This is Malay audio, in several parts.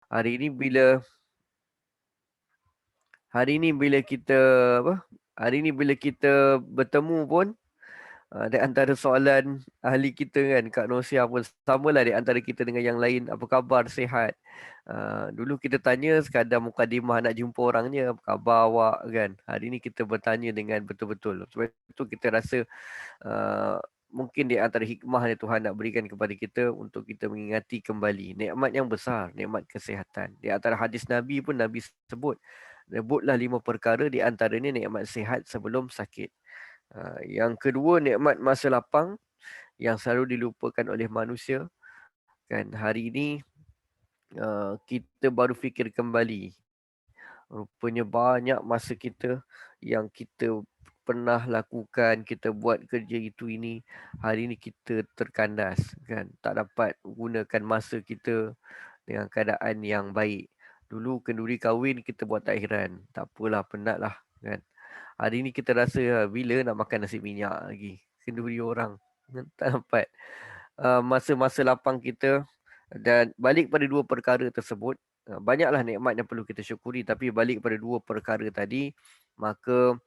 Hari ini bila hari ini bila kita apa? Hari ini bila kita bertemu pun, di antara soalan ahli kita kan, Kak Nosia pun samalah di antara kita dengan yang lain. Apa khabar? Sihat? Dulu kita tanya sekadar mukadimah nak jumpa orangnya. Apa khabar awak kan? Hari ini kita bertanya dengan betul-betul. Sebab itu kita rasa uh, mungkin di antara hikmah yang Tuhan nak berikan kepada kita untuk kita mengingati kembali nikmat yang besar, nikmat kesihatan. Di antara hadis Nabi pun Nabi sebutlah 5 perkara, di antaranya nikmat sihat sebelum sakit. Yang kedua, nikmat masa lapang yang selalu dilupakan oleh manusia. Kan hari ini kita baru fikir kembali. Rupanya banyak masa kita yang kita pernah lakukan, kita buat kerja itu ini. Hari ini kita terkandas kan. Tak dapat gunakan masa kita dengan keadaan yang baik. Dulu kenduri kahwin kita buat takhiran. Tak apalah, penat lah kan. Hari ni kita rasa bila nak makan nasi minyak lagi. Kenduri orang. Tak dapat. Masa-masa lapang kita. Dan balik pada dua perkara tersebut. Banyaklah nikmat yang perlu kita syukuri. Tapi balik pada dua perkara tadi. Maka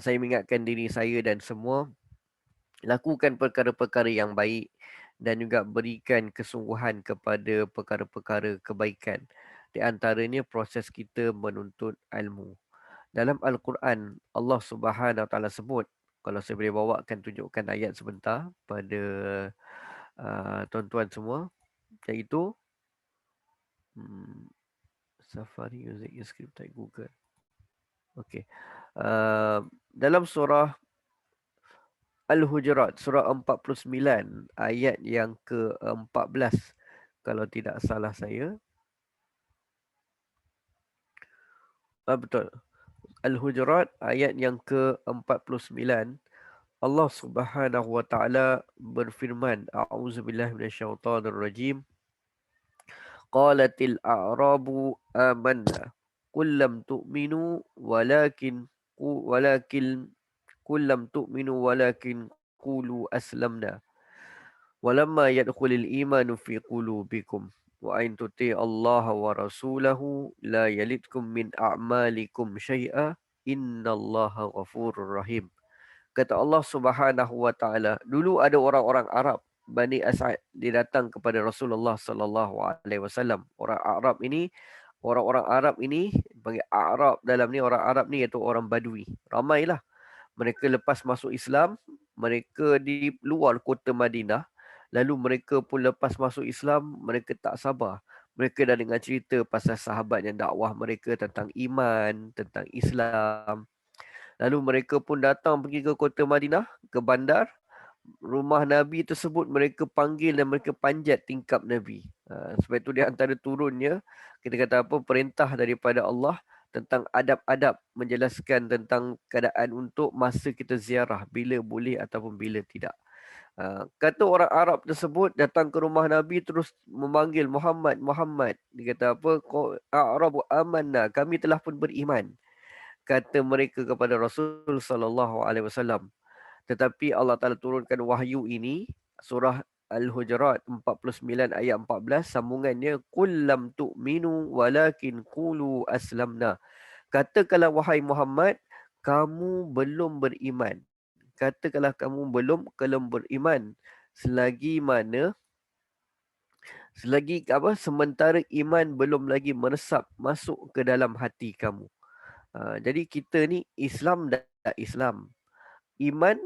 saya mengingatkan diri saya dan semua. Lakukan perkara-perkara yang baik. Dan juga berikan kesungguhan kepada perkara-perkara kebaikan. Di antaranya proses kita menuntut ilmu. Dalam Al-Quran, Allah Subhanahu Wa Taala sebut, kalau saya boleh bawakan tunjukkan ayat sebentar pada tuan-tuan semua, iaitu hmm, Safari Music Script type Google. Okey. Dalam surah Al-Hujurat, surah 49, ayat yang ke-14, kalau tidak salah saya. Betul. Al-Hujurat, ayat yang ke-49. Allah Subhanahu wa taala berfirman, a'udzubillahi minasyaitonir rajim. Qalatil a'rabu amanna qul lam tu'minu walakin qul lam tu'minu walakin qulu aslamna walamma yadkhulul imanu fi qulubikum wa in tuti Allah wa rasulahu la yalidkum min a'malikum syai'a innallaha ghafurur rahim. Kata Allah Subhanahu wa taala, dulu ada orang-orang Arab, Bani As'ad, dia datang kepada Rasulullah sallallahu alaihi wasallam. Orang-orang Arab ini panggil Arab, dalam ni orang Arab ni iaitu orang Badui. Ramailah. Mereka lepas masuk Islam, mereka di luar kota Madinah. Lalu mereka pun lepas masuk Islam, mereka tak sabar. Mereka dah dengar cerita pasal sahabat yang dakwah mereka tentang iman, tentang Islam. Lalu mereka pun datang pergi ke kota Madinah, ke bandar. Rumah Nabi tersebut mereka panggil dan mereka panjat tingkap Nabi. Sebab itu di antara turunnya, kita kata apa, perintah daripada Allah tentang adab-adab, menjelaskan tentang keadaan untuk masa kita ziarah, bila boleh ataupun bila tidak. Kata orang Arab tersebut datang ke rumah Nabi terus memanggil Muhammad, Muhammad. Dia kata apa? A'rabu amanna, kami telah pun beriman. Kata mereka kepada Rasul sallallahu alaihi wasallam. Tetapi Allah Taala turunkan wahyu ini, surah Al-Hujurat 49 ayat 14, sambungannya, qul lam tu'minu walakin qulu aslamna. Katakanlah wahai Muhammad, kamu belum beriman. Katakanlah kamu belum beriman selagi mana sementara iman belum lagi meresap masuk ke dalam hati kamu. Jadi kita ni Islam dah Islam. Iman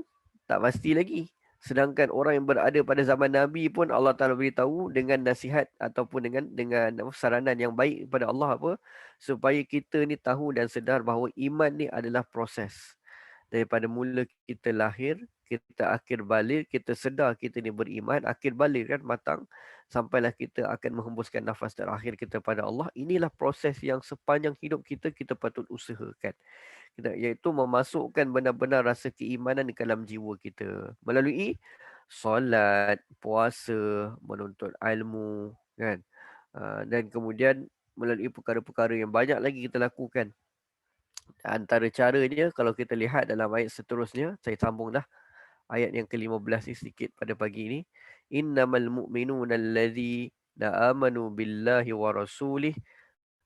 tak pasti lagi. Sedangkan orang yang berada pada zaman Nabi pun Allah Taala beritahu dengan nasihat ataupun dengan saranan yang baik kepada Allah apa, supaya kita ni tahu dan sedar bahawa iman ni adalah proses. Daripada mula kita lahir, kita akhir balik, kita sedar kita ni beriman, akhir balik kan matang, sampailah kita akan menghembuskan nafas terakhir kita pada Allah. Inilah proses yang sepanjang hidup kita, kita patut usahakan. Iaitu memasukkan benar-benar rasa keimanan di dalam jiwa kita. Melalui solat, puasa, menuntut ilmu, kan? Dan kemudian melalui perkara-perkara yang banyak lagi kita lakukan. Antara caranya, kalau kita lihat dalam ayat seterusnya, saya sambung dah. Ayat yang ke-15 ni sedikit pada pagi ini. Innamal mu'minuna allazi la amanu billahi wa rasulih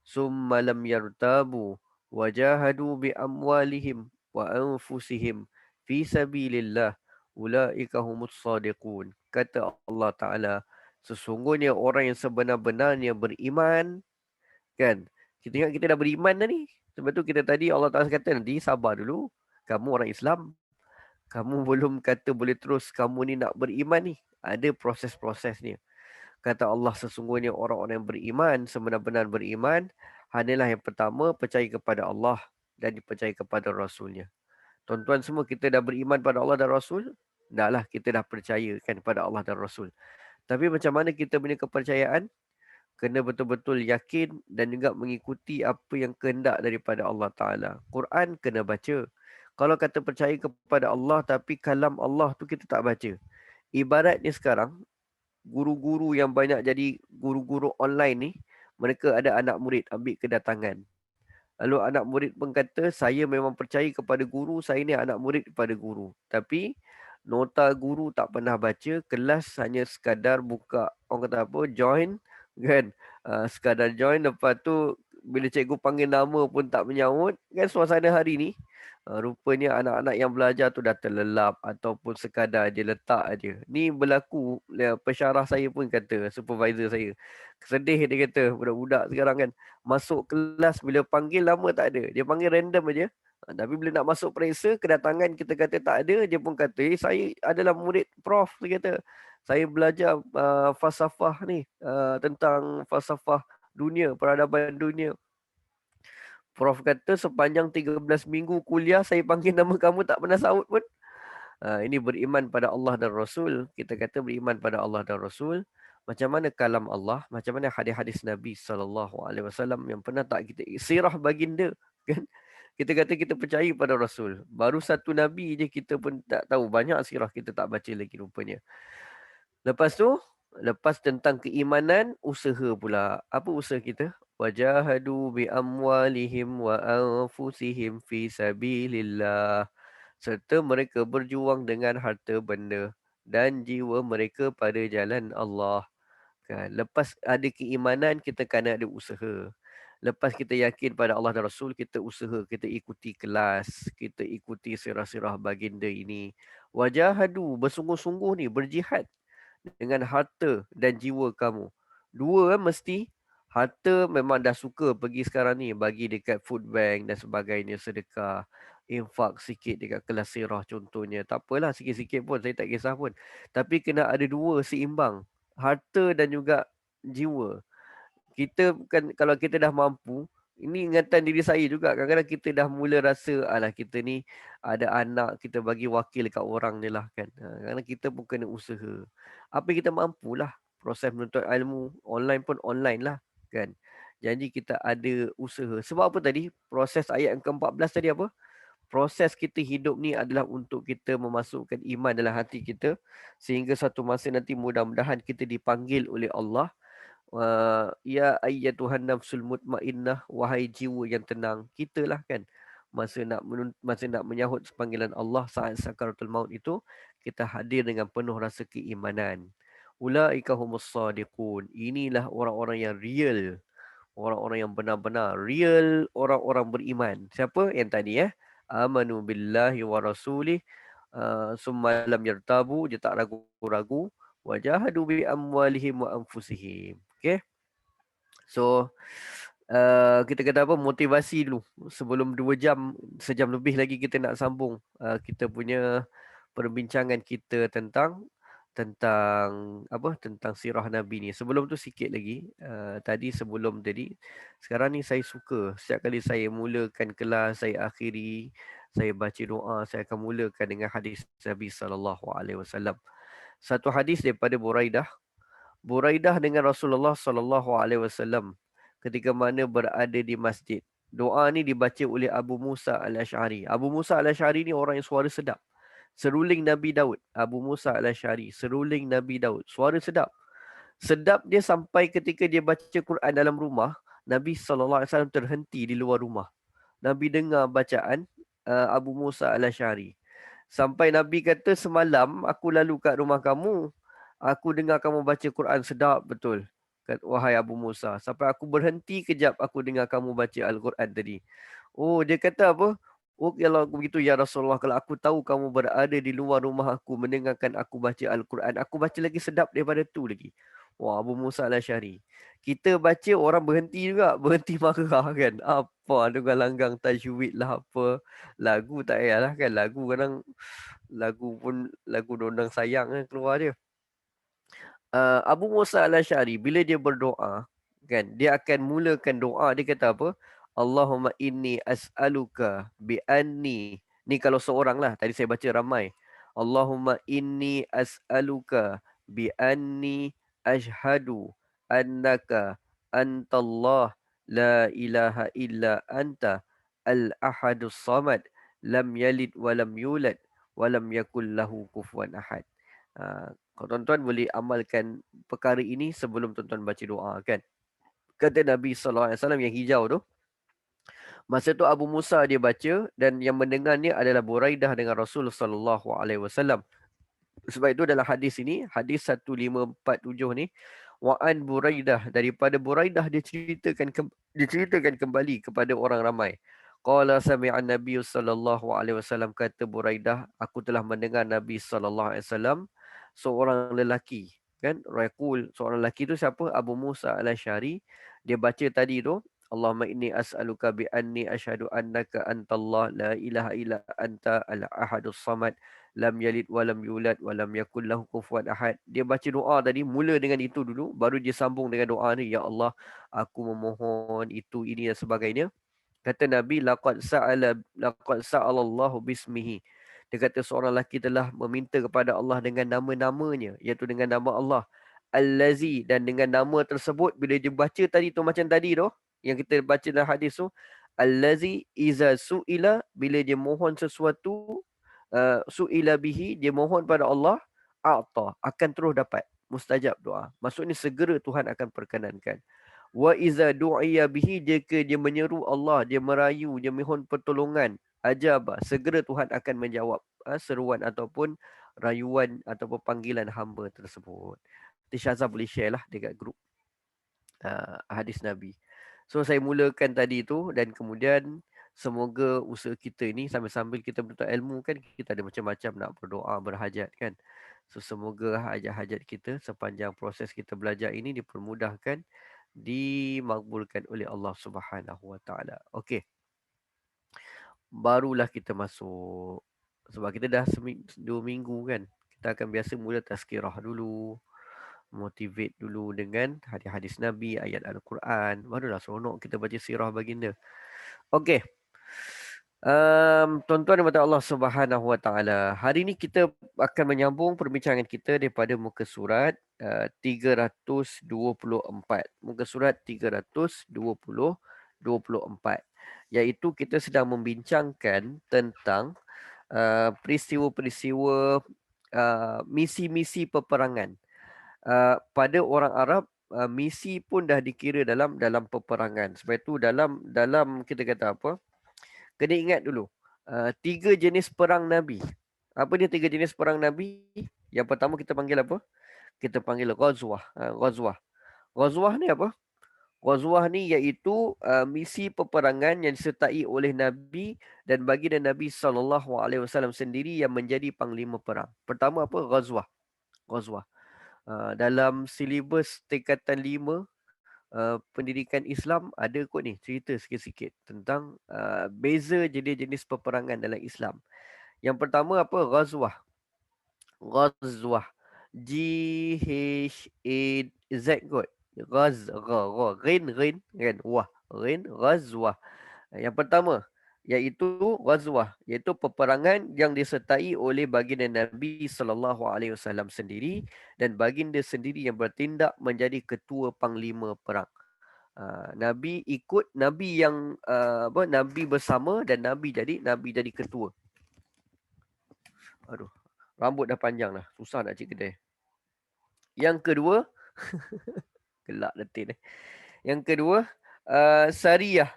summa lam yartabu wajahadu bi amwalihim wa anfusihim fi sabilillah ulaika humus sadiqun. Kata Allah Taala, sesungguhnya orang yang sebenar-benarnya beriman, kan? Kita ingat kita dah beriman dah ni. Sebab tu kita tadi Allah Taala kata nanti sabar dulu. Kamu orang Islam, kamu belum kata boleh terus kamu ni nak beriman ni. Ada proses-prosesnya. Kata Allah, sesungguhnya orang-orang yang beriman, sebenar-benar beriman, hanyalah yang pertama percaya kepada Allah dan dipercaya kepada Rasulnya. Tuan-tuan semua, kita dah beriman pada Allah dan Rasul? Dah lah, kita dah percaya kan pada Allah dan Rasul. Tapi macam mana kita punya kepercayaan? Kena betul-betul yakin dan juga mengikuti apa yang kehendak daripada Allah Ta'ala. Quran kena baca. Kalau kata percaya kepada Allah tapi kalam Allah tu kita tak baca. Ibaratnya sekarang, guru-guru yang banyak jadi guru-guru online ni, mereka ada anak murid ambil kedatangan. Lalu anak murid pun kata, saya memang percaya kepada guru, saya ni anak murid kepada guru. Tapi nota guru tak pernah baca, kelas hanya sekadar buka, orang kata apa, join, kan? Sekadar join, lepas tu bila cikgu panggil nama pun tak menyahut. Kan suasana hari ni, rupanya anak-anak yang belajar tu dah terlelap ataupun sekadar dia letak aja. Ni berlaku, pensyarah saya pun kata, supervisor saya. Sedih dia kata, budak-budak sekarang kan. Masuk kelas bila panggil lama tak ada. Dia panggil random aja. Tapi bila nak masuk periksa, kedatangan kita kata tak ada. Dia pun kata, saya adalah murid prof. Dia kata, saya belajar falsafah ni. Tentang falsafah dunia, peradaban dunia. Prof kata sepanjang 13 minggu kuliah, saya panggil nama kamu tak pernah sahut pun. Ini beriman pada Allah dan Rasul. Kita kata beriman pada Allah dan Rasul. Macam mana kalam Allah, macam mana hadis-hadis Nabi SAW yang pernah tak kita sirah baginda, kan? Kita kata kita percaya pada Rasul. Baru satu Nabi je kita pun tak tahu. Banyak sirah kita tak baca lagi rupanya. Lepas tu, lepas tentang keimanan, usaha pula. Apa usaha kita? Wajahadu bi amwalihim wa anfusihim fi sabilillah. Serta mereka berjuang dengan harta benda dan jiwa mereka pada jalan Allah. Kan? Lepas ada keimanan, kita kena ada usaha. Lepas kita yakin pada Allah dan Rasul, kita usaha, kita ikuti kelas, kita ikuti sirah-sirah baginda ini. Wajahadu, bersungguh-sungguh ni, berjihad dengan harta dan jiwa kamu. Dua mesti, harta memang dah suka pergi sekarang ni, bagi dekat food bank dan sebagainya, sedekah, infak sikit dekat kelas sirah contohnya. Tak apalah, sikit-sikit pun, saya tak kisah pun. Tapi kena ada dua seimbang, harta dan juga jiwa. Kita kan kalau kita dah mampu, ini ingatan diri saya juga. Kadang-kadang kita dah mula rasa, alah kita ni ada anak, kita bagi wakil kat orang ni lah kan. Kadang-kadang kita pun kena usaha. Apa yang kita mampulah. Proses menuntut ilmu, online pun online lah kan. Jadi kita ada usaha. Sebab apa tadi? Proses ayat yang ke-14 tadi apa? Proses kita hidup ni adalah untuk kita memasukkan iman dalam hati kita. Sehingga satu masa nanti mudah-mudahan kita dipanggil oleh Allah. Ya ayyatuhan nafsul mutmainnah, wahai jiwa yang tenang. Kita lah kan, masa nak menyahut panggilan Allah saat sakaratul maut itu, kita hadir dengan penuh rasa keimanan. Ulaika humus sadiqun. Inilah orang-orang yang real, orang-orang yang benar-benar real, orang-orang beriman. Siapa yang tadi amanu billahi wa rasulih, summa lam yartabu, dia tak ragu-ragu, wajahadu bi amwalihim wa anfusihim. Okay. So kita kata apa, motivasi dulu sebelum 2 jam, sejam lebih lagi kita nak sambung kita punya perbincangan kita tentang apa, tentang sirah Nabi ni. Sebelum tu sikit lagi, sebelum tadi, sekarang ni saya suka setiap kali saya mulakan kelas, saya akhiri, saya baca doa, saya akan mulakan dengan hadis Nabi SAW. Satu hadis daripada Buraidah dengan Rasulullah SAW ketika mana berada di masjid. Doa ni dibaca oleh Abu Musa al-Ash'ari. Abu Musa al-Ash'ari ni orang yang suara sedap. Seruling Nabi Daud. Abu Musa al-Ash'ari, seruling Nabi Daud. Suara sedap. Sedap dia sampai ketika dia baca Quran dalam rumah, Nabi SAW terhenti di luar rumah. Nabi dengar bacaan Abu Musa al-Ash'ari. Sampai Nabi kata, semalam aku lalu kat rumah kamu, aku dengar kamu baca Quran sedap betul. Wahai Abu Musa, sampai aku berhenti kejap aku dengar kamu baca Al-Quran tadi. Oh, dia kata apa? Oh, kalau begitu ya Rasulullah, kalau aku tahu kamu berada di luar rumah aku mendengarkan aku baca Al-Quran, aku baca lagi sedap daripada tu lagi. Wah, Abu Musa Al-Asy'ari. Kita baca orang berhenti juga, berhenti marah kan. Apa dengan langgang tajwid lah apa. Lagu tak payahlah kan, lagu kadang lagu pun lagu dondang sayang kan keluar dia. Abu Musa Al-Asy'ari bila dia berdoa kan, dia akan mulakan doa, dia kata apa? Allahumma inni as'aluka bi anni. Ni kalau seorang lah, tadi saya baca ramai. Allahumma inni as'aluka bi anni ashhadu annaka antallah la ilaha illa anta al-ahadus samad lam yalid wa lam yulad wa lam yakul lahu kufuwan ahad. Kalau tuan-tuan boleh amalkan perkara ini sebelum tuan-tuan baca doa kan. Kata Nabi SAW yang hijau tu. Masa tu Abu Musa dia baca dan yang mendengarnya adalah Buraidah dengan Rasul SAW. Sebab itu dalam hadis ini, hadis 1547 ni, Wa'an Buraidah, daripada Buraidah diceritakan kembali kepada orang ramai. Qala sami'an Nabi sallallahu alaihi wasallam, kata Buraidah, aku telah mendengar Nabi sallallahu alaihi wasallam seorang lelaki, kan? Raqul, seorang lelaki tu siapa? Abu Musa Al-Asy'ari. Dia baca tadi tu, Allahumma inni as'aluka bi anni asyhadu annaka antallah la ilaha illa anta al-ahadus samad lam yalid walam yulad walam yakul lahu kufuwan ahad. Dia baca doa tadi, mula dengan itu dulu, baru dia sambung dengan doa ni, ya Allah, aku memohon itu, ini dan sebagainya. Kata Nabi, laqad sa'alallahu bismihi. Dia kata seorang lelaki telah meminta kepada Allah dengan nama-namanya, iaitu dengan nama Allah Allazi, dan dengan nama tersebut bila dia baca tadi tu macam tadi tu yang kita baca dalam hadis tu, Allazi iza su'ila, bila dia mohon sesuatu, su'ila bihi, dia mohon pada Allah, a'ta, akan terus dapat, mustajab doa. Maksudnya segera Tuhan akan perkenankan. Wa iza du'iya bihi, jika dia menyeru Allah, dia merayu, dia mohon pertolongan, ajabah, segera Tuhan akan menjawab seruan ataupun rayuan ataupun panggilan hamba tersebut. Nanti Syazah boleh share lah dekat grup hadis Nabi. So saya mulakan tadi tu, dan kemudian semoga usaha kita ni sambil-sambil kita menuntut ilmu kan, kita ada macam-macam nak berdoa, berhajat kan. So semoga hajat-hajat kita sepanjang proses kita belajar ini dipermudahkan, dimakbulkan oleh Allah Subhanahu Wa Taala. Okey. Barulah kita masuk. Sebab kita dah 2 minggu kan. Kita akan biasa mula tazkirah dulu. Motivate dulu dengan hadis-hadis Nabi, ayat Al-Quran. Barulah seronok kita baca sirah baginda. Okey. Tuan-tuan dan puan Allah Subhanahu Wa Taala. Hari ini kita akan menyambung perbincangan kita daripada muka surat 324. Muka surat 324, iaitu kita sedang membincangkan tentang peristiwa-peristiwa misi-misi peperangan. Pada orang Arab, misi pun dah dikira dalam peperangan. Sebab itu dalam kita kata apa? Kena ingat dulu, 3 jenis perang Nabi. Apa dia 3 jenis perang Nabi? Yang pertama kita panggil apa? Kita panggil Ghazwah. Ghazwah. Ghazwah ni apa? Ghazwah ni iaitu misi peperangan yang disertai oleh Nabi dan baginda Nabi SAW sendiri yang menjadi panglima perang. Pertama apa? Ghazwah. Ghazwah. Dalam silibus tingkatan 5 pendidikan Islam ada kot ni cerita sikit-sikit tentang beza jenis-jenis peperangan dalam Islam. Yang pertama apa? Ghazwah. Ghazwah. G-H-A-Z kot. Rin kan? Wah. Rin. Ghazwah. Yang pertama iaitu Ghazwah, iaitu peperangan yang disertai oleh baginda Nabi SAW sendiri dan baginda sendiri yang bertindak menjadi ketua panglima perang. Nabi ikut, Nabi yang Nabi bersama, dan Nabi jadi ketua. Aduh, rambut dah panjang dah, susah nak cik kedai. Yang kedua, gelak detik ni. Yang kedua, Sariyah.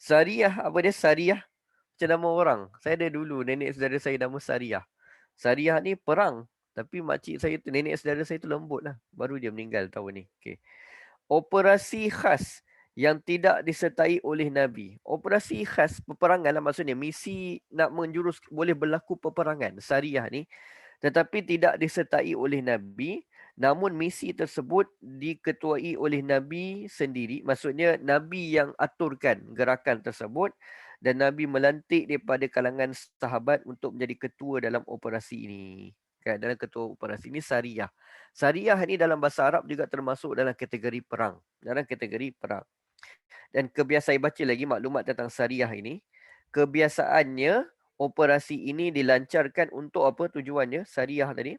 Sariyah apa dia? Sariyah macam nama orang. Saya ada dulu nenek saudara saya nama Sariyah. Sariyah ni perang, tapi makcik saya tu, nenek saudara saya tu lembut lah. Baru dia meninggal tahun ni. Okay. operasi khas yang tidak disertai oleh Nabi. Operasi khas peperangan lah maksudnya misi nak menjurus boleh berlaku peperangan syariah ni tetapi tidak disertai oleh Nabi. Namun misi tersebut diketuai oleh Nabi sendiri. Maksudnya Nabi yang aturkan gerakan tersebut dan Nabi melantik daripada kalangan sahabat untuk menjadi ketua dalam operasi ini. Kan, dalam ketua operasi ini syariah. Syariah ini dalam bahasa Arab juga termasuk dalam kategori perang. Dalam kategori perang. Dan kebiasaan baca lagi maklumat tentang syariah ini. Kebiasaannya operasi ini dilancarkan untuk apa tujuannya syariah tadi?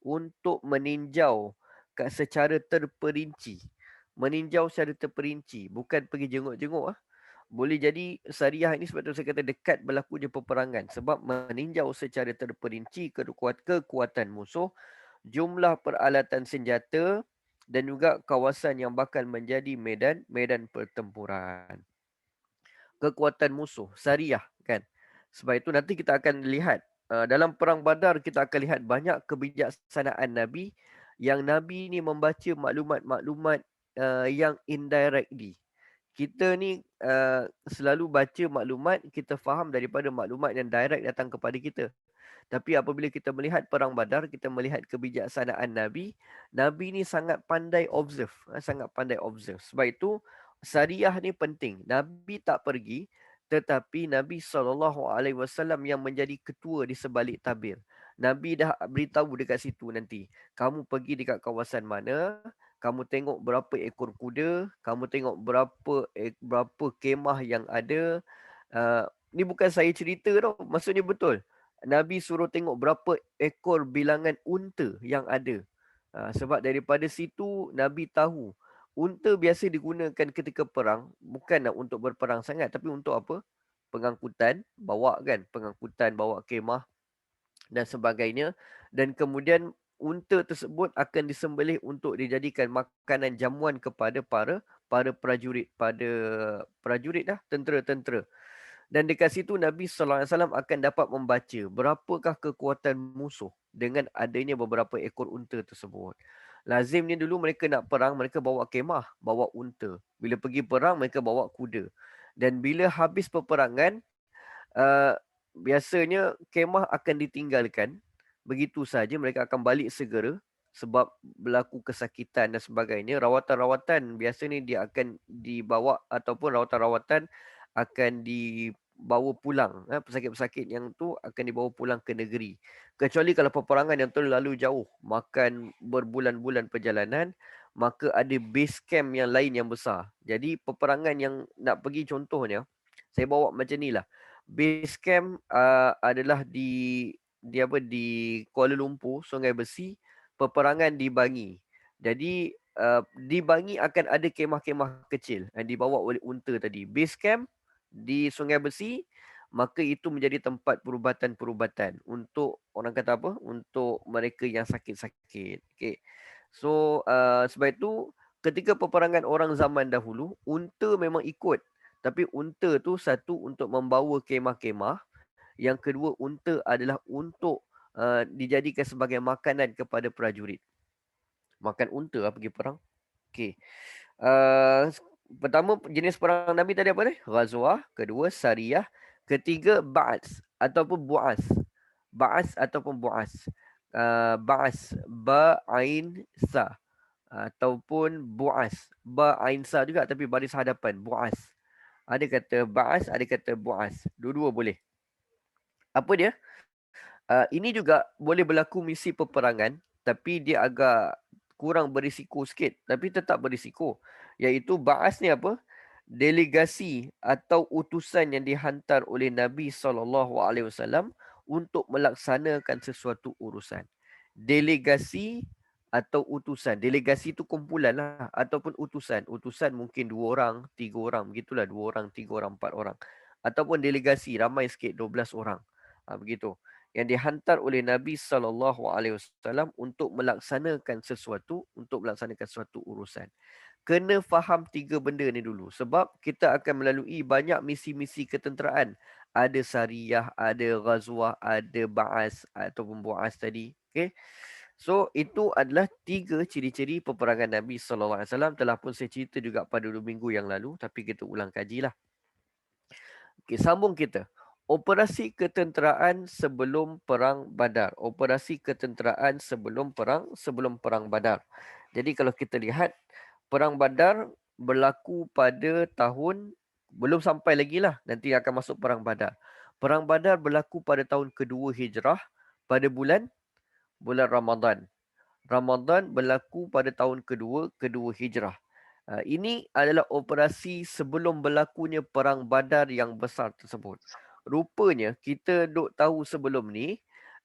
Untuk meninjau secara terperinci. Meninjau secara terperinci. Bukan pergi jenguk-jenguk. Boleh jadi syariah ini sebab tu saya kata dekat berlakunya peperangan. Sebab meninjau secara terperinci kekuatan musuh, jumlah peralatan senjata dan juga kawasan yang bakal menjadi medan pertempuran. Kekuatan musuh, syariah kan. Sebab itu nanti kita akan lihat dalam perang Badar kita akan lihat banyak kebijaksanaan Nabi yang Nabi ni membaca maklumat-maklumat yang indirectly. Kita ni selalu baca maklumat, kita faham daripada maklumat yang direct datang kepada kita. Tapi apabila kita melihat perang Badar, kita melihat kebijaksanaan Nabi. Nabi ni sangat pandai observe. Sangat pandai observe. Sebab itu, syariah ni penting. Nabi tak pergi, tetapi Nabi SAW yang menjadi ketua di sebalik tabir. Nabi dah beritahu dekat situ nanti. Kamu pergi dekat kawasan mana, kamu tengok berapa ekor kuda, kamu tengok berapa kemah yang ada. Ni bukan saya cerita tau, maksudnya betul. Nabi suruh tengok berapa ekor bilangan unta yang ada. Sebab daripada situ Nabi tahu unta biasa digunakan ketika perang bukanlah untuk berperang sangat tapi untuk apa? Pengangkutan, bawa kan, pengangkutan, bawa kemah dan sebagainya. Dan kemudian unta tersebut akan disembelih untuk dijadikan makanan jamuan kepada para prajurit dah, tentera-tentera. Dan dekat situ Nabi SAW akan dapat membaca berapakah kekuatan musuh dengan adanya beberapa ekor unta tersebut. Lazimnya dulu mereka nak perang, mereka bawa kemah, bawa unta. Bila pergi perang, mereka bawa kuda. Dan bila habis peperangan, uh, biasanya kemah akan ditinggalkan. Begitu saja mereka akan balik segera sebab berlaku kesakitan dan sebagainya. Rawatan-rawatan biasanya dia akan dibawa ataupun rawatan-rawatan akan dibawa pulang. Pesakit-pesakit yang tu akan dibawa pulang ke negeri. Kecuali kalau peperangan yang terlalu jauh, makan berbulan-bulan perjalanan, maka ada base camp yang lain yang besar. Jadi peperangan yang nak pergi contohnya, saya bawa macam ni lah. Base camp adalah di Kuala Lumpur, Sungai Besi, peperangan di Bangi. Jadi di Bangi akan ada kemah-kemah kecil yang dibawa oleh unta tadi. Base camp di Sungai Besi, maka itu menjadi tempat perubatan-perubatan untuk orang kata apa? Untuk mereka yang sakit-sakit. Okay. So sebab itu ketika peperangan orang zaman dahulu, unta memang ikut. Tapi unta tu satu untuk membawa kemah-kemah. Yang kedua, unta adalah untuk dijadikan sebagai makanan kepada prajurit. Makan unta lah pergi perang. Okey. Uh, Pertama, jenis perang Nabi tadi apa ni? Ghazwah. Kedua, Sariyah. Ketiga, Ba'as ataupun Bu'as. Ba'as ataupun Bu'as. Ba'as. Ba'ain Sa. Ataupun Bu'as. Ba'ain Sa juga tapi baris hadapan. Bu'as. Ada kata Ba'as, ada kata Bu'as. Dua-dua boleh. Apa dia? Ini juga boleh berlaku misi peperangan tapi dia agak kurang berisiko sikit tapi tetap berisiko, iaitu ba'as ni apa? Delegasi atau utusan yang dihantar oleh Nabi SAW untuk melaksanakan sesuatu urusan. Delegasi atau utusan. Delegasi itu kumpulan lah ataupun utusan. Utusan mungkin 2 orang, 3 orang, begitulah 2 orang, 3 orang, 4 orang. Ataupun delegasi ramai sikit 12 orang. Begitu yang dihantar oleh Nabi SAW untuk melaksanakan sesuatu urusan. Kena faham 3 benda ni dulu sebab kita akan melalui banyak misi-misi ketenteraan. Ada Sariyah, ada Ghazwah, ada Ba'as ataupun Bu'as tadi. Okay? So itu adalah 3 ciri-ciri peperangan Nabi SAW. Telah pun saya cerita juga pada 2 minggu yang lalu, tapi kita ulang kajilah. Okay, sambung kita. Operasi ketenteraan sebelum perang Badar. Operasi ketenteraan sebelum perang Badar. Jadi kalau kita lihat, perang Badar berlaku pada tahun, belum sampai lagi lah, nanti akan masuk perang Badar. Perang Badar berlaku pada tahun kedua Hijrah, pada bulan Ramadan. Ramadan berlaku pada tahun kedua Hijrah. Ini adalah operasi sebelum berlakunya perang Badar yang besar tersebut. Rupanya kita duk tahu sebelum ni,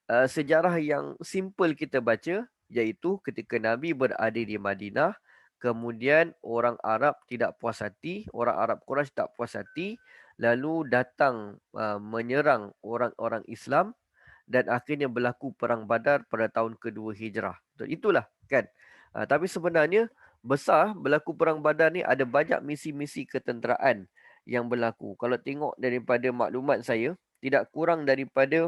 sejarah yang simple kita baca, iaitu ketika Nabi berada di Madinah, kemudian orang Arab tidak puas hati, orang Arab Quraisy tak puas hati, lalu datang menyerang orang-orang Islam, dan akhirnya berlaku perang Badar pada tahun kedua Hijrah. Itulah kan. Tapi sebenarnya besar berlaku perang Badar ni ada banyak misi-misi ketenteraan yang berlaku. Kalau tengok daripada maklumat saya, tidak kurang daripada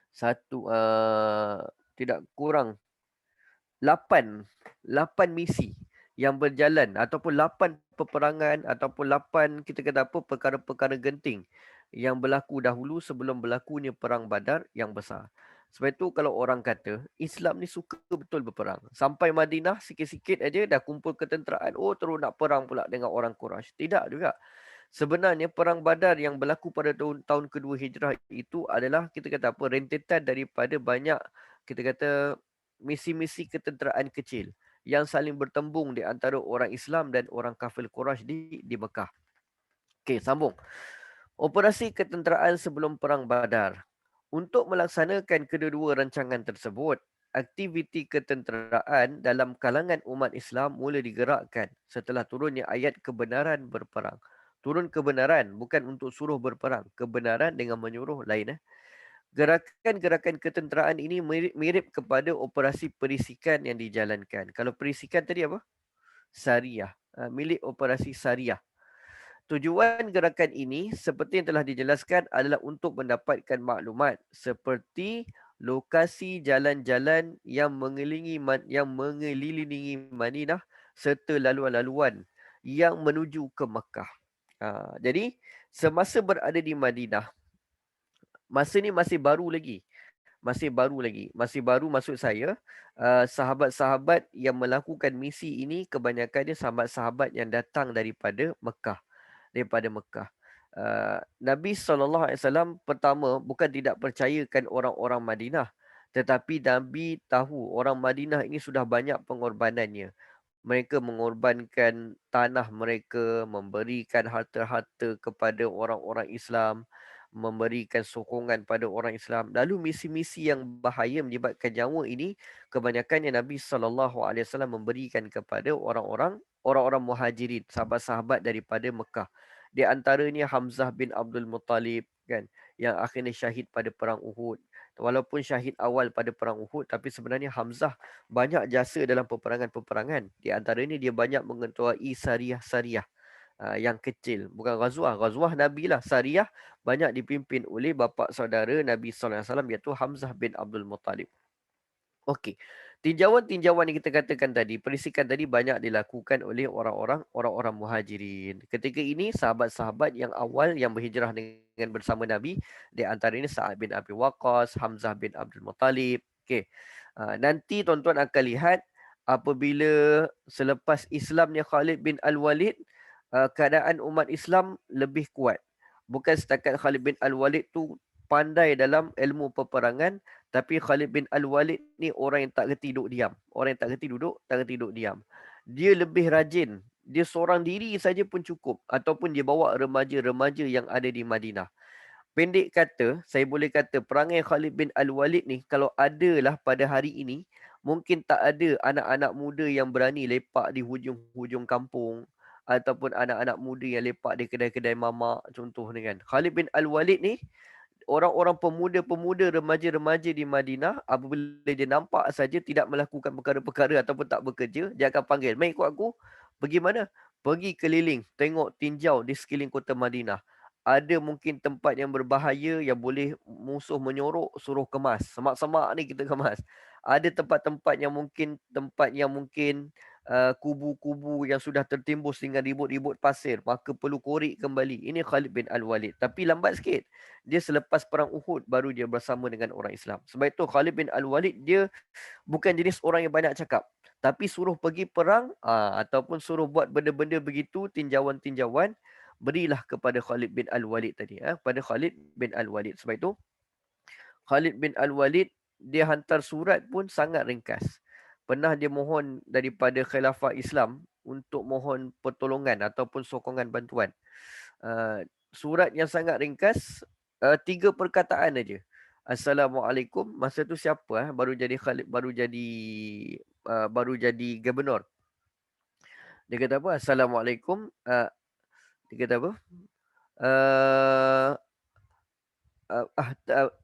satu tidak kurang 8 misi yang berjalan, ataupun 8 peperangan, ataupun 8 kita kata apa, perkara-perkara genting yang berlaku dahulu sebelum berlakunya perang Badar yang besar. Sebab itu kalau orang kata Islam ni suka betul berperang, sampai Madinah sikit-sikit aja dah kumpul ketenteraan, oh terus nak perang pula dengan orang Quraisy. Tidak juga. Sebenarnya perang Badar yang berlaku pada tahun kedua Hijrah itu adalah kita kata apa, rentetan daripada banyak kita kata misi-misi ketenteraan kecil yang saling bertembung di antara orang Islam dan orang kafir Quraisy di Mekah. Okey, sambung. Operasi ketenteraan sebelum perang Badar. Untuk melaksanakan kedua-dua rancangan tersebut, aktiviti ketenteraan dalam kalangan umat Islam mula digerakkan setelah turunnya ayat kebenaran berperang. Turun kebenaran, bukan untuk suruh berperang. Kebenaran dengan menyuruh lain. Gerakan-gerakan ketenteraan ini mirip kepada operasi perisikan yang dijalankan. Kalau perisikan tadi apa? Syariah. Milik operasi Syariah. Tujuan gerakan ini seperti yang telah dijelaskan adalah untuk mendapatkan maklumat seperti lokasi jalan-jalan yang mengelilingi Madinah serta laluan-laluan yang menuju ke Mekah. Jadi semasa berada di Madinah, masa ni masih baru lagi. Masih baru maksud saya, sahabat-sahabat yang melakukan misi ini kebanyakannya sahabat-sahabat yang datang daripada Mekah. Nabi SAW pertama bukan tidak percayakan orang-orang Madinah. Tetapi Nabi tahu orang Madinah ini sudah banyak pengorbanannya. Mereka mengorbankan tanah mereka, memberikan harta-harta kepada orang-orang Islam, memberikan sokongan pada orang Islam. Lalu misi-misi yang bahaya menyebabkan nyawa ini, kebanyakannya Nabi SAW memberikan kepada orang-orang Muhajirin, sahabat-sahabat daripada Mekah. Di antaranya Hamzah bin Abdul Muttalib, kan, yang akhirnya syahid pada perang Uhud. Walaupun syahid awal pada perang Uhud, tapi sebenarnya Hamzah banyak jasa dalam peperangan-peperangan. Di antaranya dia banyak mengetuai Sariyah-Sariyah yang kecil. Bukan Ghazwah. Ghazwah Nabi lah. Sariyah banyak dipimpin oleh bapa saudara Nabi SAW, iaitu Hamzah bin Abdul Muttalib. Okey. Tinjauan-tinjauan yang kita katakan tadi, perisikan tadi banyak dilakukan oleh orang-orang Muhajirin. Ketika ini sahabat-sahabat yang awal yang berhijrah dengan bersama Nabi, di antaranya Sa'ad bin Abi Waqqas, Hamzah bin Abdul Muttalib. Okey. Nanti tuan-tuan akan lihat apabila selepas Islamnya Khalid bin Al-Walid, keadaan umat Islam lebih kuat. Bukan setakat Khalid bin Al-Walid tu pandai dalam ilmu peperangan, tapi Khalid bin Al-Walid ni orang yang tak reti duduk diam. Orang yang tak reti duduk diam. Dia lebih rajin. Dia seorang diri saja pun cukup. Ataupun dia bawa remaja-remaja yang ada di Madinah. Pendek kata, saya boleh kata perangai Khalid bin Al-Walid ni, kalau adalah pada hari ini, mungkin tak ada anak-anak muda yang berani lepak di hujung-hujung kampung. Ataupun anak-anak muda yang lepak di kedai-kedai mamak, contoh ni kan. Khalid bin Al-Walid ni, orang-orang pemuda-pemuda, remaja-remaja di Madinah, apabila dia nampak saja tidak melakukan perkara-perkara ataupun tak bekerja, dia akan panggil, "Mai ikut aku." Pergi mana? Pergi keliling, tengok, tinjau di sekeliling kota Madinah. Ada mungkin tempat yang berbahaya yang boleh musuh menyorok, suruh kemas. Semak-semak ni kita kemas. Ada tempat yang mungkin kubu-kubu yang sudah tertimbus dengan ribut-ribut pasir, maka perlu korek kembali. Ini Khalid bin Al-Walid. Tapi lambat sikit. Dia selepas perang Uhud baru dia bersama dengan orang Islam. Sebab itu Khalid bin Al-Walid dia bukan jenis orang yang banyak cakap. Tapi suruh pergi perang ataupun suruh buat benda-benda begitu, tinjauan-tinjauan, berilah kepada Khalid bin Al-Walid tadi. Pada Khalid bin Al-Walid. Sebab itu Khalid bin Al-Walid dia hantar surat pun sangat ringkas. Pernah dia mohon daripada khilafah Islam untuk mohon pertolongan ataupun sokongan bantuan. Surat yang sangat ringkas, 3 perkataan aja. Assalamualaikum. Masa tu siapa baru jadi Khalid, baru jadi gubernur. Dia kata apa? Assalamualaikum. Dia kata apa? Uh,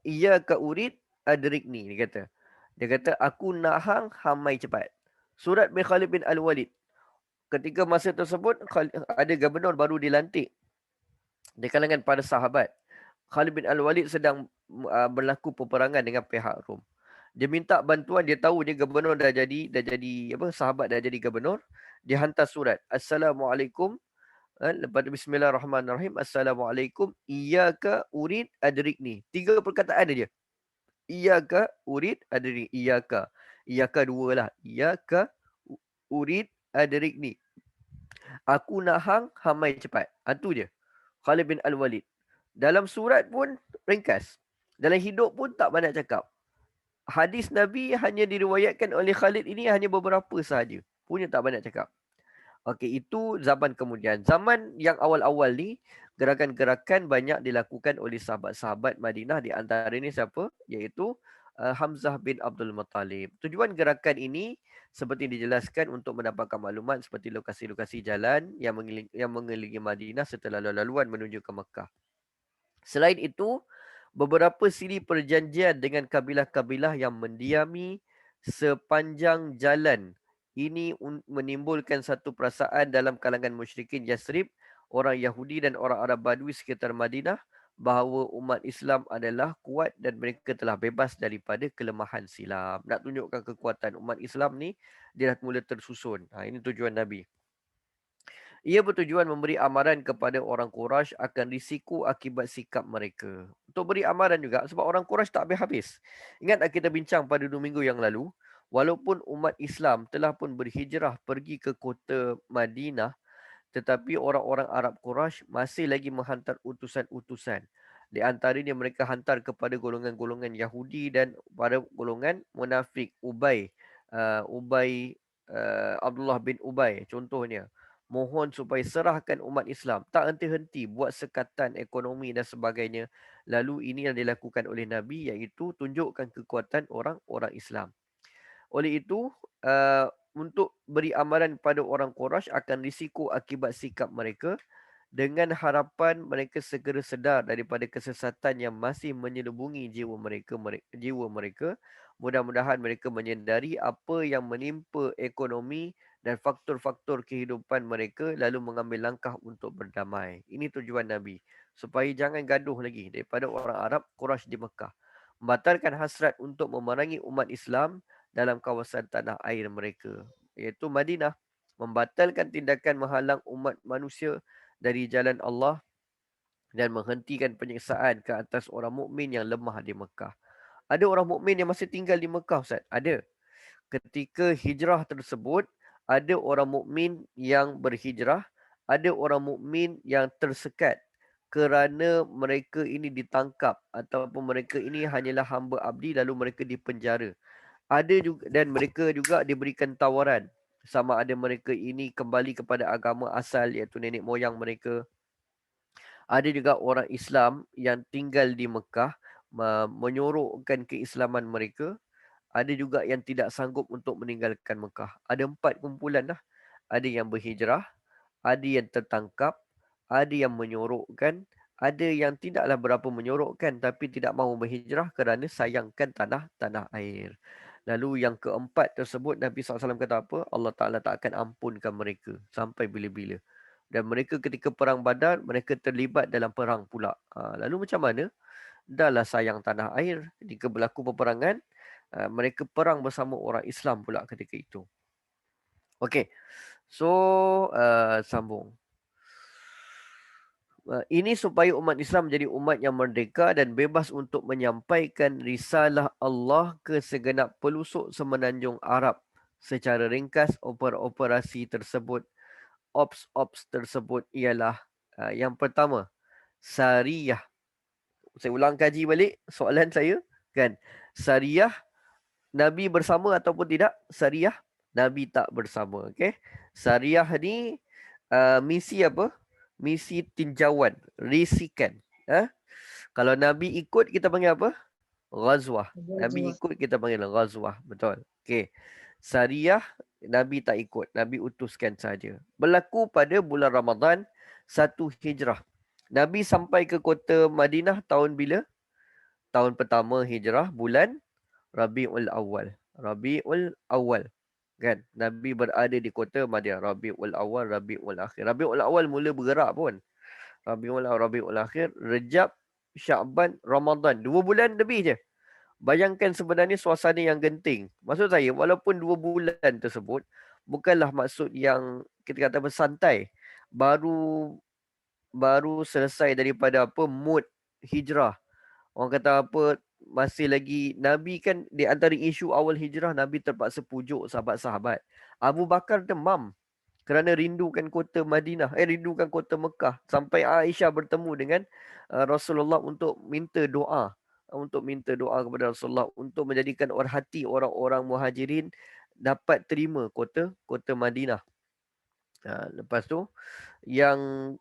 Iyyaka urid adrikni, dia kata. Dia kata aku nak hang hamai cepat. Surat bin Khalid bin Al-Walid. Ketika masa tersebut ada gubernur baru dilantik di kalangan para sahabat. Khalid bin Al-Walid sedang berlaku peperangan dengan pihak Rom. Dia minta bantuan, dia tahu dia gubernur dah jadi apa, sahabat dah jadi gubernur. Dia hantar surat. Assalamualaikum. Lepas tu bismillahirrahmanirrahim. Assalamualaikum. Iyyaka urid adrikni. 3 perkataan aja. Iyyaka urid adrikni. Iyyaka. Iyyaka 2 lah. Iyyaka urid adrikni. Aku nak hang hamai cepat. Itu je. Khalid bin Al-Walid. Dalam surat pun ringkas. Dalam hidup pun tak banyak cakap. Hadis Nabi hanya diriwayatkan oleh Khalid ini hanya beberapa sahaja. Punya tak banyak cakap. Okey, itu zaman kemudian. Zaman yang awal-awal ni, gerakan-gerakan banyak dilakukan oleh sahabat-sahabat Madinah. Di antara ini siapa? Iaitu Hamzah bin Abdul Muttalib. Tujuan gerakan ini seperti dijelaskan untuk mendapatkan maklumat seperti lokasi-lokasi jalan yang mengelilingi Madinah serta laluan menuju ke Mekah. Selain itu, beberapa siri perjanjian dengan kabilah-kabilah yang mendiami sepanjang jalan ini menimbulkan satu perasaan dalam kalangan musyrikin Yasrib, orang Yahudi dan orang Arab Badui sekitar Madinah bahawa umat Islam adalah kuat dan mereka telah bebas daripada kelemahan silam. Nak tunjukkan kekuatan umat Islam ni, dia dah mula tersusun. Ini tujuan Nabi. Ia bertujuan memberi amaran kepada orang Quraisy akan risiko akibat sikap mereka. Untuk beri amaran juga sebab orang Quraisy tak habis-habis. Ingat tak kita bincang pada 2 minggu yang lalu, walaupun umat Islam telah pun berhijrah pergi ke kota Madinah, tetapi orang-orang Arab Quraisy masih lagi menghantar utusan-utusan. Di antaranya mereka hantar kepada golongan-golongan Yahudi dan pada golongan munafik Ubay, Abdullah bin Ubay contohnya. Mohon supaya serahkan umat Islam. Tak henti-henti buat sekatan ekonomi dan sebagainya. Lalu ini yang dilakukan oleh Nabi iaitu tunjukkan kekuatan orang-orang Islam. Oleh itu, untuk beri amaran kepada orang Quraisy akan risiko akibat sikap mereka dengan harapan mereka segera sedar daripada kesesatan yang masih menyelubungi jiwa mereka. Mudah-mudahan mereka menyedari apa yang menimpa ekonomi dan faktor-faktor kehidupan mereka lalu mengambil langkah untuk berdamai. Ini tujuan Nabi. Supaya jangan gaduh lagi daripada orang Arab Quraisy di Mekah. Membatalkan hasrat untuk memerangi umat Islam dalam kawasan tanah air mereka, iaitu Madinah. Membatalkan tindakan menghalang umat manusia dari jalan Allah dan menghentikan penyiksaan ke atas orang mukmin yang lemah di Mekah. Ada orang mukmin yang masih tinggal di Mekah, Ustaz? Ada. Ketika hijrah tersebut, ada orang mukmin yang berhijrah, ada orang mukmin yang tersekat kerana mereka ini ditangkap ataupun mereka ini hanyalah hamba abdi lalu mereka dipenjara. Ada juga dan mereka juga diberikan tawaran sama ada mereka ini kembali kepada agama asal iaitu nenek moyang mereka. Ada juga orang Islam yang tinggal di Mekah menyorokkan keislaman mereka. Ada juga yang tidak sanggup untuk meninggalkan Mekah. Ada 4 kumpulan lah. Ada yang berhijrah, ada yang tertangkap, ada yang menyorokkan, ada yang tidaklah berapa menyorokkan tapi tidak mahu berhijrah kerana sayangkan tanah air. Lalu yang keempat tersebut Nabi SAW kata apa? Allah Ta'ala tak akan ampunkan mereka sampai bila-bila. Dan mereka ketika perang Badar, mereka terlibat dalam perang pula. Lalu macam mana? Dahlah sayang tanah air. Ketika berlaku peperangan, Mereka perang bersama orang Islam pula ketika itu. Okey. So, sambung. Ini supaya umat Islam menjadi umat yang merdeka dan bebas untuk menyampaikan risalah Allah ke segenap pelosok semenanjung Arab. Secara ringkas, operasi tersebut, ops tersebut ialah yang pertama, Sariyah. Saya ulang kaji balik soalan saya, kan? Sariyah, Nabi bersama ataupun tidak? Sariyah, Nabi tak bersama. Okay? Sariyah ni misi apa? Misi tinjauan, risikan. Kalau Nabi ikut, kita panggil apa? Ghazwah. Nabi ikut, kita panggil ghazwah. Betul. Okay. Sariyah, Nabi tak ikut. Nabi utuskan saja. Berlaku pada bulan Ramadan 1 Hijrah. Nabi sampai ke kota Madinah tahun bila? Tahun pertama Hijrah, bulan Rabiul Awal. Rabiul Awal. Kan? Nabi berada di kota Madinah. Rabiul Awal, Rabiul Akhir. Rabiul Awal mula bergerak pun. Rabiul Awal, Rabiul Akhir, Rejab, Sya'ban, Ramadan. 2 bulan lebih je. Bayangkan sebenarnya suasana yang genting. Maksud saya, walaupun 2 bulan tersebut, bukanlah maksud yang kita kata bersantai. Baru selesai daripada apa mood hijrah. Orang kata apa, masih lagi, Nabi kan di antara isu awal hijrah, Nabi terpaksa pujuk sahabat-sahabat. Abu Bakar demam kerana rindukan kota Madinah, rindukan kota Mekah. Sampai Aisyah bertemu dengan Rasulullah untuk minta doa. Untuk minta doa kepada Rasulullah untuk menjadikan hati orang-orang muhajirin dapat terima kota Madinah. Lepas tu, yang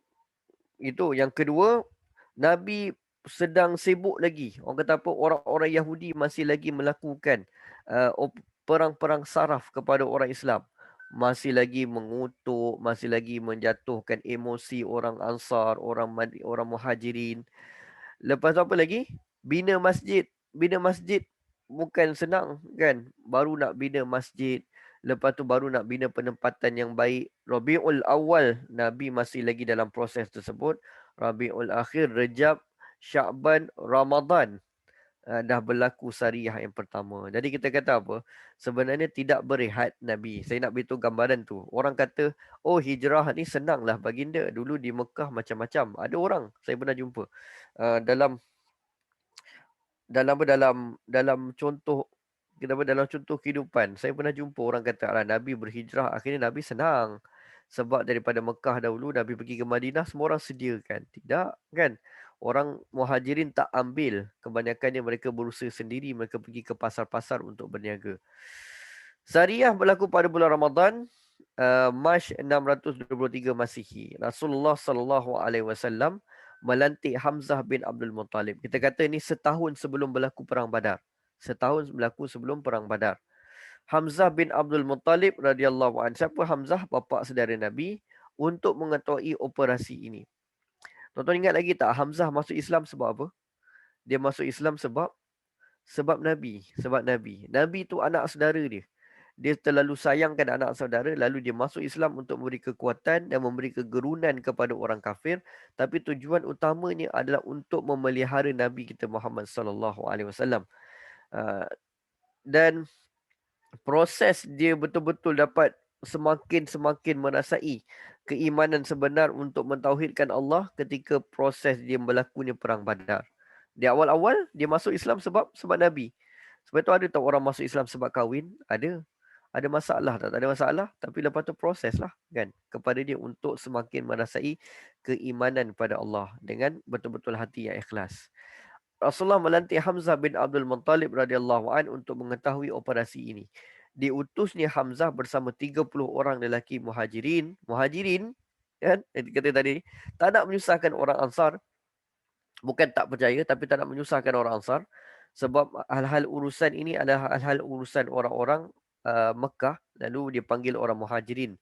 kedua, Nabi sedang sibuk lagi. Orang kata apa? Orang-orang Yahudi masih lagi melakukan perang-perang saraf kepada orang Islam. Masih lagi mengutuk, masih lagi menjatuhkan emosi orang Ansar, orang Muhajirin. Lepas tu apa lagi? Bina masjid. Bina masjid bukan senang kan? Baru nak bina masjid. Lepas tu baru nak bina penempatan yang baik. Rabiul Awal, Nabi masih lagi dalam proses tersebut. Rabiul Akhir, Rejab, Sya'ban, Ramadan. Dah berlaku Sariyah yang pertama. Jadi kita kata apa? Sebenarnya tidak berehat Nabi. Saya nak beritahu gambaran tu. Orang kata, oh hijrah ni senanglah baginda. Dulu di Mekah macam-macam. Ada orang, saya pernah jumpa. Dalam contoh, dalam contoh kehidupan, saya pernah jumpa orang kata Nabi berhijrah, akhirnya Nabi senang sebab daripada Mekah dahulu Nabi pergi ke Madinah, semua orang sediakan. Tidak kan, orang Muhajirin tak ambil, kebanyakannya mereka berusaha sendiri, mereka pergi ke pasar-pasar untuk berniaga. Sariyah berlaku pada bulan Ramadan, Mac 623 Masihi. Rasulullah SAW melantik Hamzah bin Abdul Muttalib. Kita kata ini setahun sebelum berlaku perang Badar. Setahun berlaku sebelum perang Badar. Hamzah bin Abdul Muttalib radhiyallahu anhu. Siapa Hamzah? Bapa saudara Nabi, untuk mengetahui operasi ini. Tuan-tuan ingat lagi tak, Hamzah masuk Islam sebab apa? Dia masuk Islam sebab Nabi. Sebab Nabi. Nabi tu anak saudara dia. Dia terlalu sayangkan anak saudara, lalu dia masuk Islam untuk memberi kekuatan dan memberi kegerunan kepada orang kafir. Tapi tujuan utamanya adalah untuk memelihara Nabi kita Muhammad sallallahu alaihi wasallam. Dan proses dia betul-betul dapat semakin merasai keimanan sebenar untuk mentauhidkan Allah ketika proses dia berlakunya perang Badar. Di awal-awal dia masuk Islam sebab Nabi. Sebab itu ada tak orang masuk Islam sebab kahwin? Ada masalah tak? Tak ada masalah. Tapi lepas tu proses lah kan, kepada dia untuk semakin merasai keimanan pada Allah dengan betul-betul hati yang ikhlas. Rasulullah melantik Hamzah bin Abdul Muttalib radhiyallahu an untuk mengetahui operasi ini. Diutusnya Hamzah bersama 30 orang lelaki Muhajirin kan, yang kata tadi, tak nak menyusahkan orang Ansar. Bukan tak percaya, tapi tak nak menyusahkan orang Ansar. Sebab hal-hal urusan ini adalah hal-hal urusan orang-orang Mekah. Lalu dia panggil orang Muhajirin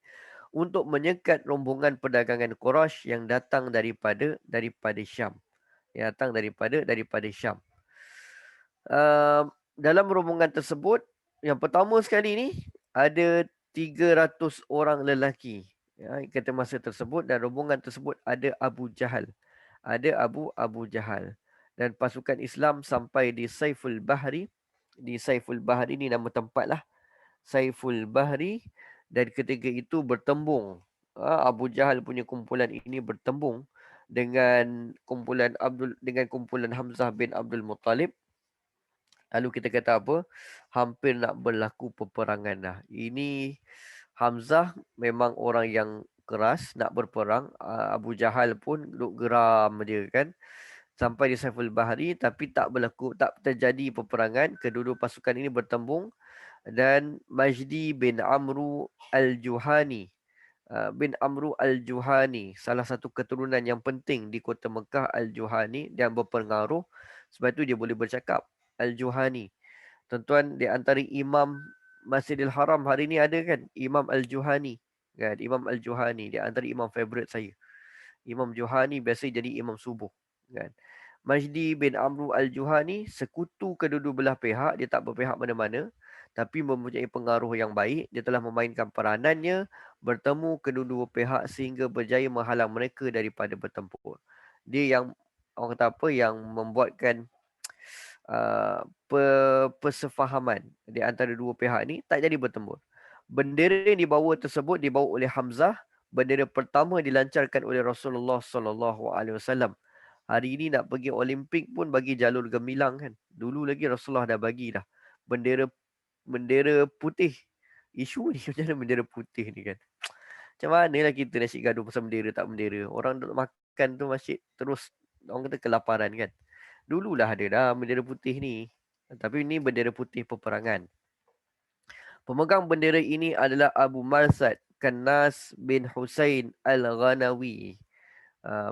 untuk menyekat rombongan perdagangan Quraisy yang datang daripada Syam. Yang datang daripada Syam. Dalam rombongan tersebut, yang pertama sekali ni ada 300 orang lelaki. Ya, kata masa tersebut, dan rombongan tersebut ada Abu Jahal. Ada Abu Jahal. Dan pasukan Islam sampai di Saiful Bahri. di Saiful Bahri ni, nama tempat lah, Saiful Bahri. Dan ketika itu bertembung, Abu Jahal punya kumpulan ini bertembung dengan kumpulan Hamzah bin Abdul Muttalib. Lalu kita kata apa? Hampir nak berlaku peperangan dah. Ini Hamzah memang orang yang keras nak berperang. Abu Jahal pun duk geram dia kan. Sampai di Saiful Bahri, tapi tak terjadi peperangan. Kedua-dua pasukan ini bertembung dan Majdi bin Amru Al-Juhani salah satu keturunan yang penting di kota Mekah, Al-Juhani, yang berpengaruh. Sebab itu dia boleh bercakap, Al-Juhani. Tuan-tuan, di antara imam Masjidil Haram hari ni ada kan, Imam Al-Juhani kan. Imam Al-Juhani di antara imam favourite saya. Imam Juhani biasa jadi imam subuh kan. Majdi bin Amru Al-Juhani sekutu kedua-dua belah pihak. Dia tak berpihak mana-mana, tapi mempunyai pengaruh yang baik. Dia telah memainkan peranannya bertemu kedua-dua pihak sehingga berjaya menghalang mereka daripada bertempur. Dia yang, orang kata apa, yang membuatkan persefahaman di antara dua pihak ni, tak jadi bertempur. Bendera yang dibawa tersebut dibawa oleh Hamzah. Bendera pertama dilancarkan oleh Rasulullah SAW. Hari ini nak pergi Olimpik pun bagi jalur gemilang kan. Dulu lagi Rasulullah dah bagi dah. Bendera putih. Isu ni macam mana bendera putih ni kan. Macam mana lah kita nak gaduh pasal bendera tak bendera. Orang duduk makan tu masjid terus, orang kata kelaparan kan. Dululah ada dah bendera putih ni. Tapi ni bendera putih peperangan. Pemegang bendera ini adalah Abu Marsad Kanas bin Husain Al-Ghanawi.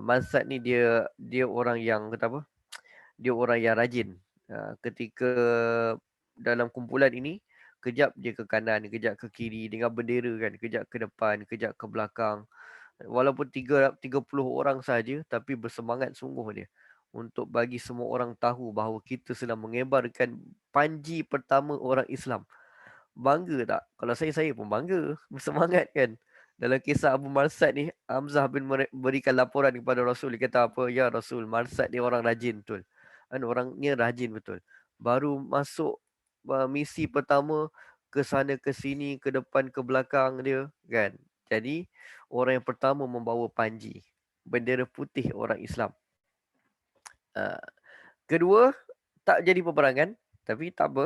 Mansad ni dia orang yang kata apa? Dia orang yang rajin. Ketika dalam kumpulan ini, kejap dia ke kanan, kejap ke kiri dengan bendera kan, kejap ke depan, kejap ke belakang. Walaupun 30 orang saja, tapi bersemangat sungguh dia untuk bagi semua orang tahu bahawa kita sedang mengebarkan panji pertama orang Islam. Bangga tak? Kalau saya pun bangga. Bersemangat kan? Dalam kisah Abu Marsad ni, Hamzah bin berikan laporan kepada Rasul. Dia kata apa? Ya Rasul, Marsad ni orang rajin betul. Kan orangnya rajin betul. Baru masuk misi pertama, ke sana ke sini, ke depan ke belakang dia kan. Jadi orang yang pertama membawa panji, bendera putih orang Islam. Kedua, tak jadi peperangan, tapi tak apa.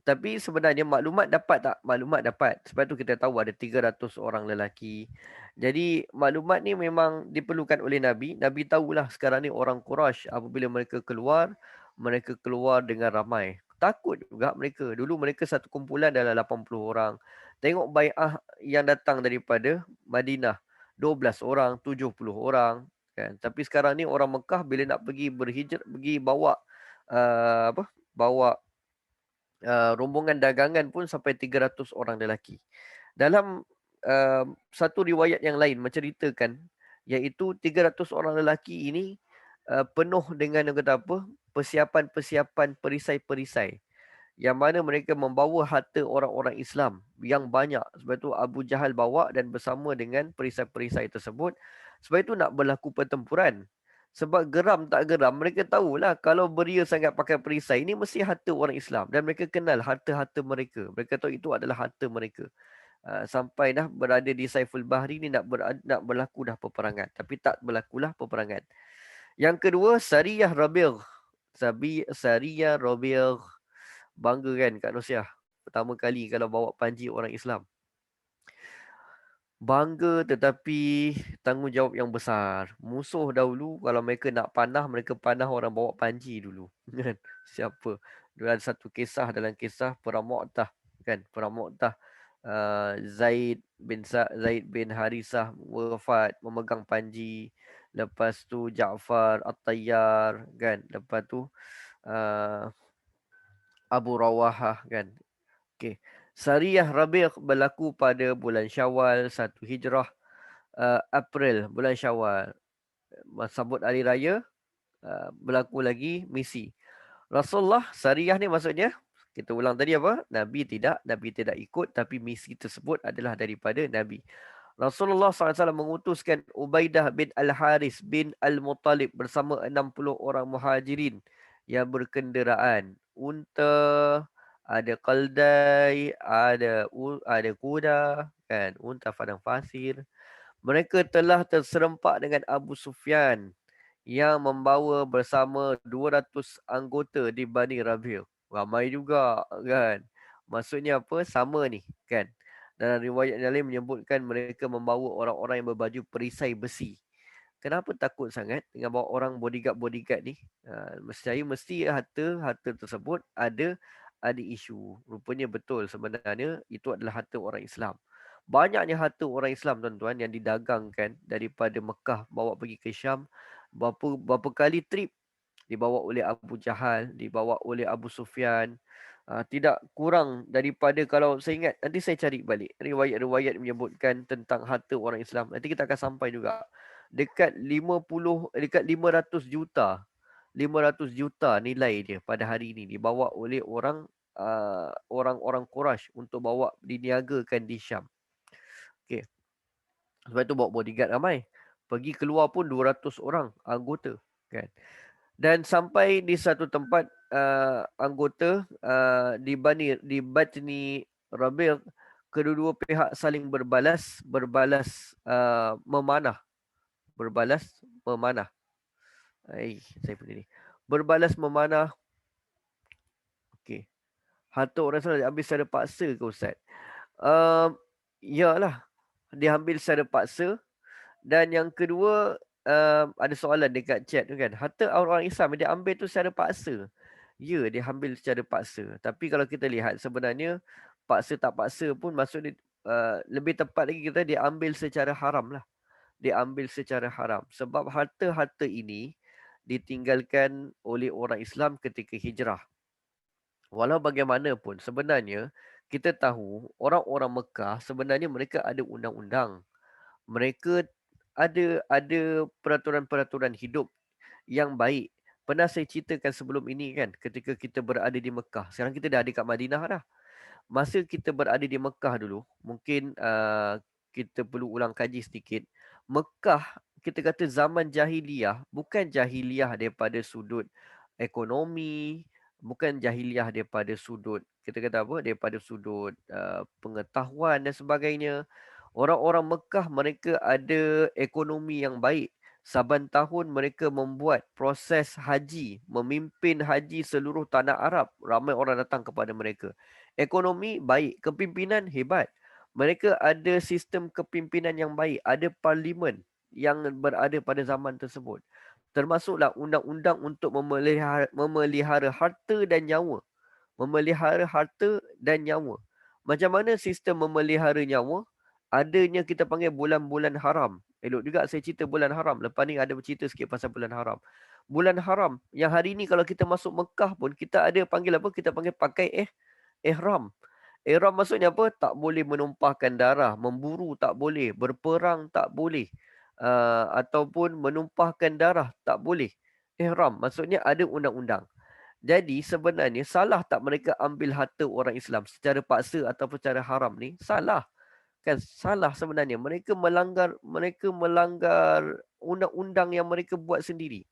Tapi sebenarnya maklumat dapat tak? Maklumat dapat. Sebab tu kita tahu ada 300 orang lelaki. Jadi maklumat ni memang diperlukan oleh Nabi. Nabi tahulah sekarang ni orang Quraisy apabila mereka keluar dengan ramai. Takut juga mereka. Dulu mereka satu kumpulan dalam 80 orang. Tengok bai'ah yang datang daripada Madinah, 12 orang, 70 orang kan. Tapi sekarang ni orang Mekah bila nak pergi berhijrah, pergi bawa bawa rombongan dagangan pun sampai 300 orang lelaki. Dalam satu riwayat yang lain menceritakan, iaitu 300 orang lelaki ini penuh dengan persiapan-persiapan perisai-perisai. Yang mana mereka membawa harta orang-orang Islam yang banyak. Sebab itu Abu Jahal bawa dan bersama dengan perisai-perisai tersebut. Sebab itu nak berlaku pertempuran. Sebab geram tak geram, mereka tahulah kalau beria sangat pakai perisai ini mesti harta orang Islam. Dan mereka kenal harta-harta mereka. Mereka tahu itu adalah harta mereka. Sampai dah berada di Saiful Bahri ni nak berlaku dah peperangan. Tapi tak berlakulah peperangan. Yang kedua, Sariyah Rabi'. Sariyah Rabi'. Bangga kan Kak Nosiah? Pertama kali kalau bawa panji orang Islam. Bangga tetapi tanggungjawab yang besar. Musuh dahulu kalau mereka nak panah, mereka panah orang bawa panji dulu. Kan? Siapa? Ada satu kisah dalam kisah Perang Mu'tah. Kan? Perang Mu'tah. Zaid bin Harisah wafat memegang panji. Lepas tu Ja'far At-Tayyar. Kan? Lepas tu Abu Rawahah. Kan? Okay. Sariyah Rabi' berlaku pada bulan Syawal 1 Hijrah, April, bulan Syawal. Sambut hari raya, berlaku lagi misi. Rasulullah, Sariyah ni maksudnya, kita ulang tadi apa? Nabi tidak ikut, tapi misi tersebut adalah daripada Nabi. Rasulullah SAW mengutuskan Ubaidah bin Al-Haris bin Al-Muttalib bersama 60 orang muhajirin yang berkenderaan unta, ada keldai, ada kuda, kan, unta padang pasir. Mereka telah terserempak dengan Abu Sufyan yang membawa bersama 200 anggota di Bani Rabil. Ramai juga, kan. Maksudnya apa? Sama ni, kan. Dalam riwayat yang lain menyebutkan mereka membawa orang-orang yang berbaju perisai besi. Kenapa takut sangat dengan bawa orang bodyguard-bodyguard ni? Saya mesti harta tersebut ada isu. Rupanya betul sebenarnya itu adalah harta orang Islam. Banyaknya harta orang Islam tuan-tuan yang didagangkan daripada Mekah bawa pergi ke Syam. Berapa kali trip dibawa oleh Abu Jahal, dibawa oleh Abu Sufyan. Tidak kurang daripada, kalau saya ingat, nanti saya cari balik. Riwayat-riwayat menyebutkan tentang harta orang Islam. Nanti kita akan sampai juga. Dekat 500 juta. 500 juta nilai dia pada hari ini dibawa oleh orang-orang Quraisy untuk bawa diniagakan di Syam. Okey. Sebab itu bawa bodyguard ramai. Pergi keluar pun 200 orang anggota, kan. Dan sampai di satu tempat, anggota di Batni Rabil', kedua-dua pihak saling memanah. Berbalas memanah. Saya punya ni. Berbalas memanah. Okey. Harta orang Islam diambil secara paksa ke Ustaz? Yalah. Diambil secara paksa. Dan yang kedua, ada soalan dekat chat tu kan. Harta orang Islam dia ambil tu secara paksa. Ya, dia ambil secara paksa. Tapi kalau kita lihat sebenarnya paksa tak paksa pun maksud dia, lebih tepat lagi kita dia ambil secara haram lah. Dia ambil secara haram. Sebab harta-harta ini ditinggalkan oleh orang Islam ketika hijrah. Walau bagaimanapun sebenarnya kita tahu orang-orang Mekah sebenarnya mereka ada undang-undang. Mereka ada peraturan-peraturan hidup yang baik. Pernah saya ceritakan sebelum ini kan, ketika kita berada di Mekah. Sekarang kita dah ada kat Madinah dah. Masa kita berada di Mekah dulu, mungkin kita perlu ulang kaji sedikit. Mekah, kita kata zaman jahiliyah, bukan jahiliyah daripada sudut ekonomi, bukan jahiliyah daripada sudut, kita kata apa, daripada sudut pengetahuan dan sebagainya. Orang-orang Mekah mereka ada ekonomi yang baik. Saban tahun mereka membuat proses haji, memimpin haji seluruh tanah Arab. Ramai orang datang kepada mereka. Ekonomi baik, kepimpinan hebat. Mereka ada sistem kepimpinan yang baik, ada parlimen yang berada pada zaman tersebut. Termasuklah undang-undang untuk memelihara harta dan nyawa. Memelihara harta dan nyawa. Macam mana sistem memelihara nyawa? Adanya kita panggil bulan-bulan haram. Elok juga saya cerita bulan haram. Lepas ni ada bercerita sikit pasal bulan haram. Bulan haram. Yang hari ni kalau kita masuk Mekah pun, kita ada panggil apa? Kita panggil pakai ihram. Ihram maksudnya apa? Tak boleh menumpahkan darah. Memburu tak boleh. Berperang tak boleh. Ataupun menumpahkan darah tak boleh. Ihram maksudnya ada undang-undang. Jadi sebenarnya salah tak mereka ambil harta orang Islam secara paksa ataupun secara haram ni? Salah. Kan salah sebenarnya. Mereka melanggar undang-undang yang mereka buat sendiri.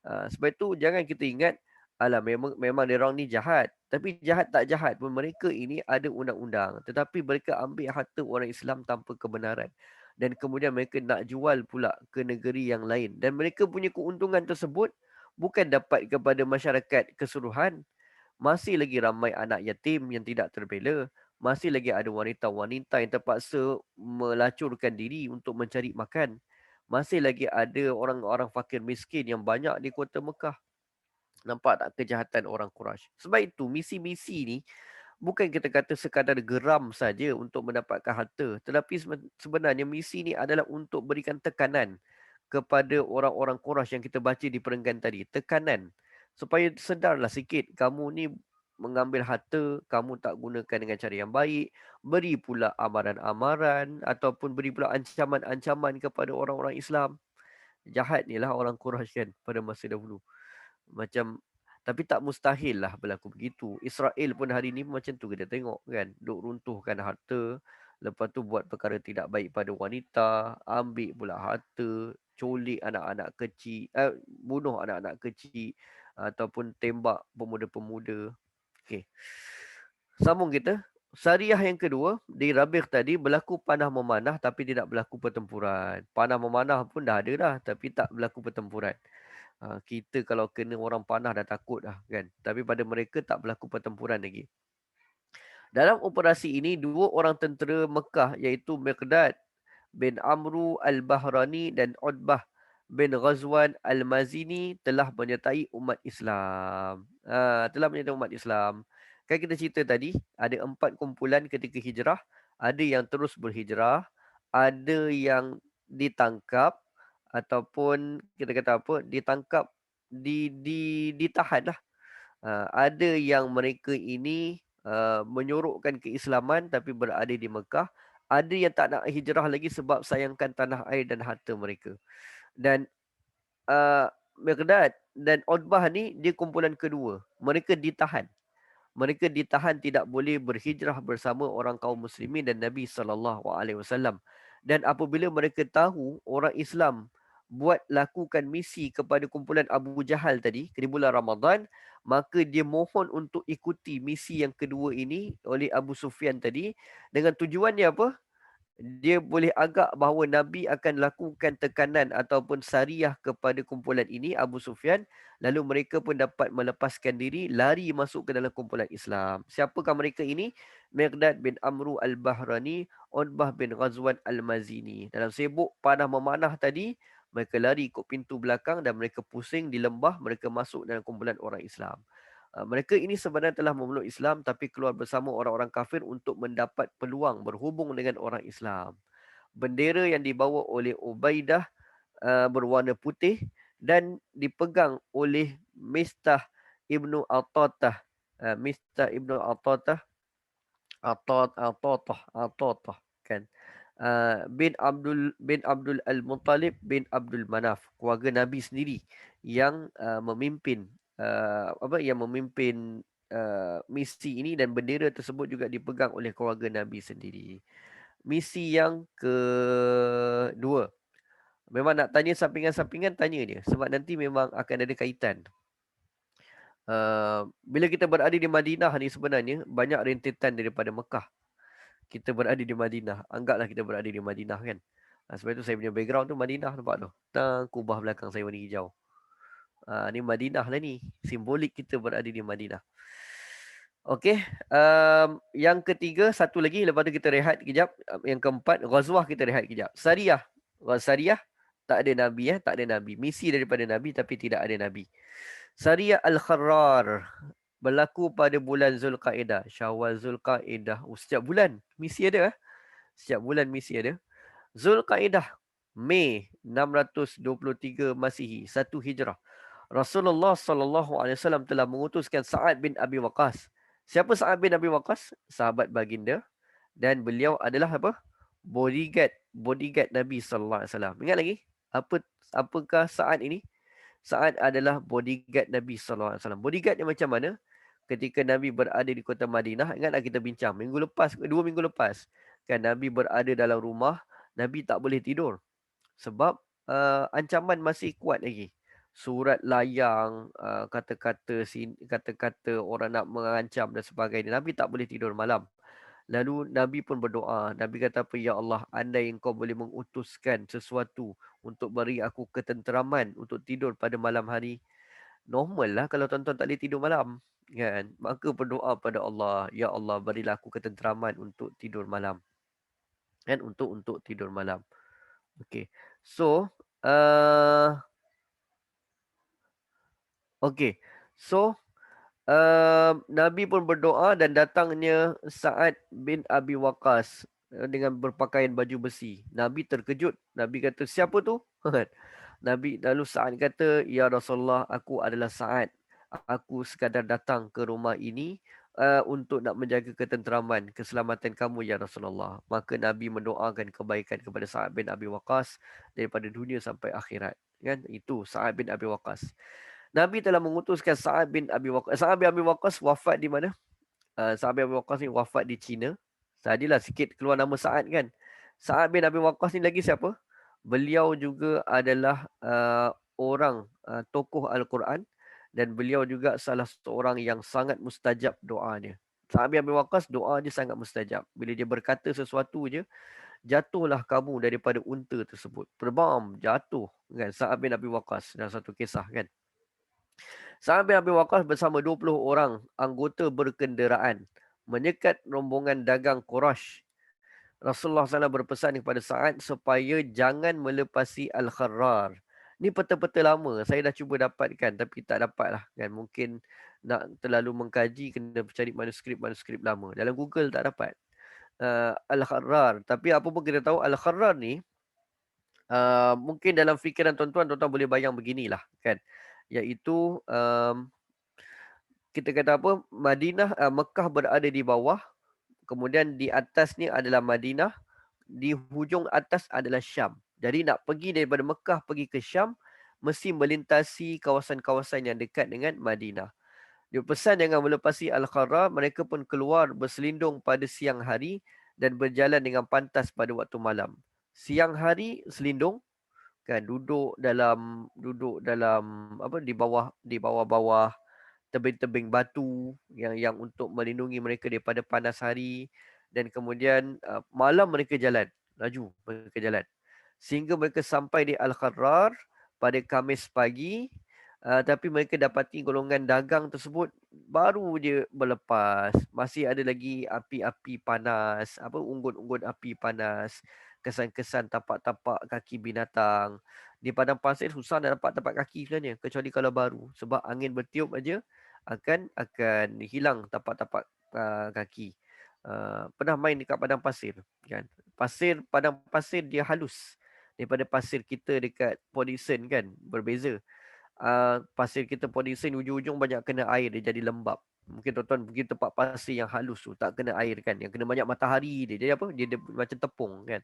Sebab itu jangan kita ingat, alah memang dia orang ni jahat. Tapi jahat tak jahat pun mereka ini ada undang-undang. Tetapi mereka ambil harta orang Islam tanpa kebenaran. Dan kemudian mereka nak jual pula ke negeri yang lain. Dan mereka punya keuntungan tersebut bukan dapat kepada masyarakat keseluruhan. Masih lagi ramai anak yatim yang tidak terbela. Masih lagi ada wanita-wanita yang terpaksa melacurkan diri untuk mencari makan. Masih lagi ada orang-orang fakir miskin yang banyak di kota Mekah. Nampak tak kejahatan orang Quraisy? Sebab itu misi-misi ni bukan kita kata sekadar geram saja untuk mendapatkan harta. Tetapi sebenarnya misi ni adalah untuk berikan tekanan kepada orang-orang Quraisy yang kita baca di perenggan tadi. Tekanan. Supaya sedarlah sikit. Kamu ni mengambil harta, kamu tak gunakan dengan cara yang baik. Beri pula amaran-amaran ataupun beri pula ancaman-ancaman kepada orang-orang Islam. Jahat ni lah orang Quraisy kan pada masa dahulu. Macam, tapi tak mustahil lah berlaku begitu. Israel pun hari ni macam tu kita tengok kan. Duk runtuhkan harta. Lepas tu buat perkara tidak baik pada wanita. Ambil pula harta. culik anak-anak kecil, bunuh anak-anak kecil, ataupun tembak pemuda-pemuda. Okey. Sambung kita. Syariah yang kedua, di Rabiq tadi berlaku panah memanah tapi tidak berlaku pertempuran. Panah memanah pun dah ada dah tapi tak berlaku pertempuran. Kita kalau kena orang panah dah takut dah kan. Tapi pada mereka tak berlaku pertempuran lagi. Dalam operasi ini, dua orang tentera Mekah iaitu Miqdad bin Amru al-Bahrani dan Utbah bin Ghazwan al-Mazini telah menyertai umat Islam. Telah menyertai umat Islam. Kan kita cerita tadi, ada 4 kumpulan ketika hijrah. Ada yang terus berhijrah. Ada yang ditangkap. Ataupun kita kata apa, ditangkap, ditahan lah. Ada yang mereka ini menyorokkan keislaman tapi berada di Mekah. Ada yang tak nak hijrah lagi sebab sayangkan tanah air dan harta mereka. Dan Miqdad dan Utbah ni dia kumpulan kedua. Mereka ditahan. Mereka ditahan tidak boleh berhijrah bersama orang kaum muslimin dan Nabi SAW. Dan apabila mereka tahu orang Islam buat lakukan misi kepada kumpulan Abu Jahal tadi di bulan Ramadan, maka dia mohon untuk ikuti misi yang kedua ini oleh Abu Sufyan tadi dengan tujuannya apa? Dia boleh agak bahawa Nabi akan lakukan tekanan ataupun syariah kepada kumpulan ini, Abu Sufyan. Lalu mereka pun dapat melepaskan diri, lari masuk ke dalam kumpulan Islam. Siapakah mereka ini? Miqdad bin Amru al-Bahrani, Utbah bin Ghazwan al-Mazini. Dalam sibuk panah memanah tadi, mereka lari ikut pintu belakang dan mereka pusing di lembah, mereka masuk dalam kumpulan orang Islam. Mereka ini sebenarnya telah memeluk Islam tapi keluar bersama orang-orang kafir untuk mendapat peluang berhubung dengan orang Islam. Bendera yang dibawa oleh Ubaidah berwarna putih dan dipegang oleh Mistah Ibnu Al-Tatah. Mistah Ibnu Al-Tatah. Al-Tatah kan. Bin Abdul Al-Muttalib bin Abdul Manaf, keluarga Nabi sendiri yang memimpin misi ini, dan bendera tersebut juga dipegang oleh keluarga Nabi sendiri. Misi yang kedua, memang nak tanya sampingan-sampingan, tanya dia sebab nanti memang akan ada kaitan. Bila kita berada di Madinah ni sebenarnya banyak rentetan daripada Mekah. Kita berada di Madinah, anggaplah kita berada di Madinah kan. Sebab itu saya punya background tu Madinah, nampak tu. Kubah belakang saya warna hijau. Ni Madinah lah ni. Simbolik kita berada di Madinah. Okey. Yang ketiga, satu lagi. Lepas tu kita rehat kejap. Yang keempat, Ghazwah kita rehat kejap. Sariyah. Sariyah, tak ada Nabi. Tak ada Nabi. Misi daripada Nabi tapi tidak ada Nabi. Sariyah Al-Kharrar berlaku pada bulan Zulqaedah. Syawal, Zulqaedah. Setiap bulan misi ada. Setiap bulan misi ada. Zulqaedah, Mei 623 Masihi, 1 Hijrah. Rasulullah SAW telah mengutuskan Sa'ad bin Abi Waqqas. Siapa Sa'ad bin Abi Waqqas? Sahabat baginda. Dan beliau adalah apa? Bodyguard Nabi SAW. Ingat lagi? Apakah Sa'ad ini? Sa'ad adalah bodyguard Nabi SAW. Bodyguard yang macam mana? Ketika Nabi berada di kota Madinah, ingatlah kita bincang 2 minggu lepas. Kan Nabi berada dalam rumah, Nabi tak boleh tidur. Sebab ancaman masih kuat lagi. Surat layang, kata-kata orang nak mengancam dan sebagainya. Nabi tak boleh tidur malam. Lalu Nabi pun berdoa. Nabi kata apa? Ya Allah, andai engkau boleh mengutuskan sesuatu untuk beri aku ketenteraman untuk tidur pada malam hari. Normal lah kalau tuan-tuan tak boleh tidur malam. Kan? Maka berdoa pada Allah. Ya Allah, berilah aku ketenteraman untuk tidur malam. Kan? Untuk tidur malam. Okay. So, okay. So, Nabi pun berdoa dan datangnya Sa'ad bin Abi Waqqas dengan berpakaian baju besi. Nabi terkejut. Nabi kata, siapa tu? Nabi lalu Sa'ad kata, ya Rasulullah, aku adalah Sa'ad. Aku sekadar datang ke rumah ini untuk nak menjaga ketenteraman, keselamatan kamu ya Rasulullah. Maka Nabi mendoakan kebaikan kepada Sa'ad bin Abi Waqqas daripada dunia sampai akhirat. Kan? Itu Sa'ad bin Abi Waqqas. Nabi telah mengutuskan Sa'ad bin Abi Waqqas. Sa'ad bin Abi Waqqas wafat di mana? Sa'ad bin Abi Waqqas ni wafat di China. Tadilah sikit keluar nama Sa'ad kan. Sa'ad bin Abi Waqqas ni lagi siapa? Beliau juga adalah orang tokoh Al-Quran dan beliau juga salah seorang yang sangat mustajab doanya. Sa'ad bin Abi Waqqas doa dia sangat mustajab. Bila dia berkata sesuatu je, jatuhlah kamu daripada unta tersebut. Terbang, jatuh kan Sa'ad bin Abi Waqqas dalam satu kisah kan. Sa'ad bin Abi Waqqas bersama 20 orang anggota berkenderaan menyekat rombongan dagang Quraisy. Rasulullah SAW berpesan kepada Sa'ad supaya jangan melepasi Al-Kharrar. Ni peta-peta lama. Saya dah cuba dapatkan tapi tak dapat lah. Kan? Mungkin nak terlalu mengkaji kena cari manuskrip-manuskrip lama. Dalam Google tak dapat. Al-Kharrar. Tapi apa pun kita tahu Al-Kharrar ni mungkin dalam fikiran tuan-tuan boleh bayang beginilah. Kan? Iaitu kita kata apa? Madinah, Mekah berada di bawah. Kemudian di atas ni adalah Madinah. Di hujung atas adalah Syam. Jadi nak pergi daripada Mekah pergi ke Syam, mesti melintasi kawasan-kawasan yang dekat dengan Madinah. Dia pesan jangan melepasi Al-Qarra, mereka pun keluar berselindung pada siang hari dan berjalan dengan pantas pada waktu malam. Siang hari selindung kan duduk dalam apa di bawah-bawah tebing-tebing batu yang untuk melindungi mereka daripada panas hari dan kemudian malam mereka jalan laju mereka jalan sehingga mereka sampai di Al-Kharrar pada Khamis pagi. Tapi mereka dapati golongan dagang tersebut baru je berlepas, masih ada lagi api-api panas, unggun-unggun api panas, kesan-kesan tapak-tapak kaki binatang. Di padang pasir susah nak dapat tapak kaki sebenarnya kecuali kalau baru, sebab angin bertiup aja akan hilang tapak-tapak kaki. Pernah main dekat padang pasir kan? Padang pasir dia halus daripada pasir kita dekat Port Dickson kan, berbeza. Pasir kita Port Dickson ujung-ujung banyak kena air, dia jadi lembap. Mungkin tuan-tuan pergi tempat pasir yang halus tu tak kena air kan, yang kena banyak matahari dia jadi apa, dia macam tepung kan.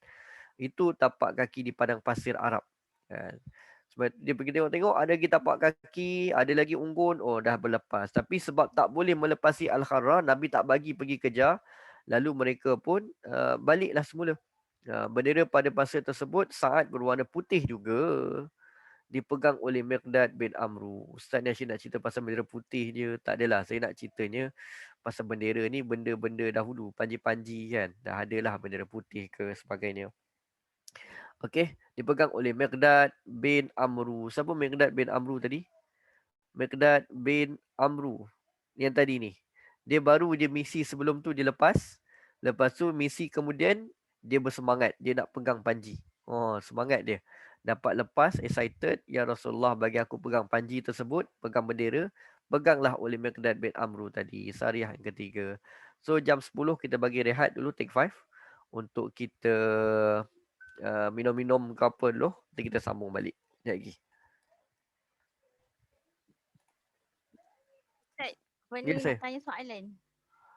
Itu tapak kaki di padang pasir Arab kan. Sebab dia pergi tengok-tengok, ada lagi tapak kaki, ada lagi unggun, oh dah berlepas. Tapi sebab tak boleh melepasi Al-Kharra, Nabi tak bagi pergi kejar. Lalu mereka pun baliklah semula. Bendera pada pasir tersebut saat berwarna putih juga dipegang oleh Miqdad bin Amru. Ustaz ni asyik nak cerita pasal bendera putih je. Tak adalah, saya nak ceritanya pasal bendera ni benda-benda dahulu. Panji-panji kan. Dah adalah bendera putih ke sebagainya. Okey, dipegang oleh Miqdad bin Amru. Siapa Miqdad bin Amru tadi? Miqdad bin Amru. Yang tadi ni. Dia baru je misi sebelum tu dia lepas. Lepas tu misi kemudian dia bersemangat. Dia nak pegang panji. Oh, semangat dia. Dapat lepas, excited. Ya Rasulullah bagi aku pegang panji tersebut. Pegang bendera. Peganglah oleh Miqdad bin Amru tadi. Syariah yang ketiga. So jam 10 kita bagi rehat dulu. Take 5. Untuk kita minum-minum ke apa dulu. Nanti kita sambung balik. Sekejap lagi. Apa Ya, ni saya. nak tanya soalan.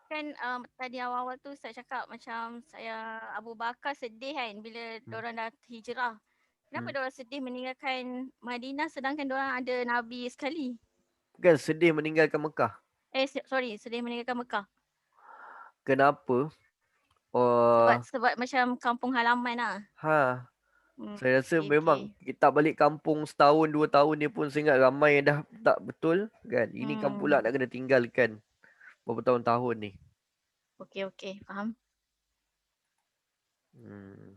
Kan tadi awal-awal tu saya cakap macam saya Abu Bakar sedih kan bila diorang dah hijrah. Kenapa diorang sedih meninggalkan Madinah sedangkan diorang ada Nabi sekali? Kan sedih meninggalkan Mekah. Sedih meninggalkan Mekah. Kenapa? Sebab macam kampung halaman lah. Saya rasa memang Okay. kita balik kampung setahun, 2 tahun ni pun saya ingat ramai yang dah tak betul kan. Ini kan pula nak kena tinggalkan beberapa tahun-tahun ni. Okay, faham. Hmm.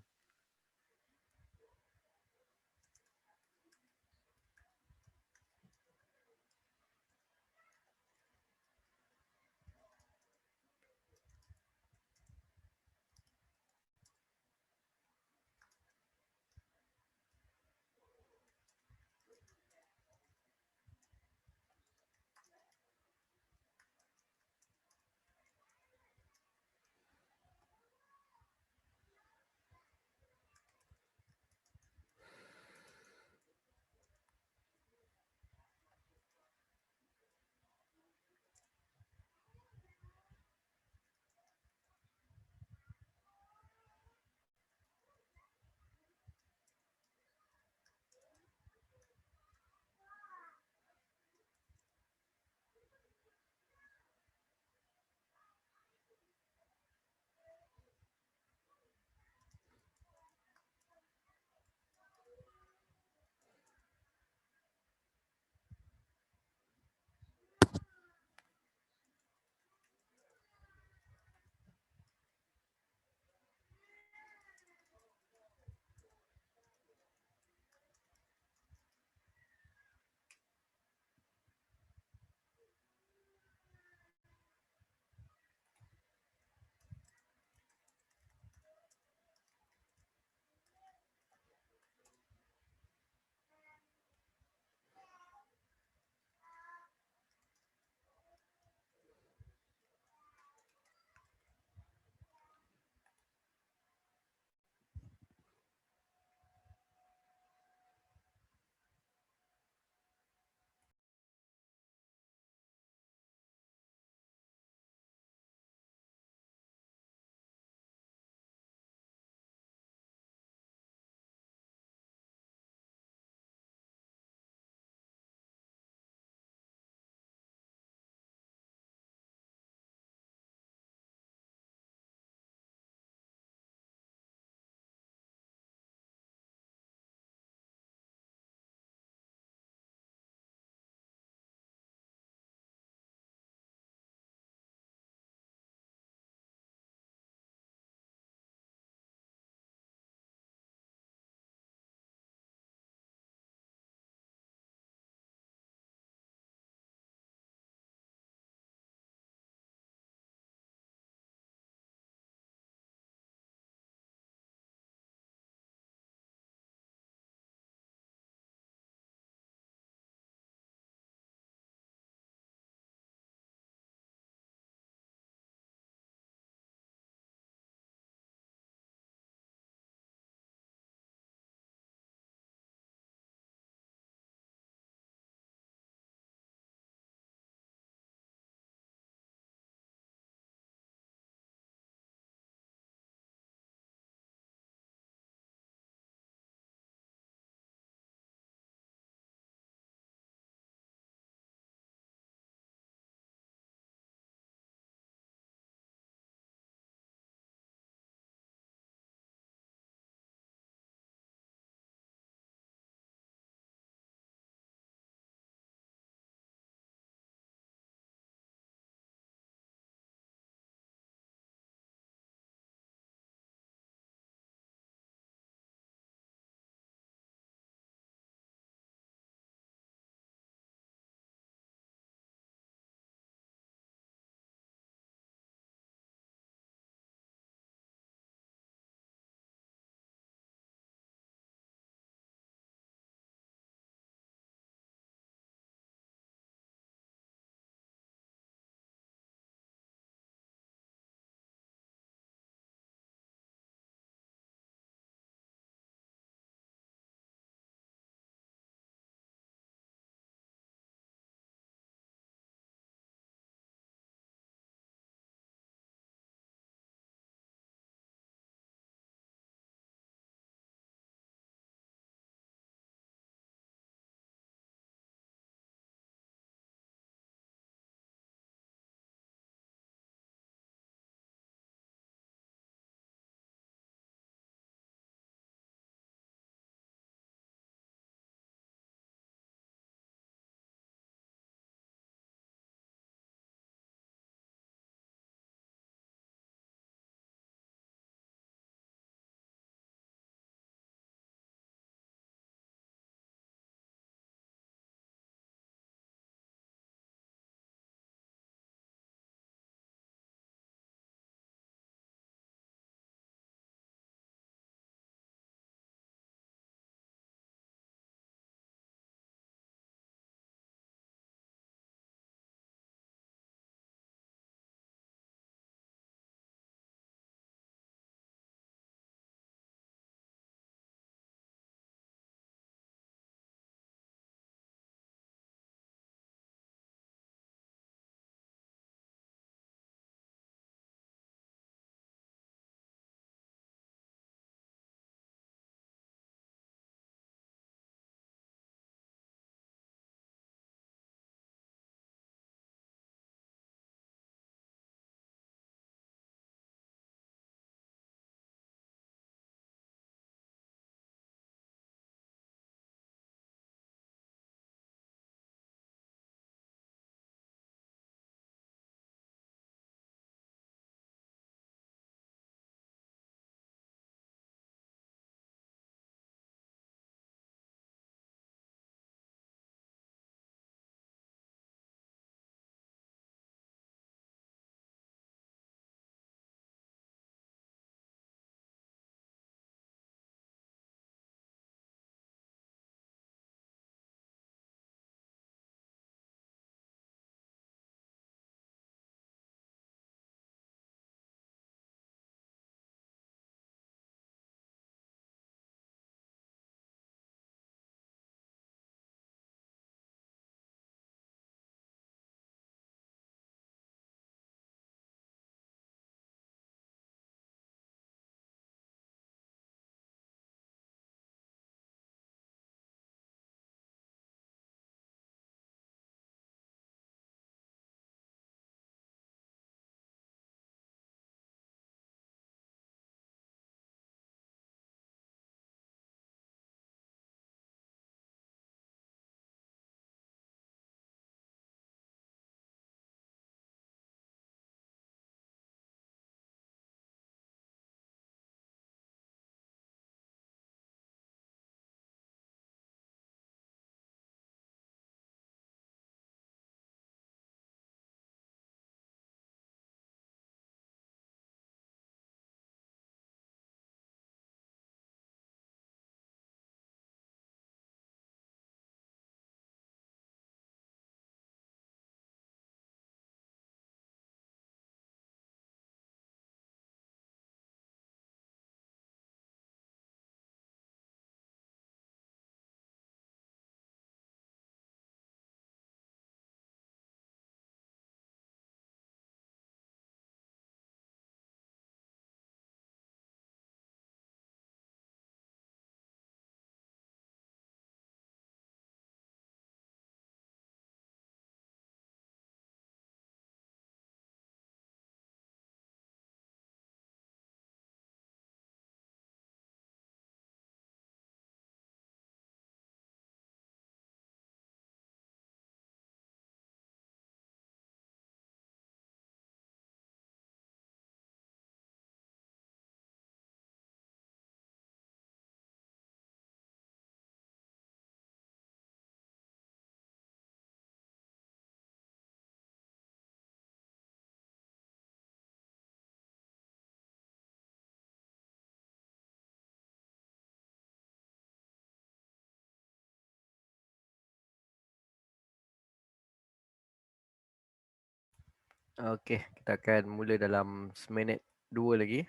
Okey, kita akan mula dalam seminit 2 lagi.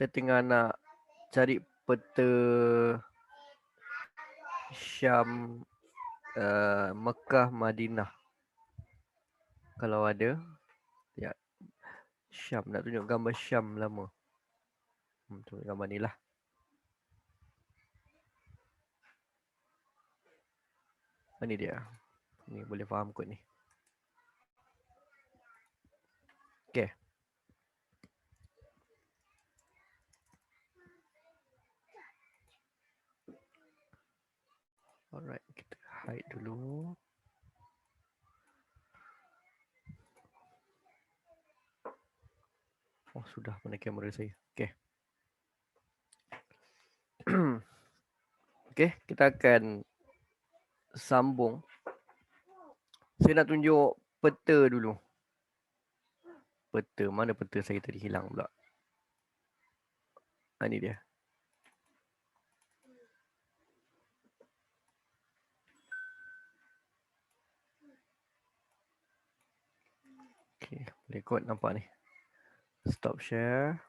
Saya tengah nak cari peta Syam, Mekah, Madinah. Kalau ada, ya. Syam, nak tunjuk gambar Syam lama. Tunjuk gambar ni lah. Ini dia. Ni boleh faham kot ni. Okay. Alright, kita hide dulu. Oh, sudah mana kamera saya. Okay. Okay, kita akan sambung. Saya nak tunjuk peta dulu. Peta, mana peta saya tadi hilang pula. Ini dia. Okay, boleh kot nampak ni. Stop share.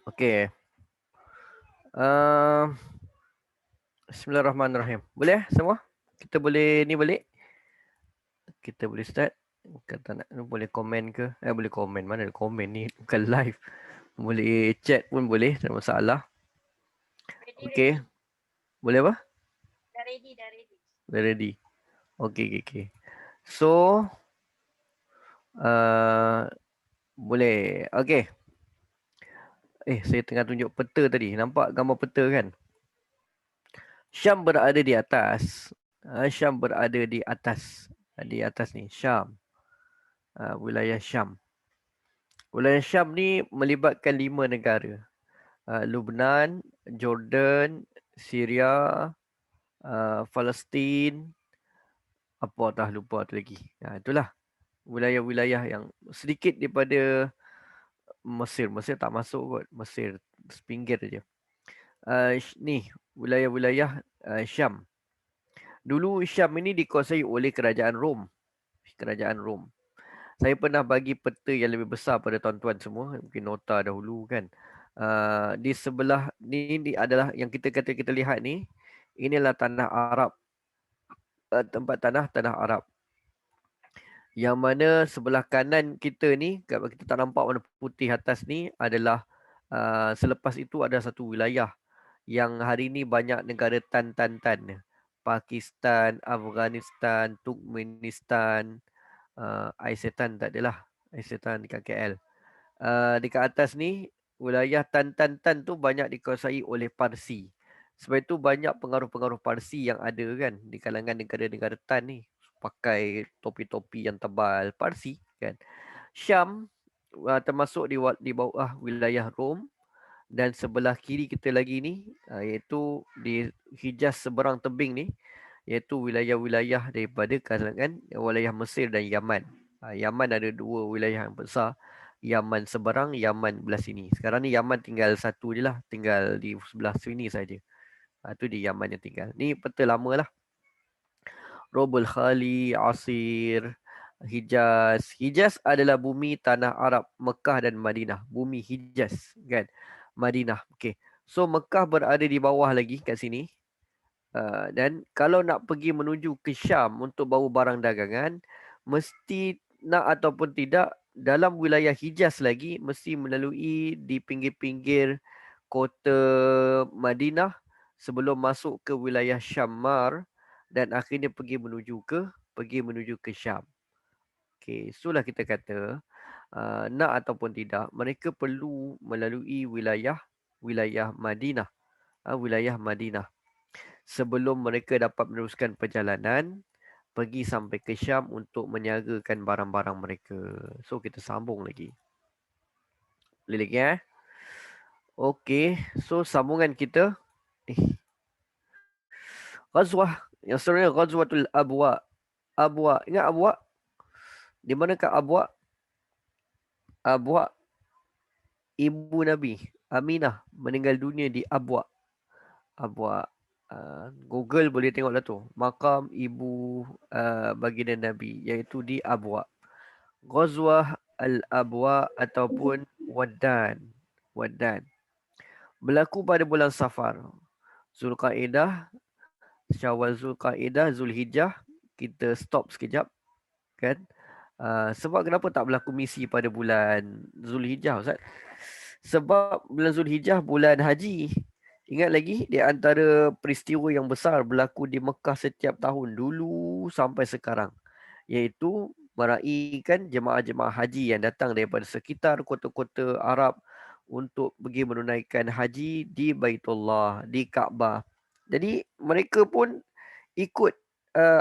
Okay. Bismillahirrahmanirrahim. Boleh semua? Kita boleh ni balik. Kita boleh start. Kata nak boleh komen ke? Boleh komen. Mana ada komen ni? Bukan live. Boleh chat pun boleh. Tak ada masalah. Okay. Boleh apa? Dah ready, dah ready. Dah ready. Okay. So, boleh. Okay. Saya tengah tunjuk peta tadi. Nampak gambar peta kan? Syam berada di atas. Syam berada di atas. Di atas ni, Syam. Wilayah Syam. Wilayah Syam ni melibatkan 5 negara. Lebanon, Jordan, Syria, Palestin, apa dah lupa tu lagi. Itulah wilayah-wilayah yang sedikit daripada Mesir. Mesir tak masuk kot. Mesir sepinggir je. Ni wilayah-wilayah Syam. Dulu Syam ini dikuasai oleh kerajaan Rom. Kerajaan Rom. Saya pernah bagi peta yang lebih besar pada tuan-tuan semua. Mungkin nota dahulu kan. Di sebelah ni adalah yang kita lihat ni. Inilah tanah Arab. Tempat tanah Arab. Yang mana sebelah kanan kita ni, kalau kita tak nampak warna putih atas ni adalah selepas itu ada satu wilayah yang hari ni banyak negara tan. Pakistan, Afghanistan, Turkmenistan, Aisetan tak adalah. Aisetan dekat KL. Dekat atas ni, wilayah tan tu banyak dikuasai oleh Parsi. Sebab itu banyak pengaruh-pengaruh Parsi yang ada kan di kalangan negara-negara tan ni. Pakai topi-topi yang tebal Parsi kan. Syam termasuk di bawah wilayah Rom. Dan sebelah kiri kita lagi ni, iaitu di Hijaz seberang tebing ni, iaitu wilayah-wilayah daripada kalangan wilayah Mesir dan Yaman. Yaman ada 2 wilayah yang besar. Yaman seberang, Yaman belah sini. Sekarang ni Yaman tinggal satu je lah. Tinggal di sebelah sini saja. Itu di Yaman yang tinggal. Ni peta lama lah. Robul Khali, Asir, Hijaz. Hijaz adalah bumi tanah Arab, Mekah dan Madinah. Bumi Hijaz kan. Madinah. Okay. So Mekah berada di bawah lagi kat sini. Dan kalau nak pergi menuju ke Syam untuk bawa barang dagangan, mesti nak ataupun tidak, dalam wilayah Hijaz lagi, mesti melalui di pinggir-pinggir kota Madinah sebelum masuk ke wilayah Syammar dan akhirnya pergi menuju ke Syam. Okay, itulah kita kata nak ataupun tidak, mereka perlu melalui wilayah Madinah, wilayah Madinah sebelum mereka dapat meneruskan perjalanan pergi sampai ke Syam untuk meniagakan barang-barang mereka. So kita sambung lagi. Boleh lagi Okey, so sambungan kita Ghazwah yang seterusnya Ghazwatul Abwa. Abwa, ingat Abwa? Di manakah Abwa? Abwa ibu Nabi Aminah meninggal dunia di Abwa. Abwa. Google boleh tengoklah tu. Makam ibu baginda Nabi iaitu di Abwa. Ghazwah Al-Abwa ataupun Waddan. Waddan. Berlaku pada bulan Safar. Zulkaidah, Syawal, Zulkaidah, Zulhijjah. Kita stop sekejap kan. Sebab kenapa tak berlaku misi pada bulan Zulhijjah Ustaz? Sebab bulan Zulhijjah bulan haji. Ingat lagi di antara peristiwa yang besar berlaku di Mekah setiap tahun dulu sampai sekarang, iaitu meraihkan jemaah-jemaah haji yang datang daripada sekitar kota-kota Arab untuk pergi menunaikan haji di Baitullah, di Kaabah. Jadi mereka pun ikut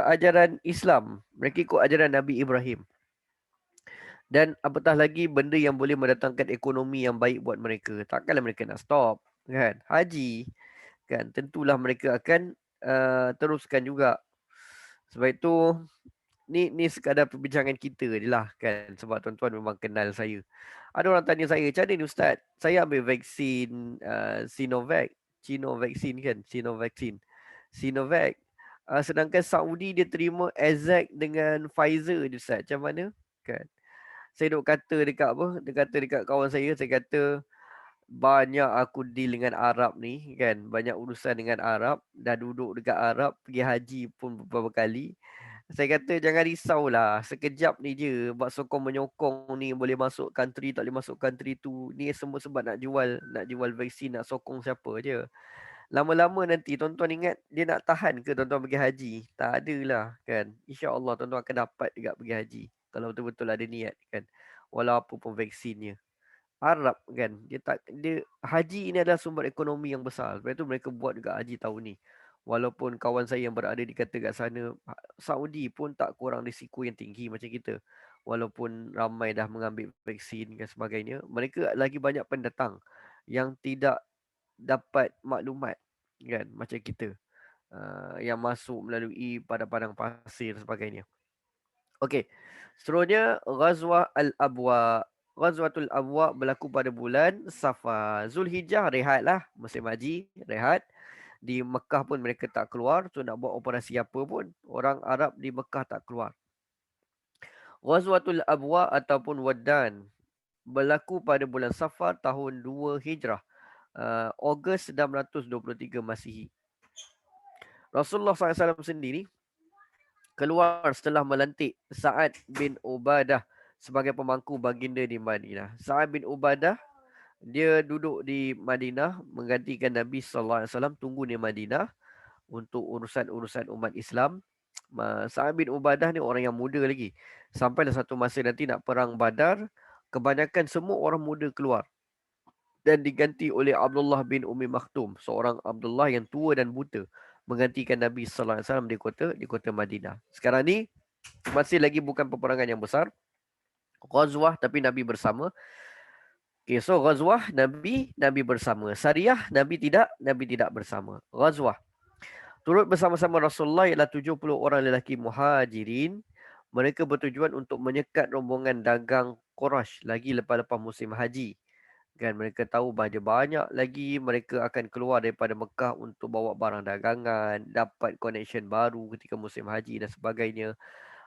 ajaran Islam. Mereka ikut ajaran Nabi Ibrahim. Dan apatah lagi benda yang boleh mendatangkan ekonomi yang baik buat mereka. Takkanlah mereka nak stop, kan? Haji, kan? Tentulah mereka akan teruskan juga. Sebab itu ni sekadar perbincangan kita je lah, kan? Sebab tuan-tuan memang kenal saya. Ada orang tanya saya, macam mana ni Ustaz? Saya ambil vaksin Sinovac. Vaksin kan? Sinovac. Sedangkan Saudi dia terima Exact dengan Pfizer je Ustaz. Macam mana? Kan? Saya duk kata dekat apa? Dia kata dekat kawan saya kata banyak aku deal dengan Arab ni kan. Banyak urusan dengan Arab. Dah duduk dekat Arab. Pergi haji pun beberapa kali. Saya kata jangan risaulah. Sekejap ni je. Buat sokong menyokong ni. Boleh masuk country, tak boleh masuk country tu. Ni semua sebab nak jual vaksin, nak sokong siapa je. Lama-lama nanti tuan-tuan ingat dia nak tahan ke tuan-tuan pergi haji? Tak adalah kan. InsyaAllah tuan-tuan akan dapat juga pergi haji. Kalau betul-betul ada niat kan. Walau apa pun vaksinnya. Arab kan. Dia haji ini adalah sumber ekonomi yang besar. Sebab itu mereka buat juga haji tahun ni. Walaupun kawan saya yang berada di kata kat sana, Saudi pun tak kurang risiko yang tinggi macam kita. Walaupun ramai dah mengambil vaksin dan sebagainya. Mereka lagi banyak pendatang yang tidak dapat maklumat kan macam kita yang masuk melalui padang-padang pasir dan sebagainya. Okey. Seterusnya Ghazwah Al-Abwa. Ghazwatul Abwa berlaku pada bulan Safar. Zulhijjah rehatlah, musim haji rehat. Di Mekah pun mereka tak keluar, so nak buat operasi apa pun orang Arab di Mekah tak keluar. Ghazwatul Abwa ataupun Waddan berlaku pada bulan Safar tahun 2 Hijrah. Ogos 623 Masihi. Rasulullah SAW sendiri keluar setelah melantik Sa'ad bin Ubadah sebagai pemangku baginda di Madinah. Sa'ad bin Ubadah dia duduk di Madinah menggantikan Nabi SAW tunggu di Madinah untuk urusan-urusan umat Islam. Sa'ad bin Ubadah ni orang yang muda lagi. Sampailah satu masa nanti nak perang Badar, kebanyakan semua orang muda keluar. Dan diganti oleh Abdullah bin Umi Maktum, seorang Abdullah yang tua dan buta, menggantikan Nabi sallallahu alaihi wasallam di kota Madinah. Sekarang ni masih lagi bukan peperangan yang besar. Ghazwah tapi Nabi bersama. Okay, so Ghazwah Nabi bersama. Sariyah Nabi tidak bersama. Ghazwah turut bersama-sama Rasulullah ialah 70 orang lelaki muhajirin. Mereka bertujuan untuk menyekat rombongan dagang Quraisy lagi lepas-lepas musim haji. Kan mereka tahu banyak lagi mereka akan keluar daripada Mekah untuk bawa barang dagangan, dapat connection baru ketika musim haji dan sebagainya.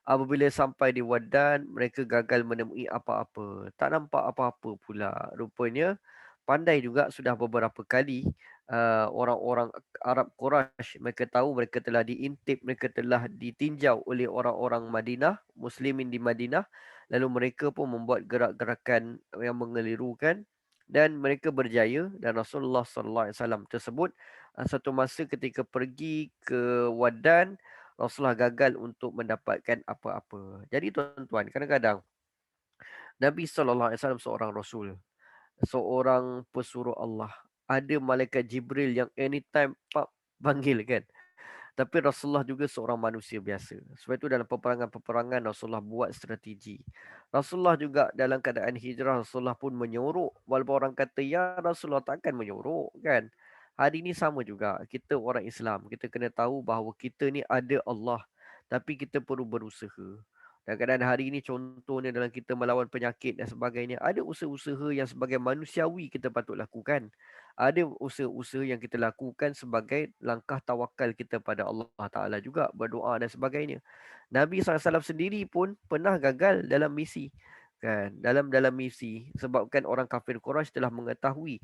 Apabila sampai di Waddan, mereka gagal menemui apa-apa. Tak nampak apa-apa pula. Rupanya pandai juga sudah beberapa kali orang-orang Arab Quraisy, mereka tahu mereka telah diintip, mereka telah ditinjau oleh orang-orang Madinah, muslimin di Madinah. Lalu mereka pun membuat gerak-gerakan yang mengelirukan dan mereka berjaya. Dan Rasulullah sallallahu alaihi wasallam tersebut satu masa ketika pergi ke Waddan, Rasulullah gagal untuk mendapatkan apa-apa. Jadi tuan-tuan, kadang-kadang Nabi SAW seorang Rasul, seorang pesuruh Allah. Ada malaikat Jibril yang anytime panggil kan. Tapi Rasulullah juga seorang manusia biasa. Sebab itu dalam peperangan-peperangan Rasulullah buat strategi. Rasulullah juga dalam keadaan hijrah, Rasulullah pun menyorok. Walaupun orang kata, ya Rasulullah takkan menyorok kan. Hari ini sama juga. Kita orang Islam. Kita kena tahu bahawa kita ni ada Allah. Tapi kita perlu berusaha. Dan keadaan hari ini contohnya dalam kita melawan penyakit dan sebagainya. Ada usaha-usaha yang sebagai manusiawi kita patut lakukan. Ada usaha-usaha yang kita lakukan sebagai langkah tawakal kita pada Allah Ta'ala juga. Berdoa dan sebagainya. Nabi SAW sendiri pun pernah gagal dalam misi. Kan? Dalam misi. Sebabkan orang kafir Quraisy telah mengetahui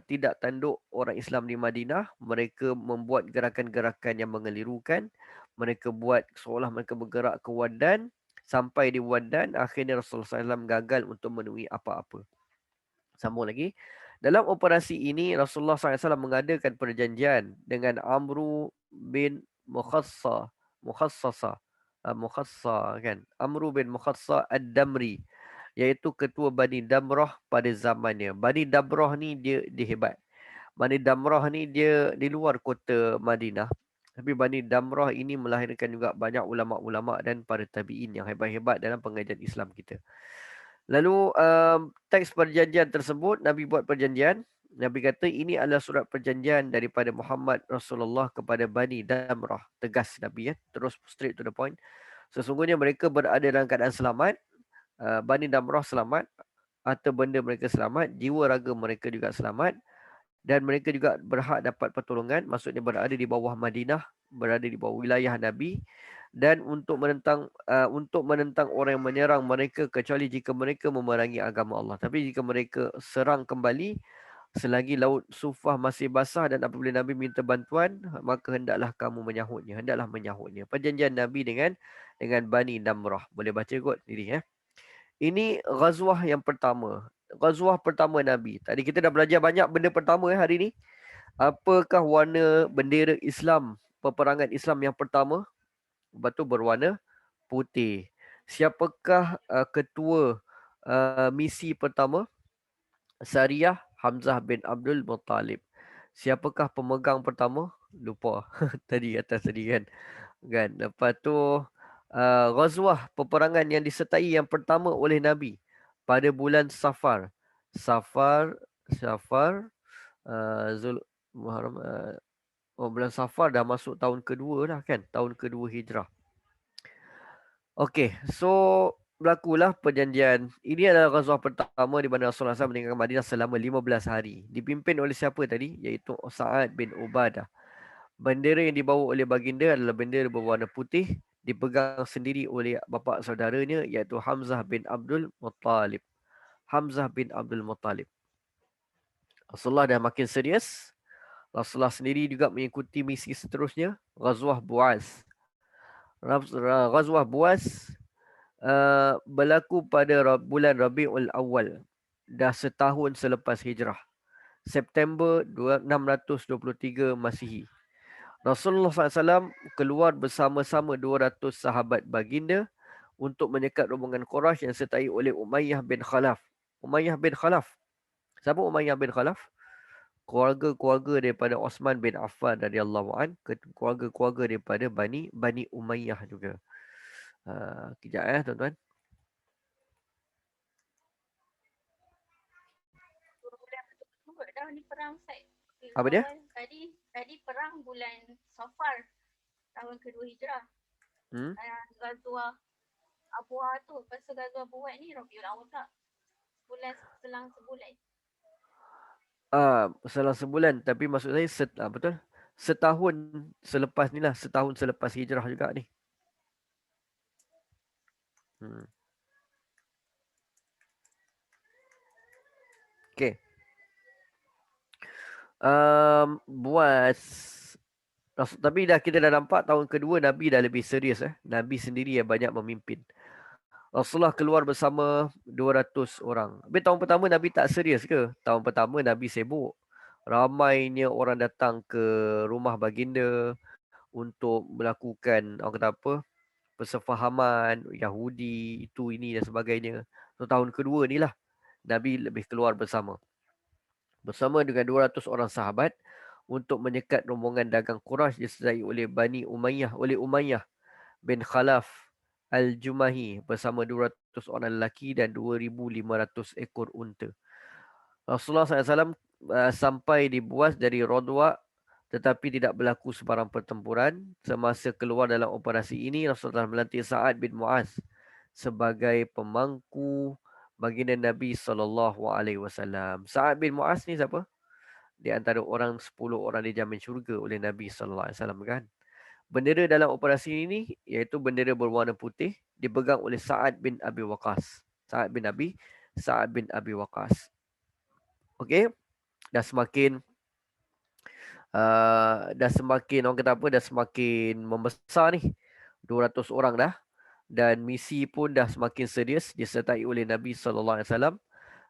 tidak tanduk orang Islam di Madinah. Mereka membuat gerakan-gerakan yang mengelirukan. Mereka buat seolah mereka bergerak ke Wadan. Sampai di Wadan, akhirnya Rasulullah SAW gagal untuk menemui apa-apa. Sambung lagi. Dalam operasi ini, Rasulullah SAW mengadakan perjanjian dengan Amru bin Mukhassa. Mukhassa kan. Amru bin Mukhassa Ad-Damri. Iaitu ketua Bani Damrah pada zamannya. Bani Damrah ni dia hebat. Bani Damrah ni dia di luar kota Madinah. Tapi Bani Damrah ini melahirkan juga banyak ulama-ulama dan para tabi'in yang hebat-hebat dalam pengajian Islam kita. Lalu teks perjanjian tersebut, Nabi buat perjanjian. Nabi kata ini adalah surat perjanjian daripada Muhammad Rasulullah kepada Bani Damrah. Tegas Nabi ya, terus straight to the point. Sesungguhnya mereka berada dalam keadaan selamat. Bani Damrah selamat. Harta benda mereka selamat. Jiwa raga mereka juga selamat. Dan mereka juga berhak dapat pertolongan. Maksudnya berada di bawah Madinah. Berada di bawah wilayah Nabi. Dan untuk menentang orang yang menyerang mereka kecuali jika mereka memerangi agama Allah. Tapi jika mereka serang kembali selagi laut Sufah masih basah dan apabila Nabi minta bantuan, maka hendaklah kamu menyahutnya. Hendaklah menyahutnya. Perjanjian Nabi dengan Bani Damrah. Boleh baca kot diri ya. Ini ghazwah yang pertama. Ghazwah pertama Nabi. Tadi kita dah belajar banyak benda pertama hari ni. Apakah warna bendera Islam, peperangan Islam yang pertama? Batu berwarna putih. Siapakah ketua misi pertama? Sariyah Hamzah bin Abdul Muttalib. Siapakah pemegang pertama? Lupa. Tadi atas tadi kan. Lepas tu Ghazwah, peperangan yang disertai yang pertama oleh Nabi pada bulan Safar. Safar Muharram, bulan Safar dah masuk tahun kedua dah kan. Tahun kedua Hijrah. Okey, so berlakulah perjanjian. Ini adalah ghazwah pertama di mana Rasulullah SAW meninggalkan Madinah selama 15 hari. Dipimpin oleh siapa tadi? Iaitu Sa'ad bin Ubadah. Bendera yang dibawa oleh baginda adalah bendera berwarna putih. Dipegang sendiri oleh bapa saudaranya iaitu Hamzah bin Abdul Muttalib. Hamzah bin Abdul Muttalib. Rasulullah dah makin serius. Rasulullah sendiri juga mengikuti misi seterusnya. Ghazwah Bu'az. Ghazwah Bu'az berlaku pada bulan Rabiul Awal. Dah setahun selepas hijrah. September 623 Masihi. Rasulullah SAW keluar bersama-sama 200 sahabat baginda untuk menyekat rombongan Quraisy yang disertai oleh Umayyah bin Khalaf. Umayyah bin Khalaf. Siapa Umayyah bin Khalaf? Keluarga-keluarga daripada Osman bin Affan radhiyallahu an, keluarga-keluarga daripada Bani Umayyah juga. Kejap tuan-tuan. Dah ni perang Ustaz. Apa dia? Tadi perang bulan Safar tahun kedua Hijrah. Ghazwah Abuha tu. Lepas tu Ghazwah Buat ni Rabiul Awal tak? Selang sebulan. Selang sebulan. Tapi maksud saya betul. Setahun selepas ni lah. Setahun selepas hijrah juga ni. Okay. Tapi kita dah nampak tahun kedua Nabi dah lebih serius. Nabi sendiri yang banyak memimpin. Rasulullah keluar bersama 200 orang. Tapi tahun pertama Nabi tak serius ke? Tahun pertama Nabi sibuk. Ramainya orang datang ke rumah baginda untuk melakukan orang kata apa? Persefahaman Yahudi, itu ini dan sebagainya. So tahun kedua ni lah Nabi lebih keluar bersama dengan 200 orang sahabat untuk menyekat rombongan dagang Quraisy disertai oleh Umayyah bin Khalaf Al-Jumahi bersama 200 orang lelaki dan 2,500 ekor unta. Rasulullah SAW sampai di Buas dari Rodwa tetapi tidak berlaku sebarang pertempuran. Semasa keluar dalam operasi ini, Rasulullah melantik Sa'ad bin Mu'az sebagai pemangku baginda Nabi SAW. Sa'ad bin Mu'az ni siapa? Di antara orang 10 orang dijamin syurga oleh Nabi SAW kan. Bendera dalam operasi ini iaitu bendera berwarna putih dipegang oleh Sa'ad bin Abi Waqqas. Sa'ad bin Abi Waqqas. Okey, dah semakin orang kata apa, dah semakin membesar ni. 200 orang dah dan misi pun dah semakin serius disertai oleh Nabi SAW.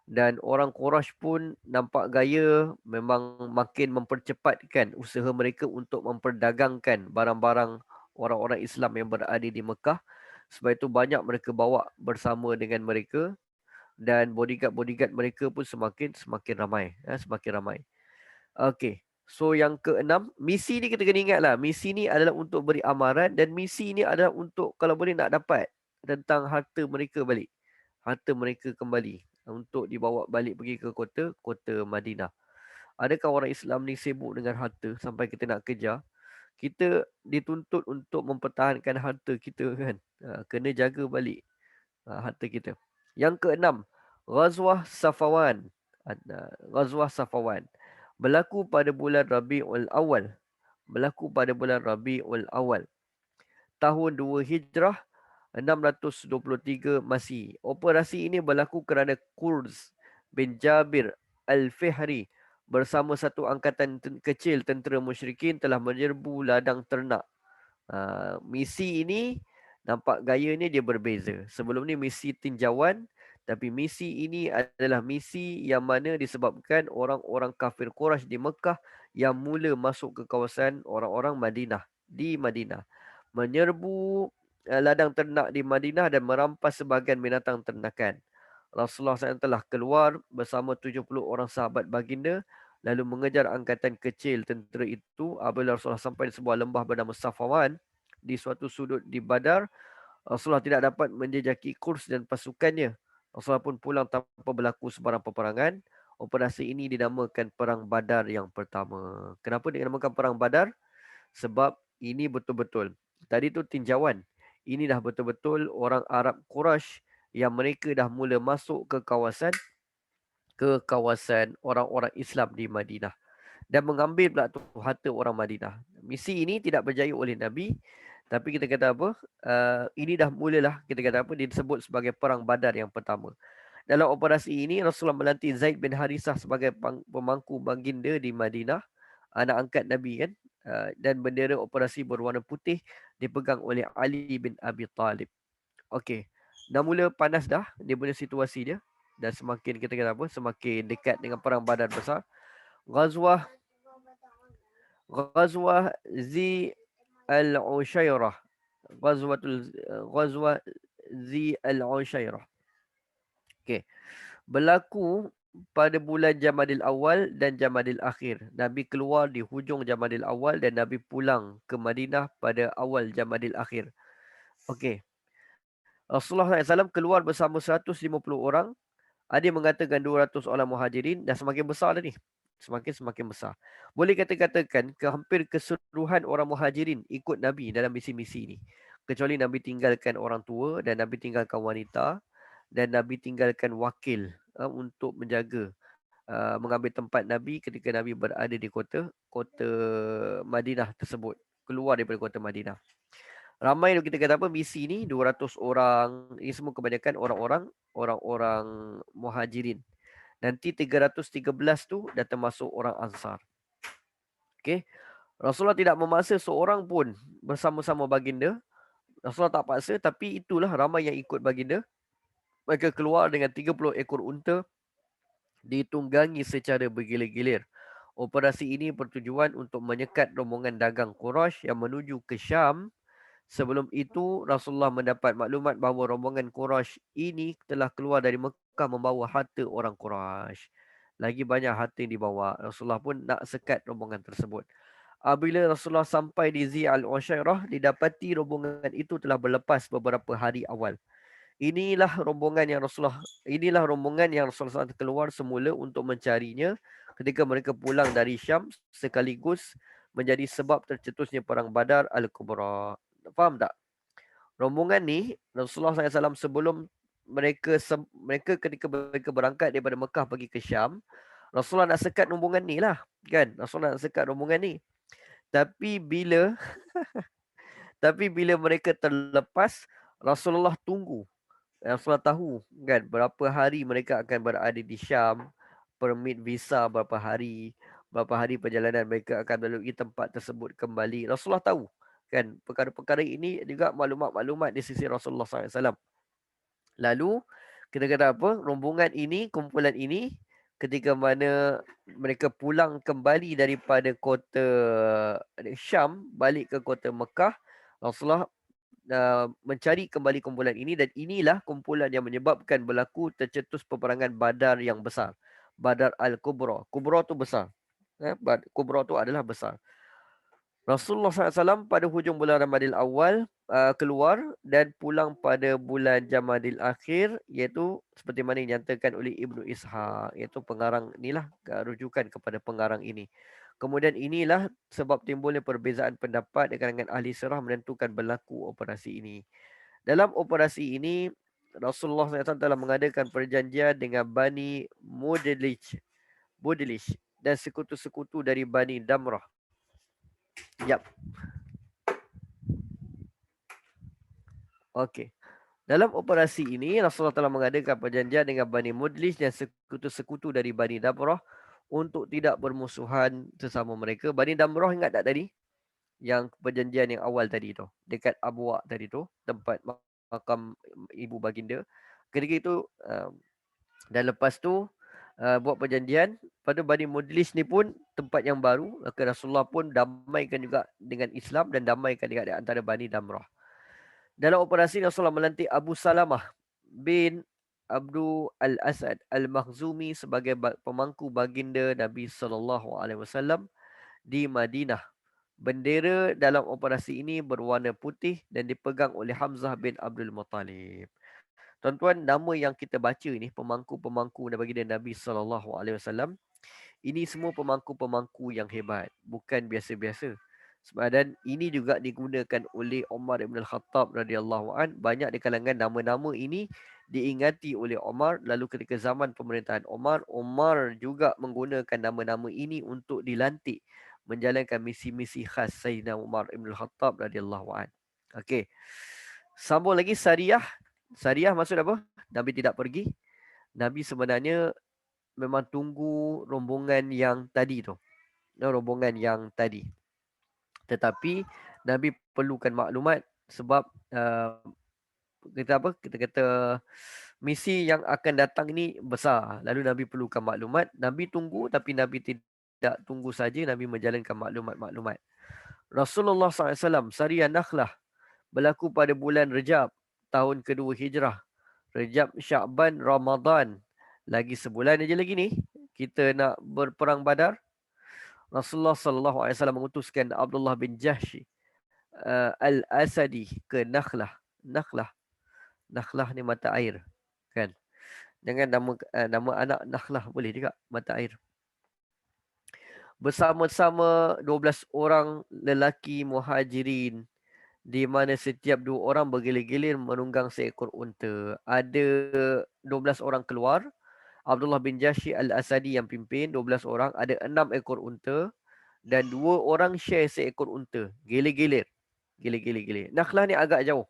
Dan orang Quraisy pun nampak gaya memang makin mempercepatkan usaha mereka untuk memperdagangkan barang-barang orang-orang Islam yang berada di Mekah. Sebab itu banyak mereka bawa bersama dengan mereka dan bodyguard mereka pun semakin ramai. Semakin ramai. Okey. So yang keenam, misi ni kita kena ingat lah. Misi ni adalah untuk beri amaran dan misi ni adalah untuk kalau boleh nak dapat tentang harta mereka balik. Harta mereka kembali untuk dibawa balik pergi ke kota Madinah. Adakah orang Islam ni sibuk dengan harta sampai kita nak kejar? Kita dituntut untuk mempertahankan harta kita kan. Kena jaga balik harta kita. Yang keenam, Ghazwah Safawan. Ghazwah Safawan berlaku pada bulan Rabiul Awal. Tahun 2 Hijrah 623 Masih. Operasi ini berlaku kerana Qurs bin Jabir Al-Fihri bersama satu angkatan kecil tentera musyrikin telah menyerbu ladang ternak. Misi ini nampak gayanya dia berbeza. Sebelum ni misi tinjauan, tapi misi ini adalah misi yang mana disebabkan orang-orang kafir Quraisy di Mekah yang mula masuk ke kawasan orang-orang Madinah. Menyerbu ladang ternak di Madinah dan merampas sebahagian binatang ternakan. Rasulullah SAW telah keluar bersama 70 orang sahabat baginda lalu mengejar angkatan kecil tentera itu. Apabila Rasulullah sampai di sebuah lembah bernama Safawan di suatu sudut di Badar, Rasulullah tidak dapat menjejaki Qurs dan pasukannya. Rasulullah pun pulang tanpa berlaku sebarang peperangan. Operasi ini dinamakan Perang Badar yang pertama. Kenapa dinamakan Perang Badar? Sebab ini betul-betul. Tadi tu tinjauan. Ini dah betul-betul orang Arab Quraisy yang mereka dah mula masuk ke kawasan orang-orang Islam di Madinah dan mengambil pula tu harta orang Madinah. Misi ini tidak berjaya oleh Nabi, tapi kita kata apa? Ini dah mulalah kita kata apa? Disebut sebagai Perang Badar yang pertama. Dalam operasi ini Rasulullah melantik Zaid bin Harisah sebagai pemangku baginda di Madinah, anak angkat Nabi kan. Dan bendera operasi berwarna putih dipegang oleh Ali bin Abi Talib. Okey. Dah mula panas dah dia punya situasi dia dan semakin kita kata apa? Semakin dekat dengan Perang Badar besar. Ghazwah Zi Al-Ushairah. Ghazwah Zi Al-Ushairah. Okey. Berlaku pada bulan Jamadil Awal dan Jamadil Akhir. Nabi keluar di hujung Jamadil Awal dan Nabi pulang ke Madinah pada awal Jamadil Akhir. Okey. Rasulullah SAW keluar bersama 150 orang. Ada yang mengatakan 200 orang muhajirin. Dah semakin besar dah ni. Semakin besar. Boleh katakan hampir keseluruhan orang muhajirin ikut Nabi dalam misi-misi ini. Kecuali Nabi tinggalkan orang tua dan Nabi tinggalkan wanita. Dan Nabi tinggalkan wakil untuk menjaga, mengambil tempat Nabi ketika Nabi berada di kota Madinah tersebut. Keluar daripada kota Madinah. Ramai kita kata apa, misi ni 200 orang. Ini semua kebanyakan orang-orang muhajirin. Nanti 313 tu dah termasuk orang Ansar. Okey. Rasulullah tidak memaksa seorang pun bersama-sama baginda. Rasulullah tak paksa, tapi itulah ramai yang ikut baginda. Mereka keluar dengan 30 ekor unta ditunggangi secara bergilir-gilir. Operasi ini bertujuan untuk menyekat rombongan dagang Quraisy yang menuju ke Syam Sebelum itu, Rasulullah mendapat maklumat bahawa rombongan Quraisy ini telah keluar dari Mekah membawa harta orang Quraisy. Lagi banyak harta yang dibawa. Rasulullah pun nak sekat rombongan tersebut. Apabila Rasulullah sampai di Zi al-Ushairah, didapati rombongan itu telah berlepas beberapa hari awal. Inilah rombongan yang Rasulullah SAW keluar semula untuk mencarinya ketika mereka pulang dari Syam, sekaligus menjadi sebab tercetusnya perang Badar Al-Kubra. Faham tak? Rombongan ni Rasulullah SAW sebelum mereka ketika mereka berangkat daripada Mekah pergi ke Syam, Rasulullah nak sekat rombongan ni lah, kan? Rasulullah nak sekat rombongan ni. Tapi bila mereka terlepas, Rasulullah tunggu. Rasulullah tahu kan berapa hari mereka akan berada di Syam, permit visa berapa hari perjalanan mereka akan melalui tempat tersebut kembali. Rasulullah tahu kan perkara-perkara ini juga maklumat-maklumat di sisi Rasulullah SAW. Lalu kita kata apa? Rombongan ini, kumpulan ini, ketika mana mereka pulang kembali daripada kota Syam balik ke kota Mekah, Rasulullah mencari kembali kumpulan ini, dan inilah kumpulan yang menyebabkan berlaku tercetus peperangan Badar yang besar. Badar Al-Kubra. Kubra tu besar. Kubra tu adalah besar. Rasulullah SAW pada hujung bulan Ramadil awal keluar dan pulang pada bulan Jamadil akhir, iaitu seperti mana yang dinyatakan oleh Ibnu Ishaq, iaitu pengarang inilah rujukan kepada pengarang ini. Kemudian inilah sebab timbulnya perbezaan pendapat di kalangan ahli sirah menentukan berlaku operasi ini. Dalam operasi ini, Rasulullah SAW telah mengadakan perjanjian dengan Bani Mudlij dan sekutu-sekutu dari Bani Damrah. Yap. Okey. Dalam operasi ini, Rasulullah telah mengadakan perjanjian dengan Bani Mudlij dan sekutu-sekutu dari Bani Damrah untuk tidak bermusuhan sesama mereka. Bani Damrah ingat tak tadi? Yang perjanjian yang awal tadi tu, dekat Abwa tadi tu, tempat makam ibu baginda. Ketika itu dan lepas tu buat perjanjian pada Bani Mudlij ni pun tempat yang baru, maka Rasulullah pun damaikan juga dengan Islam dan damaikan juga di antara Bani Damrah. Dalam operasi Rasulullah melantik Abu Salamah bin Abdul Al-Asad Al-Makhzumi sebagai pemangku baginda Nabi SAW di Madinah. Bendera dalam operasi ini berwarna putih dan dipegang oleh Hamzah bin Abdul Muttalib. Tuan-tuan, nama yang kita baca ini, pemangku-pemangku baginda Nabi SAW, ini semua pemangku-pemangku yang hebat, bukan biasa-biasa. Dan ini juga digunakan oleh Umar Ibn Al-Khattab radhiyallahu an. Banyak di kalangan nama-nama ini diingati oleh Umar. Lalu ketika zaman pemerintahan Umar, Umar juga menggunakan nama-nama ini untuk dilantik menjalankan misi-misi khas Sayyidina Umar Ibn Al-Khattab radhiyallahu an. Okey. Sambung lagi Sariyah. Sariyah maksud apa? Nabi tidak pergi. Nabi sebenarnya memang tunggu rombongan yang tadi tu. Rombongan yang tadi. Tetapi Nabi perlukan maklumat sebab kita kata misi yang akan datang ini besar. Lalu Nabi perlukan maklumat. Nabi tunggu, tapi Nabi tidak tunggu saja. Nabi menjalankan maklumat-maklumat. Rasulullah SAW, Sariyah Nakhlah, berlaku pada bulan Rejab, tahun kedua Hijrah. Rejab, Sya'ban, Ramadan. Lagi sebulan aja lagi ni, kita nak berperang Badar. Rasulullah SAW mengutuskan Abdullah bin Jahsh Al-Asadi ke Nakhlah. Nakhlah ni mata air, kan? Jangan nama anak Nakhlah boleh juga, mata air. Bersama-sama 12 orang lelaki muhajirin, di mana setiap 2 orang bergilir-gilir menunggang seekor unta. Ada 12 orang keluar. Abdullah bin Jahsh Al-Asadi yang pimpin, 12 orang, ada 6 ekor unta dan 2 orang share seekor unta. Gilir-gilir. Nakhlah ni agak jauh.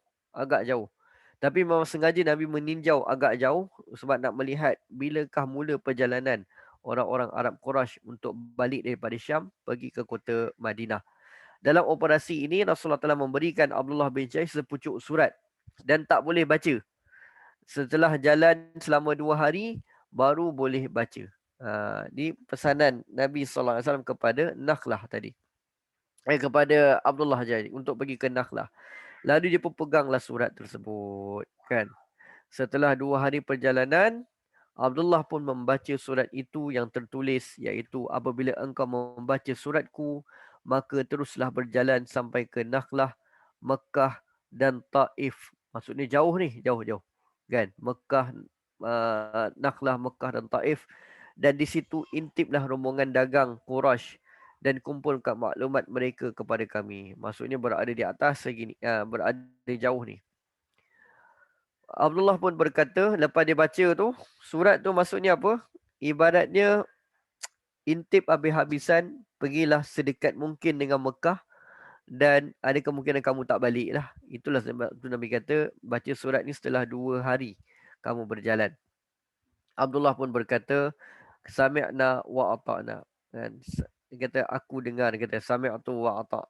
Tapi memang sengaja Nabi meninjau agak jauh sebab nak melihat bilakah mula perjalanan orang-orang Arab Quraisy untuk balik daripada Syam pergi ke kota Madinah. Dalam operasi ini, Rasulullah telah memberikan Abdullah bin Jahsh sepucuk surat dan tak boleh baca. Setelah jalan selama 2 hari, baru boleh baca. Ini pesanan Nabi SAW kepada Nakhlah tadi. Kepada Abdullah jadi untuk pergi ke Nakhlah. Lalu dia pun peganglah surat tersebut, kan. Setelah 2 hari perjalanan, Abdullah pun membaca surat itu yang tertulis, iaitu apabila engkau membaca suratku, maka teruslah berjalan sampai ke Nakhlah, Mekah dan Taif. Maksudnya jauh ni, jauh-jauh. Kan? Mekah, Nakhlah, Mekah dan Taif. Dan di situ intiplah rombongan dagang Quraisy dan kumpulkan maklumat mereka kepada kami. Maksudnya berada di atas segini, berada jauh ni. Abdullah pun berkata, lepas dia baca tu, surat tu maksudnya apa? Ibaratnya intip habis-habisan, pergilah sedekat mungkin dengan Mekah dan ada kemungkinan kamu tak balik lah. Itulah sebab tu Nabi kata, baca surat ni setelah 2 hari kamu berjalan. Abdullah pun berkata, sami'na wa ata'na. Kan? Dia kata, aku dengar. Dia kata, sami'tu wa ata'.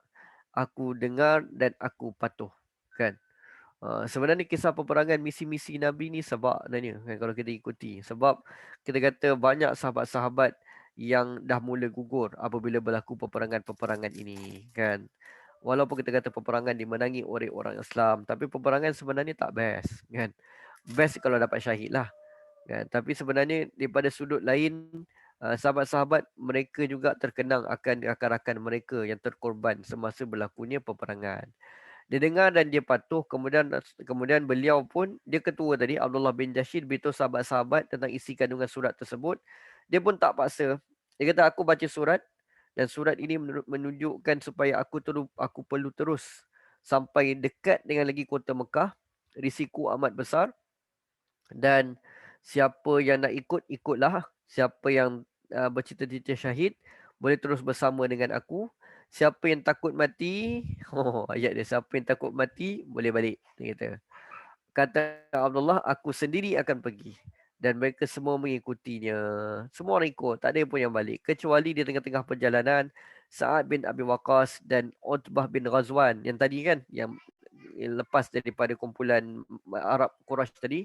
Aku dengar dan aku patuh. Kan? Sebenarnya kisah peperangan misi-misi Nabi ni sebab sebenarnya kan, kalau kita ikuti. Sebab kita kata banyak sahabat-sahabat yang dah mula gugur apabila berlaku peperangan-peperangan ini. Kan? Walaupun kita kata peperangan dimenangi oleh orang Islam. Tapi peperangan sebenarnya tak best. Kan? Best kalau dapat syahid lah. Kan? Tapi sebenarnya daripada sudut lain, sahabat-sahabat mereka juga terkenang akan rakan-rakan mereka yang terkorban semasa berlakunya peperangan. Dia dengar dan dia patuh. Kemudian beliau pun, dia ketua tadi, Abdullah bin Jashid, beritahu sahabat-sahabat tentang isi kandungan surat tersebut. Dia pun tak paksa. Dia kata, aku baca surat dan surat ini menunjukkan supaya aku perlu terus sampai dekat dengan lagi kota Mekah. Risiko amat besar dan siapa yang nak ikut, ikutlah. Siapa yang bercita-cita syahid, boleh terus bersama dengan aku. Siapa yang takut mati, ayat dia, siapa yang takut mati, boleh balik. Dia kata. Kata Abdullah, aku sendiri akan pergi. Dan mereka semua mengikutinya. Semua orang ikut, tak ada pun yang balik. Kecuali di tengah-tengah perjalanan, Sa'ad bin Abi Waqqas dan Utbah bin Ghazwan. Yang tadi kan, yang lepas daripada kumpulan Arab Quraisy tadi,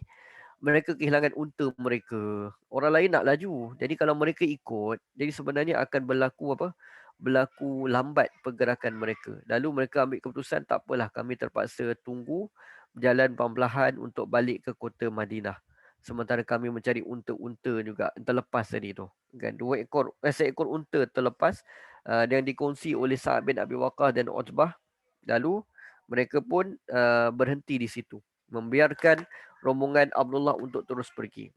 mereka kehilangan unta mereka. Orang lain nak laju. Jadi kalau mereka ikut, jadi sebenarnya akan berlaku apa? Berlaku lambat pergerakan mereka. Lalu mereka ambil keputusan, tak apalah, kami terpaksa tunggu berjalan perlahan untuk balik ke kota Madinah. Sementara kami mencari unta-unta juga terlepas tadi tu. Kan? Seekor unta terlepas yang dikongsi oleh Sa'ad bin Abi Waqqas dan Utbah. Lalu mereka pun berhenti di situ. Membiarkan rombongan Abdullah untuk terus pergi.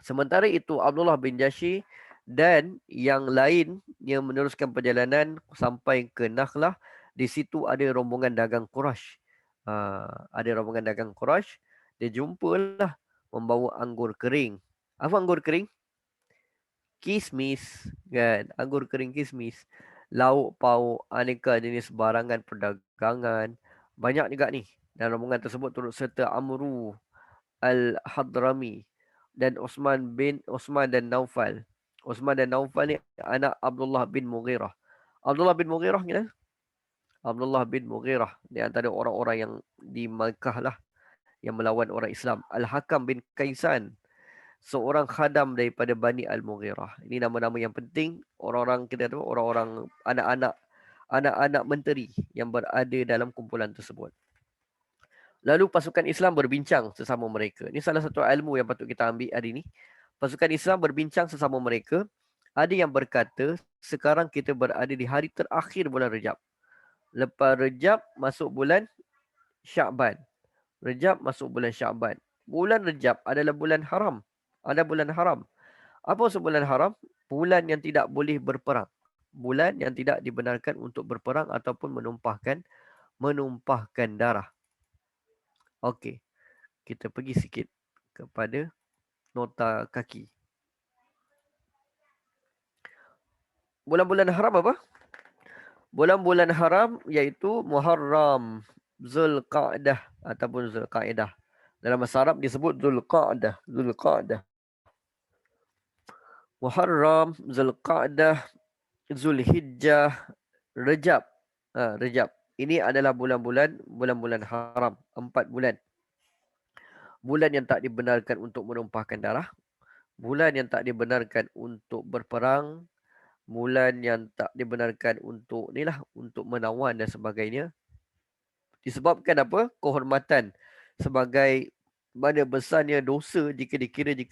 Sementara itu Abdullah bin Jashi dan yang lain yang meneruskan perjalanan sampai ke Nakhlah. Di situ ada rombongan dagang Quraisy. Ada rombongan dagang Quraisy. Dia jumpalah membawa anggur kering. Apa anggur kering? Kismis. Kan? Anggur kering kismis. Lauk pauk, aneka jenis barangan perdagangan. Banyak juga ni. Dan rombongan tersebut turut serta Amru Al-Hadrami dan Osman dan Naufal. Osman dan Naufal ni anak Abdullah bin Mughirah. Abdullah bin Mughirah ni, Abdullah bin Mughirah di antara orang-orang yang di Makkah lah yang melawan orang Islam. Al-Hakam bin Kaisan, seorang khadam daripada Bani Al-Mughirah. Ini nama-nama yang penting, orang-orang kita tahu, orang-orang anak-anak menteri yang berada dalam kumpulan tersebut. Lalu pasukan Islam berbincang sesama mereka. Ini salah satu ilmu yang patut kita ambil hari ini. Pasukan Islam berbincang sesama mereka. Ada yang berkata, sekarang kita berada di hari terakhir bulan Rejab. Lepas Rejab masuk bulan Sya'ban. Rejab masuk bulan Sya'ban. Bulan Rejab adalah bulan haram. Ada bulan haram. Apa maksud bulan haram? Bulan yang tidak boleh berperang. Bulan yang tidak dibenarkan untuk berperang ataupun menumpahkan darah. Okey. Kita pergi sikit kepada nota kaki. Bulan-bulan haram apa? Bulan-bulan haram iaitu Muharram, Zulqa'dah ataupun Zulqa'dah. Dalam bahasa Arab disebut Zulqa'dah. Muharram, Zulqa'dah, Zulhijjah, Rejab. Rejab. Ini adalah bulan-bulan haram. 4 bulan. Bulan yang tak dibenarkan untuk menumpahkan darah. Bulan yang tak dibenarkan untuk berperang. Bulan yang tak dibenarkan untuk untuk menawan dan sebagainya. Disebabkan apa? Kehormatan sebagai mana besarnya dosa jika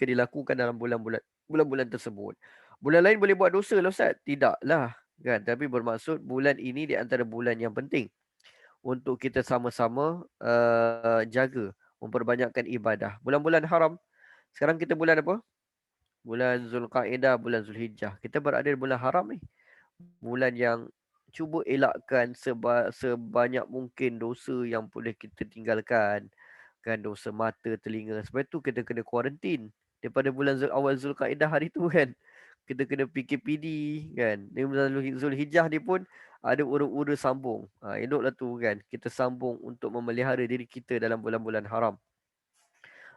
dilakukan dalam bulan-bulan tersebut. Bulan lain boleh buat dosa lah Ustaz? Tidaklah kan, tapi bermaksud bulan ini di antara bulan yang penting untuk kita sama-sama jaga, memperbanyakkan ibadah. Bulan-bulan haram, sekarang kita bulan apa? Bulan Zulqaedah, bulan Zulhijjah. Kita berada di bulan haram ni. Bulan yang cuba elakkan sebanyak mungkin dosa yang boleh kita tinggalkan. Kan dosa mata, telinga. Sebab tu kita kena kuarantin. Daripada bulan awal Zulqaedah hari tu kan. Kita kena PKPD kan. Di bulan Zulhijjah ni pun ada ura-ura sambung. Eloklah tu kan. Kita sambung untuk memelihara diri kita dalam bulan-bulan haram.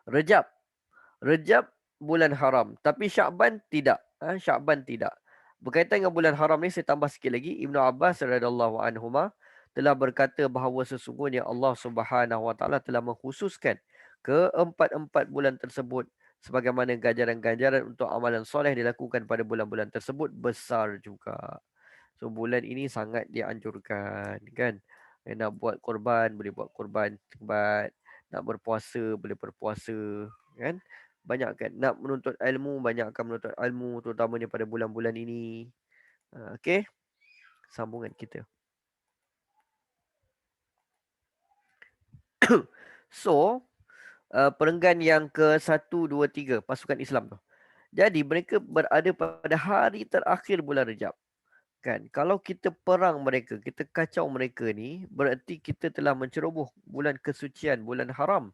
Rejab. Rejab bulan haram. Tapi Syakban tidak. Syakban tidak. Berkaitan dengan bulan haram ni saya tambah sikit lagi. Ibnu Abbas radhiyallahu anhuma telah berkata bahawa sesungguhnya Allah Subhanahu wa taala telah mengkhususkan keempat-empat bulan tersebut sebagaimana ganjaran-ganjaran untuk amalan soleh dilakukan pada bulan-bulan tersebut besar juga. So bulan ini sangat dianjurkan kan. Nak buat korban boleh buat korban tempat, nak berpuasa boleh berpuasa kan. Banyak kan nak menuntut ilmu, banyakkan menuntut ilmu terutamanya pada bulan-bulan ini. Okey. Sambungan kita. So, perenggan yang ke-1, 2, 3 pasukan Islam tu. Jadi mereka berada pada hari terakhir bulan Rejab. Kan? Kalau kita perang mereka, kita kacau mereka ni, berarti kita telah menceroboh bulan kesucian, bulan haram.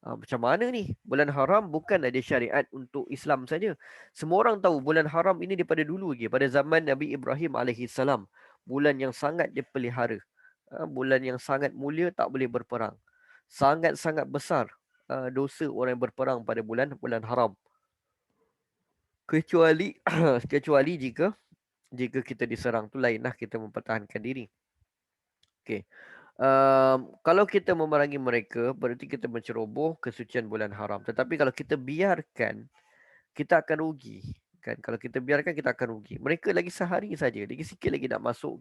Macam mana ni? Bulan haram bukan ada syariat untuk Islam saja. Semua orang tahu bulan haram ini daripada dulu lagi. Pada zaman Nabi Ibrahim AS. Bulan yang sangat dipelihara. Bulan yang sangat mulia, tak boleh berperang. Sangat-sangat besar dosa orang yang berperang pada bulan haram. Kecuali kecuali jika kita diserang, tu lainlah kita mempertahankan diri. Okey. Kalau kita memerangi mereka, berarti kita menceroboh kesucian bulan haram. Tetapi kalau kita biarkan, kita akan rugi. Kan? Kalau kita biarkan, kita akan rugi. Mereka lagi sehari saja, lagi sikit lagi nak masuk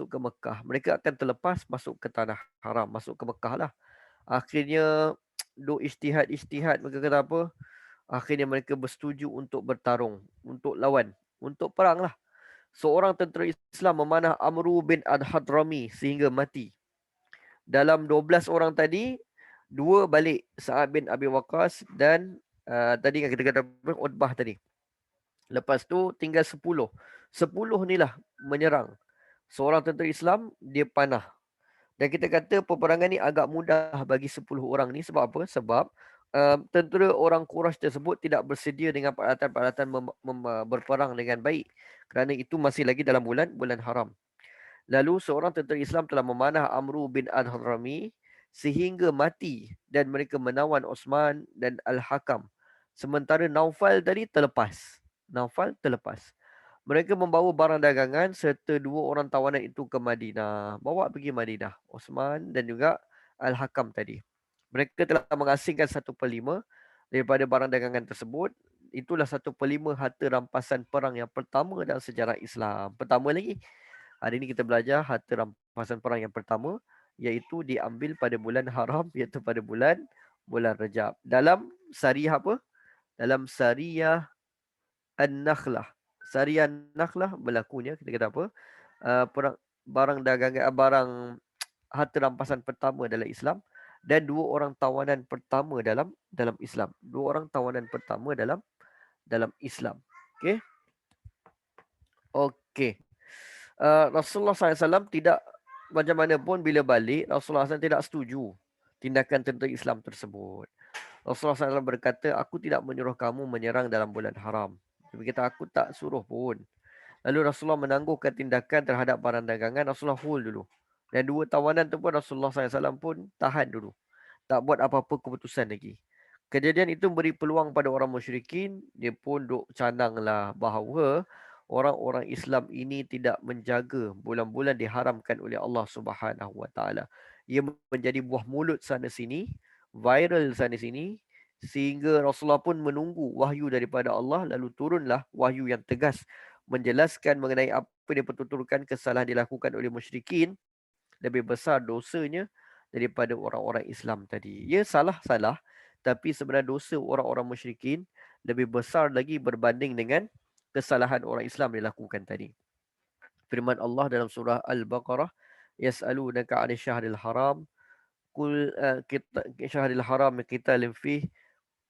ke Mekah. Mereka akan terlepas masuk ke tanah haram, masuk ke Mekah lah. Akhirnya duk ijtihad, mereka kata apa? Akhirnya mereka bersetuju untuk bertarung, untuk lawan, untuk perang lah. Seorang tentera Islam memanah Amru bin Al-Hadrami sehingga mati. Dalam 12 orang tadi, 2 balik, Sa'ad bin Abi Waqqas dan tadi kan kita kata Utbah tadi. Lepas tu tinggal 10. 10 ni lah menyerang. Seorang tentera Islam, dia panah. Dan kita kata peperangan ni agak mudah bagi 10 orang ni. Sebab apa? Sebab tentera orang Quraisy tersebut tidak bersedia dengan peralatan-peralatan berperang dengan baik. Kerana itu masih lagi dalam bulan haram. Lalu seorang tentera Islam telah memanah Amru bin Al-Hadrami sehingga mati dan mereka menawan Osman dan Al-Hakam. Sementara Naufal tadi terlepas. Mereka membawa barang dagangan serta 2 orang tawanan itu ke Madinah. Bawa pergi Madinah. Osman dan juga Al-Hakam tadi. Mereka telah mengasingkan 1/5 daripada barang dagangan tersebut. Itulah 1/5 harta rampasan perang yang pertama dalam sejarah Islam. Pertama lagi. Hari ini kita belajar harta rampasan perang yang pertama. Iaitu diambil pada bulan haram. Iaitu pada bulan Rejab. Dalam Sariyah apa? Dalam Sariyah An-Nakhlah. Sariyah An-Nakhlah berlakunya kita kata apa? Perang barang dagangan barang harta rampasan pertama dalam Islam dan 2 orang tawanan pertama dalam Islam. 2 orang tawanan pertama dalam Islam. Okey. Okey. Rasulullah SAW tidak macam mana pun bila balik Rasulullah SAW tidak setuju tindakan tentera Islam tersebut. Rasulullah SAW berkata, aku tidak menyuruh kamu menyerang dalam bulan haram. Dia berkata, aku tak suruh pun. Lalu Rasulullah menangguhkan tindakan terhadap barang dagangan. Rasulullah hold dulu. Dan 2 tawanan tu pun Rasulullah SAW pun tahan dulu. Tak buat apa-apa keputusan lagi. Kejadian itu beri peluang pada orang musyrikin. Dia pun duk cananglah bahawa orang-orang Islam ini tidak menjaga bulan-bulan diharamkan oleh Allah Subhanahu Wa Taala. Ia menjadi buah mulut sana sini, viral sana sini, sehingga Rasulullah pun menunggu wahyu daripada Allah, lalu turunlah wahyu yang tegas menjelaskan mengenai apa yang dipertuturkan kesalahan dilakukan oleh musyrikin lebih besar dosanya daripada orang-orang Islam tadi. Ya, salah, tapi sebenarnya dosa orang-orang musyrikin lebih besar lagi berbanding dengan kesalahan orang Islam yang dilakukan tadi. Firman Allah dalam surah Al-Baqarah, yas'alunaka 'anil syahril haram, qul kita syahril haram qitalun fihi,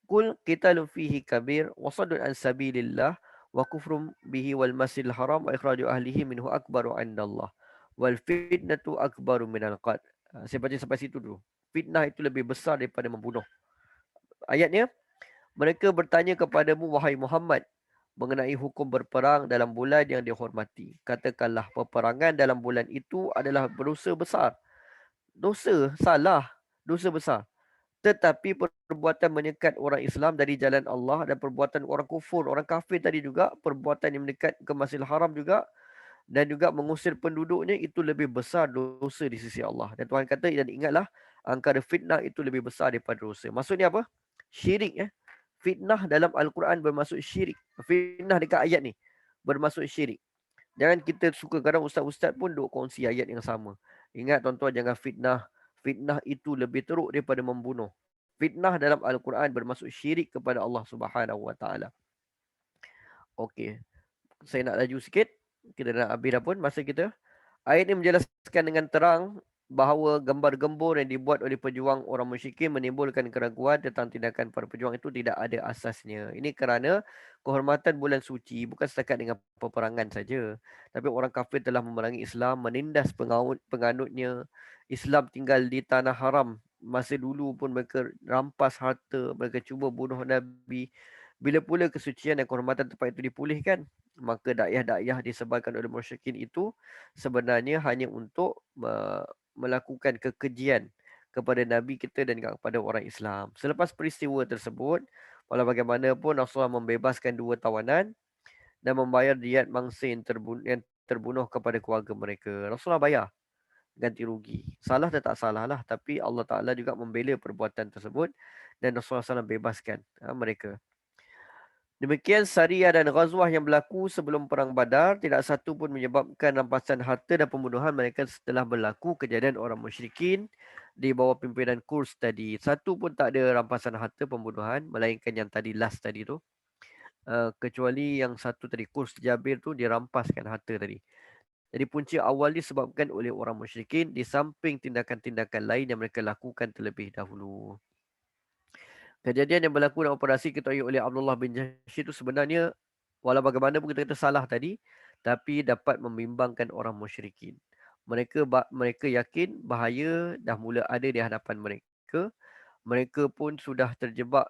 qul qitalun fihi kabir wa saddun an sabilillah wa kufrum bihi wal masjidil haram wa ikhraju ahlihi minhu akbaru 'indallah wal fitnatu akbaru minal qatl. Saya baca sampai situ dulu. Fitnah itu lebih besar daripada membunuh. Ayatnya, mereka bertanya kepadamu wahai Muhammad mengenai hukum berperang dalam bulan yang dihormati. Katakanlah peperangan dalam bulan itu adalah dosa besar. Dosa, salah, dosa besar. Tetapi perbuatan menyekat orang Islam dari jalan Allah dan perbuatan orang kufur, orang kafir tadi juga, perbuatan yang mendekat ke Masjidil Haram juga, dan juga mengusir penduduknya itu lebih besar dosa di sisi Allah. Dan Tuhan kata, dan ingatlah, angkara fitnah itu lebih besar daripada dosa. Maksudnya apa? Syirik. Fitnah dalam Al-Quran bermaksud syirik. Fitnah dekat ayat ni bermaksud syirik. Jangan kita suka, kadang ustaz-ustaz pun duk kongsi ayat yang sama. Ingat tuan-tuan, jangan fitnah. Fitnah itu lebih teruk daripada membunuh. Fitnah dalam Al-Quran bermaksud syirik kepada Allah Subhanahu Wa Taala. Okey, saya nak laju sikit. Kita nak habis dah pun masa kita. Ayat ini menjelaskan dengan terang bahawa gembar-gembur yang dibuat oleh pejuang orang musyrikin menimbulkan keraguan tentang tindakan para pejuang itu tidak ada asasnya. Ini kerana kehormatan bulan suci bukan setakat dengan peperangan saja. Tapi orang kafir telah memerangi Islam, menindas penganutnya. Islam tinggal di tanah haram. Masa dulu pun mereka rampas harta, mereka cuba bunuh Nabi. Bila pula kesucian dan kehormatan tempat itu dipulihkan, maka dakwah-dakwah disebarkan oleh musyrikin itu sebenarnya hanya untuk melakukan kekejian kepada Nabi kita dan kepada orang Islam. Selepas peristiwa tersebut, walau bagaimanapun Rasulullah membebaskan 2 tawanan dan membayar diat mangsa yang terbunuh kepada keluarga mereka. Rasulullah bayar ganti rugi. Salah dan tak salah lah, tapi Allah Ta'ala juga membela perbuatan tersebut dan Rasulullah SAW bebaskan mereka. Demikian Sariyah dan Ghazwah yang berlaku sebelum Perang Badar tidak satu pun menyebabkan rampasan harta dan pembunuhan mereka setelah berlaku kejadian orang musyrikin di bawah pimpinan Kurs tadi. Satu pun tak ada rampasan harta pembunuhan melainkan yang tadi last tadi tu. Kecuali yang satu tadi Kurs Jabir tu dirampaskan harta tadi. Jadi punca awal disebabkan oleh orang musyrikin di samping tindakan-tindakan lain yang mereka lakukan terlebih dahulu. Kejadian yang berlaku dalam operasi diketahui oleh Abdullah bin Jahsy itu sebenarnya walau bagaimanapun kita kata salah tadi, tapi dapat membimbangkan orang musyrikin. Mereka yakin bahaya dah mula ada di hadapan mereka. Mereka pun sudah terjebak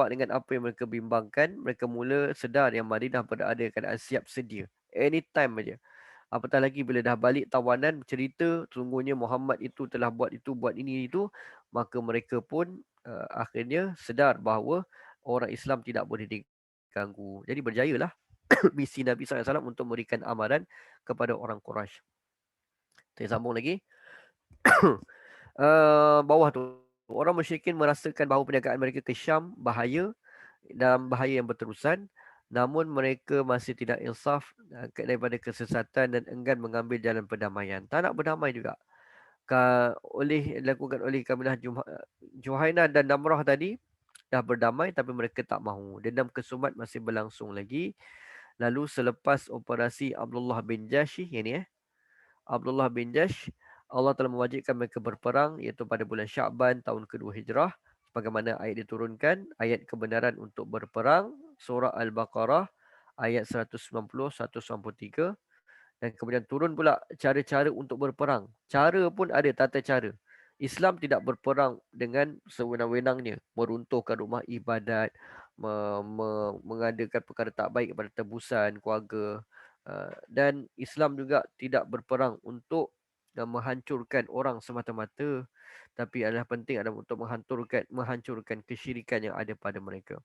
dengan apa yang mereka bimbangkan. Mereka mula sedar yang Madinah berada keadaan siap sedia. Anytime aja. Apatah lagi bila dah balik tawanan cerita sungguhnya Muhammad itu telah buat itu, buat ini itu, maka mereka pun akhirnya sedar bahawa orang Islam tidak boleh diganggu. Jadi berjayalah misi Nabi SAW untuk memberikan amaran kepada orang Quraisy. Saya sambung lagi. Bawah tu, orang musyrikin merasakan bahawa perniagaan mereka ke Syam bahaya dan bahaya yang berterusan. Namun mereka masih tidak insaf daripada kesesatan dan enggan mengambil jalan perdamaian. Tak nak berdamai juga. Dilakukan oleh kabilah Juhainah dan Namrah tadi dah berdamai tapi mereka tak mahu. Dendam kesumat masih berlangsung lagi. Lalu selepas operasi Abdullah bin Jahsy Abdullah bin Jahsy, Allah telah mewajibkan mereka berperang iaitu pada bulan Sya'ban tahun kedua Hijrah. Bagaimana ayat diturunkan, ayat kebenaran untuk berperang, surah Al-Baqarah, ayat 190-193. Dan kemudian turun pula cara-cara untuk berperang. Cara pun ada tata cara. Islam tidak berperang dengan sewenang-wenangnya. Meruntuhkan rumah ibadat, mengadakan perkara tak baik kepada tebusan keluarga. Dan Islam juga tidak berperang untuk menghancurkan orang semata-mata, tapi adalah penting adalah untuk menghancurkan kesyirikan yang ada pada mereka.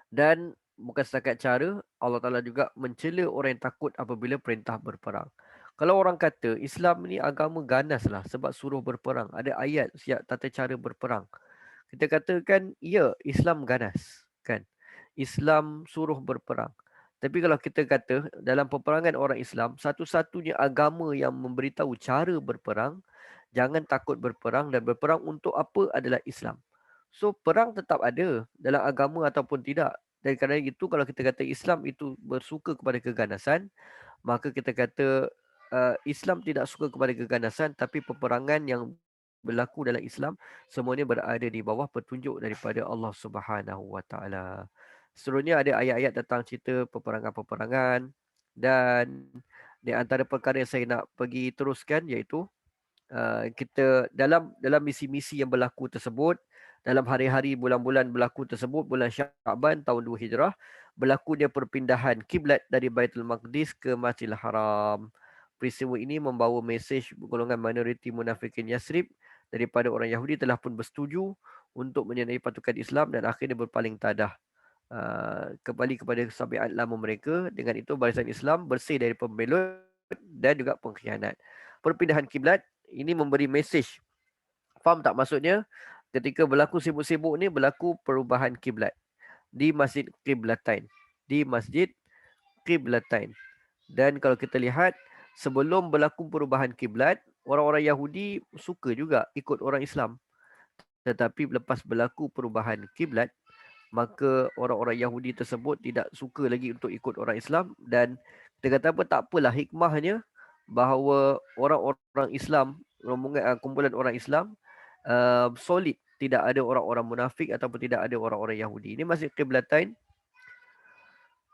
Dan bukan setakat cara, Allah Ta'ala juga mencela orang yang takut apabila perintah berperang. Kalau orang kata Islam ni agama ganas lah sebab suruh berperang, ada ayat siap tata cara berperang, kita katakan ya, Islam ganas kan, Islam suruh berperang, Tapi kalau kita kata dalam peperangan orang Islam, satu-satunya agama yang memberitahu cara berperang, jangan takut berperang dan berperang untuk apa adalah Islam. So perang tetap ada dalam agama ataupun tidak. Dan kerana itu kalau kita kata Islam itu bersuka kepada keganasan, maka kita kata Islam tidak suka kepada keganasan, tapi peperangan yang berlaku dalam Islam semuanya berada di bawah petunjuk daripada Allah Subhanahu Wa Taala. Seterusnya ada ayat-ayat tentang cerita peperangan-peperangan, dan di antara perkara yang saya nak pergi teruskan iaitu kita dalam misi-misi yang berlaku tersebut, dalam hari-hari bulan-bulan berlaku tersebut, bulan Syaban tahun 2 Hijrah, berlakunya perpindahan kiblat dari Baitul Maqdis ke Masjidil Haram. Peristiwa ini membawa mesej golongan minoriti munafikin Yasrib daripada orang Yahudi telah pun bersetuju untuk menyenai pasukan Islam dan akhirnya berpaling tadah kembali kepada sabiat lama mereka. Dengan itu barisan Islam bersih dari pembelot dan juga pengkhianat. Perpindahan kiblat ini memberi mesej. Faham tak maksudnya? Ketika berlaku sibuk-sibuk ni berlaku perubahan kiblat di Masjid Qiblatain. Di Masjid Qiblatain. Dan kalau kita lihat sebelum berlaku perubahan kiblat, orang-orang Yahudi suka juga ikut orang Islam. Tetapi lepas berlaku perubahan kiblat, maka orang-orang Yahudi tersebut tidak suka lagi untuk ikut orang Islam, dan kita kata apa, tak apalah hikmahnya bahawa orang-orang Islam, rombongan kumpulan orang Islam solid, tidak ada orang-orang munafik ataupun tidak ada orang-orang Yahudi. Ini Masjid Qiblatain.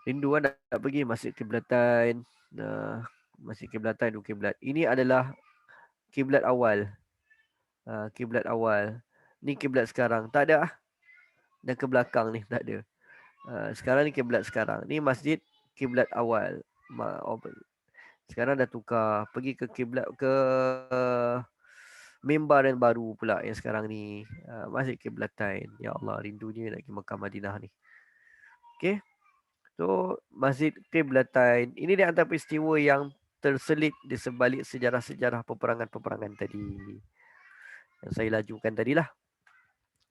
Rindu nak pergi Masjid Qiblatain. Masjid Qiblatain, dua kiblat. Ini adalah kiblat awal. Kiblat awal. Ni kiblat sekarang. Tak ada. Dan ke belakang ni tak ada. Sekarang ni kiblat sekarang. Ni masjid kiblat awal. Sekarang dah tukar. Pergi ke kiblat ke mimbar yang baru pula yang sekarang ni. Masjid Qiblatain. Ya Allah, rindunya nak pergi Mekah Madinah ni. Okay. So Masjid Qiblatain. Ini di antara peristiwa yang terselit di sebalik sejarah-sejarah peperangan-peperangan tadi. Yang saya lajukan tadilah.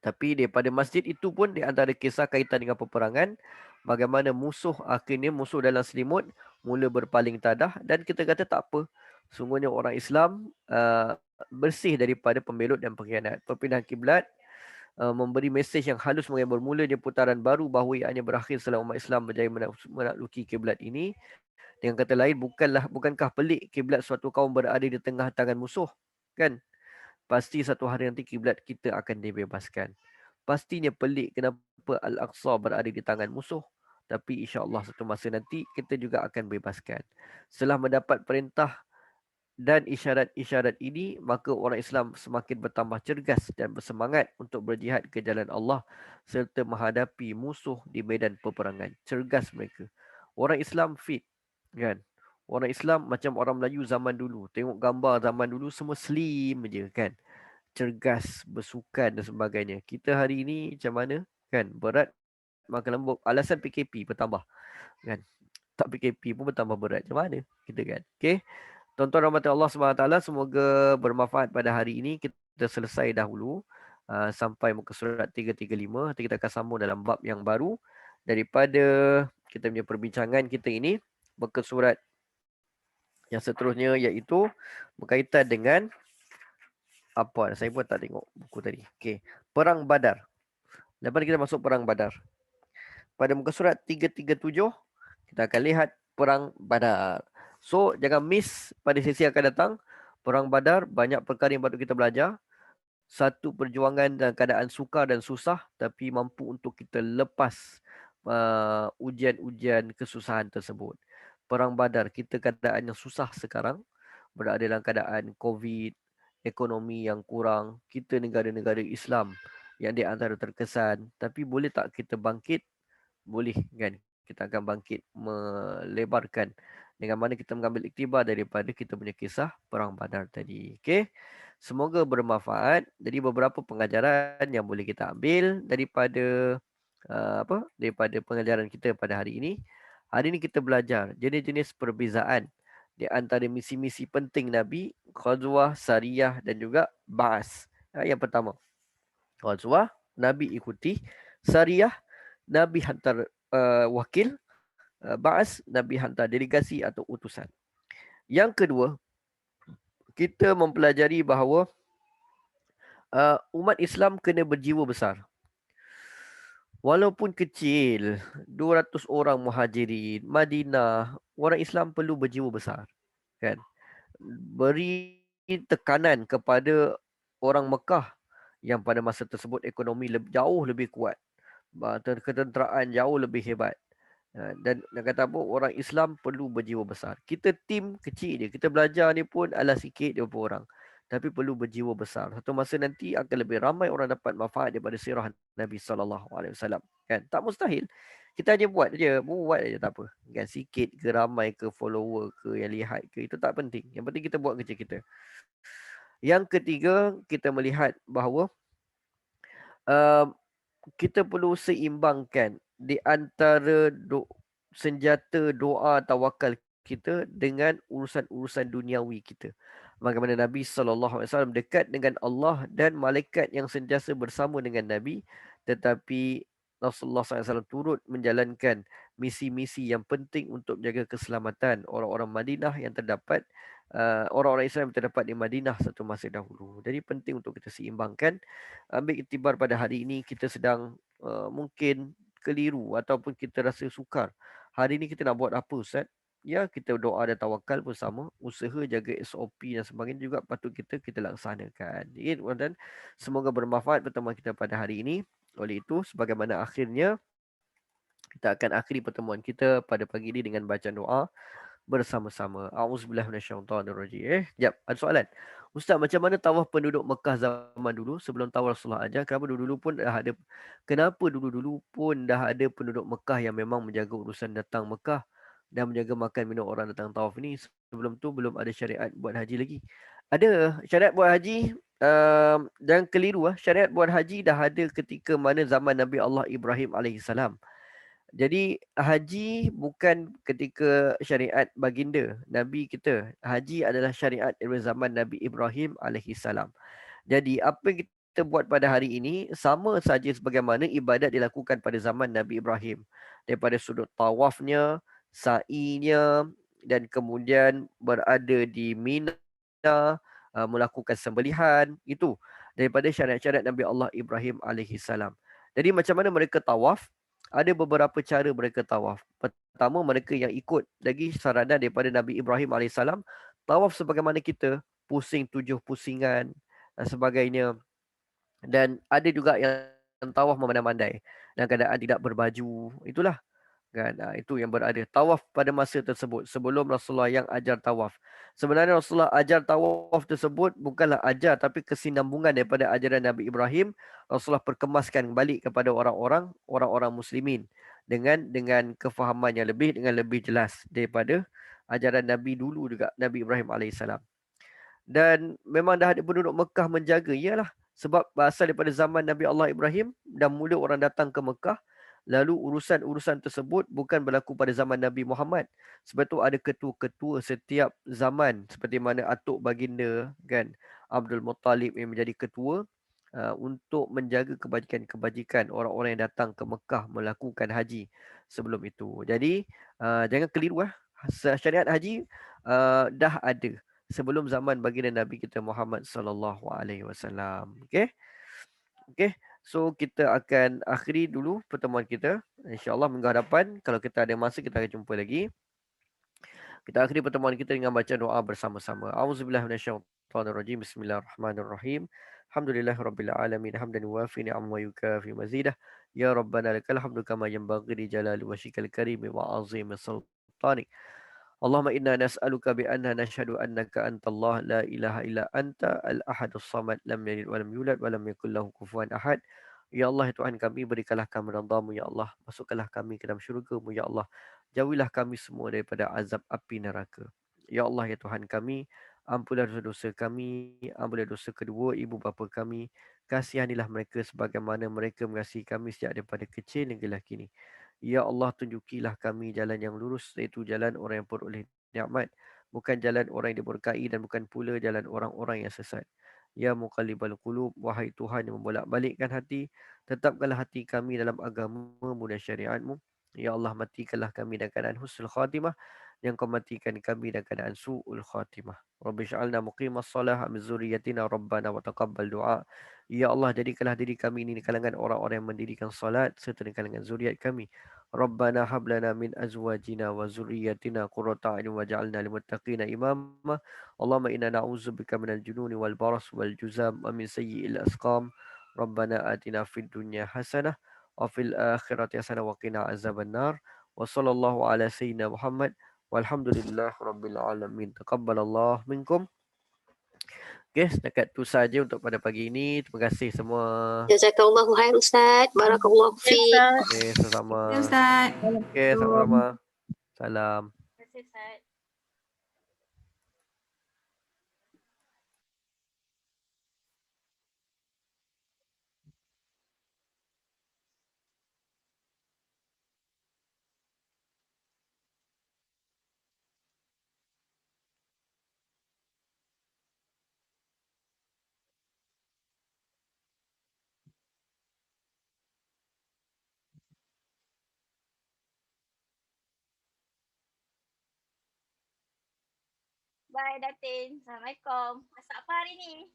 Tapi daripada masjid itu pun di antara kisah kaitan dengan peperangan, bagaimana musuh akhirnya, musuh dalam selimut mula berpaling tadah, dan kita kata tak apa. Sungguhnya orang Islam bersih daripada pembelot dan pengkhianat. Perpindahan kiblat memberi mesej yang halus mengenai bermulanya putaran baru bahawa ianya berakhir setelah umat Islam berjaya menakluki kiblat ini. Dengan kata lain, bukankah pelik kiblat suatu kaum berada di tengah tangan musuh? Kan? Pasti satu hari nanti kiblat kita akan dibebaskan. Pastinya pelik kenapa Al-Aqsa berada di tangan musuh. Tapi insya-Allah satu masa nanti kita juga akan bebaskan. Setelah mendapat perintah dan isyarat-isyarat ini, maka orang Islam semakin bertambah cergas dan bersemangat untuk berjihad ke jalan Allah serta menghadapi musuh di medan peperangan. Cergas mereka. Orang Islam fit, kan? Orang Islam macam orang Melayu zaman dulu. Tengok gambar zaman dulu semua slim je, kan? Cergas, bersukan dan sebagainya. Kita hari ini macam mana? Kan? Berat makan lembut. Alasan PKP bertambah, kan? Tak PKP pun bertambah berat. Macam mana? Kita kan? Okay. Tuan-tuan rahmat Allah SWT, semoga bermanfaat pada hari ini. Kita selesai dahulu sampai muka surat 335. Nanti kita akan sambung dalam bab yang baru daripada kita punya perbincangan kita ini. Muka surat yang seterusnya iaitu berkaitan dengan apa? Saya pun tak tengok buku tadi. Okey, Perang Badar. Lepas kita masuk Perang Badar. Pada muka surat 337, kita akan lihat Perang Badar. So, jangan miss pada sesi akan datang. Perang Badar, banyak perkara yang patut kita belajar. Satu perjuangan dalam keadaan sukar dan susah, tapi mampu untuk kita lepas ujian-ujian kesusahan tersebut. Perang Badar, kita keadaan yang susah sekarang, berada dalam keadaan COVID, ekonomi yang kurang, kita negara-negara Islam yang di antara terkesan, tapi boleh tak kita bangkit? Boleh, kan? Kita akan bangkit, melebarkan dengan mana kita mengambil iktibar daripada kita punya kisah Perang Badar tadi. Okey. Semoga bermanfaat. Jadi beberapa pengajaran yang boleh kita ambil daripada daripada pengajaran kita pada hari ini. Hari ini kita belajar jenis-jenis perbezaan di antara misi-misi penting Nabi, Ghazwah, Sariyah dan juga Ba'as. Yang pertama, Ghazwah, Nabi ikuti. Sariyah, Nabi hantar wakil. ba'as, Nabi hantar delegasi atau utusan. Yang kedua, kita mempelajari bahawa umat Islam kena berjiwa besar. Walaupun kecil, 200 orang muhajirin, Madinah, orang Islam perlu berjiwa besar. Kan? Beri tekanan kepada orang Mekah yang pada masa tersebut ekonomi jauh lebih kuat. Ketenteraan jauh lebih hebat. Dan nak kata apa, orang Islam perlu berjiwa besar. Kita tim kecil je. Kita belajar ni pun ala sikit 20 orang. Tapi perlu berjiwa besar. Satu masa nanti akan lebih ramai orang dapat manfaat daripada sirah Nabi SAW. Kan? Tak mustahil. Kita hanya buat je. Buat je tak apa. Kan? Sikit ke ramai ke follower ke yang lihat ke. Itu tak penting. Yang penting kita buat kerja kita. Yang ketiga, kita melihat bahawa uh, kita perlu seimbangkan di antara senjata doa tawakal kita dengan urusan-urusan duniawi kita. Bagaimana Nabi SAW dekat dengan Allah dan malaikat yang sentiasa bersama dengan Nabi, tetapi Rasulullah SAW turut menjalankan misi-misi yang penting untuk menjaga keselamatan orang-orang Madinah yang terdapat, orang-orang Islam yang terdapat di Madinah satu masa dahulu. Jadi penting untuk kita seimbangkan. Ambil iktibar pada hari ini kita sedang mungkin keliru ataupun kita rasa sukar. Hari ini kita nak buat apa, Ustaz? Ya, kita doa dan tawakal bersama, usaha jaga SOP dan sebagainya juga patut kita laksanakan. Ya, dan semoga bermanfaat pertemuan kita pada hari ini. Oleh itu, sebagaimana akhirnya kita akan akhiri pertemuan kita pada pagi ini dengan bacaan doa bersama-sama. Auzubillahi minasyaitonirrajim. Jap, ada soalan. Ustaz, macam mana tawaf penduduk Mekah zaman dulu sebelum tawaf Rasulullah ajar? Kenapa dulu-dulu pun dah ada penduduk Mekah yang memang menjaga urusan datang Mekah dan menjaga makan minum orang datang tawaf ni? Sebelum tu belum ada syariat buat haji lagi. Ada syariat buat haji, dan keliru syariat buat haji dah ada ketika mana zaman Nabi Allah Ibrahim alaihissalam. Jadi haji bukan ketika syariat baginda Nabi kita. Haji adalah syariat dari zaman Nabi Ibrahim alaihissalam. Jadi apa yang kita buat pada hari ini sama saja sebagaimana ibadat dilakukan pada zaman Nabi Ibrahim. Daripada sudut tawafnya, sa'inya dan kemudian berada di Mina, melakukan sembelihan, itu daripada syariat-syariat Nabi Allah Ibrahim alaihissalam. Jadi macam mana mereka tawaf? Ada beberapa cara mereka tawaf. Pertama, mereka yang ikut lagi saranan daripada Nabi Ibrahim alaihissalam, tawaf sebagaimana kita, pusing 7 pusingan dan sebagainya. Dan ada juga yang tawaf memandai-mandai dalam keadaan tidak berbaju. Itulah kan, itu yang berada tawaf pada masa tersebut sebelum Rasulullah yang ajar tawaf. Sebenarnya Rasulullah ajar tawaf tersebut bukanlah ajar tapi kesinambungan daripada ajaran Nabi Ibrahim. Rasulullah perkemaskan balik kepada orang-orang muslimin dengan kefahaman yang dengan lebih jelas daripada ajaran Nabi dulu juga, Nabi Ibrahim alaihissalam. Dan memang dah ada penduduk Mekah menjaga, iyalah sebab berasal daripada zaman Nabi Allah Ibrahim dan mula orang datang ke Mekah. Lalu urusan-urusan tersebut bukan berlaku pada zaman Nabi Muhammad. Sebab tu ada ketua-ketua setiap zaman, seperti mana atuk baginda kan, Abdul Muttalib yang menjadi ketua untuk menjaga kebajikan-kebajikan orang-orang yang datang ke Mekah melakukan haji sebelum itu. Jadi jangan keliru syariat haji dah ada sebelum zaman baginda Nabi kita Muhammad sallallahu alaihi wasallam. Okey? Okey. So kita akan akhiri dulu pertemuan kita. InsyaAllah minggu hadapan kalau kita ada masa kita akan jumpa lagi. Kita akhiri pertemuan kita dengan baca doa bersama-sama. Auzubillahi minasyaitonirrajim. Bismillahirrahmanirrahim. Alhamdulillahirabbil alamin hamdan yuwafi ni'am wa yukafi mazidah. Ya Rabbana lakal hamdu kama yanbaghi li jalali wajhikal karim wa azimi sultanik. Allahumma inna nas'aluka bi anna nashhadu annaka antallah la ilaha illa anta al-ahadus samad lam yalid wa lam yulad wa lam yakul lahu kufuwan ahad. Ya Allah, ya Tuhan kami, berikanlah kami ridha-Mu ya Allah. Masukkanlah kami ke dalam syurga-Mu ya Allah. Jauhilah kami semua daripada azab api neraka. Ya Allah, ya Tuhan kami, ampunlah dosa-dosa kami, ampunlah dosa kedua ibu bapa kami. Kasihanilah mereka sebagaimana mereka mengasihi kami sejak daripada kecil hinggalah kini. Ya Allah, tunjukilah kami jalan yang lurus, iaitu jalan orang yang peroleh nikmat, bukan jalan orang yang diberkahi dan bukan pula jalan orang-orang yang sesat. Ya Muqallibal Qulub, wahai Tuhan yang membolak-balikkan hati, tetapkanlah hati kami dalam agama-Mu dan syariat-Mu. Ya Allah, matikanlah kami dalam keadaan husnul khatimah. Yang kau matikan kami dalam keadaan su'ul khatimah. Rabbi sya'alna muqimas salah min zuriyatina rabbana wa taqabbal du'a. Ya Allah, jadikanlah diri kami ini di kalangan orang-orang yang mendirikan salat serta di kalangan zuriat kami. Rabbana hablana min azwajina wa zuriyatina qurrata a'yun waj'alna lil muttaqina imama. Allahumma inna na'udzubika minal jununi wal baras wal juzam wa min sayyi'il asqam. Rabbana atina fid dunya hasanah wa fil akhirati hasanah wa qina azabannar. Wa sallallahu ala sayyidina Muhammad walhamdulillah rabbil alamin. Taqabbalallah minkum. Okay, setakat tu saja untuk pada pagi ini. Terima kasih semua. Jazakallahu khair Ustaz. Barakallahu Ya, fiik. Ustaz. Okay, sama-sama. Ya, Ustaz. Okay, sama-sama. Salam. Terima kasih Ustaz. Bye Datin. Assalamualaikum. Masak apa hari ni?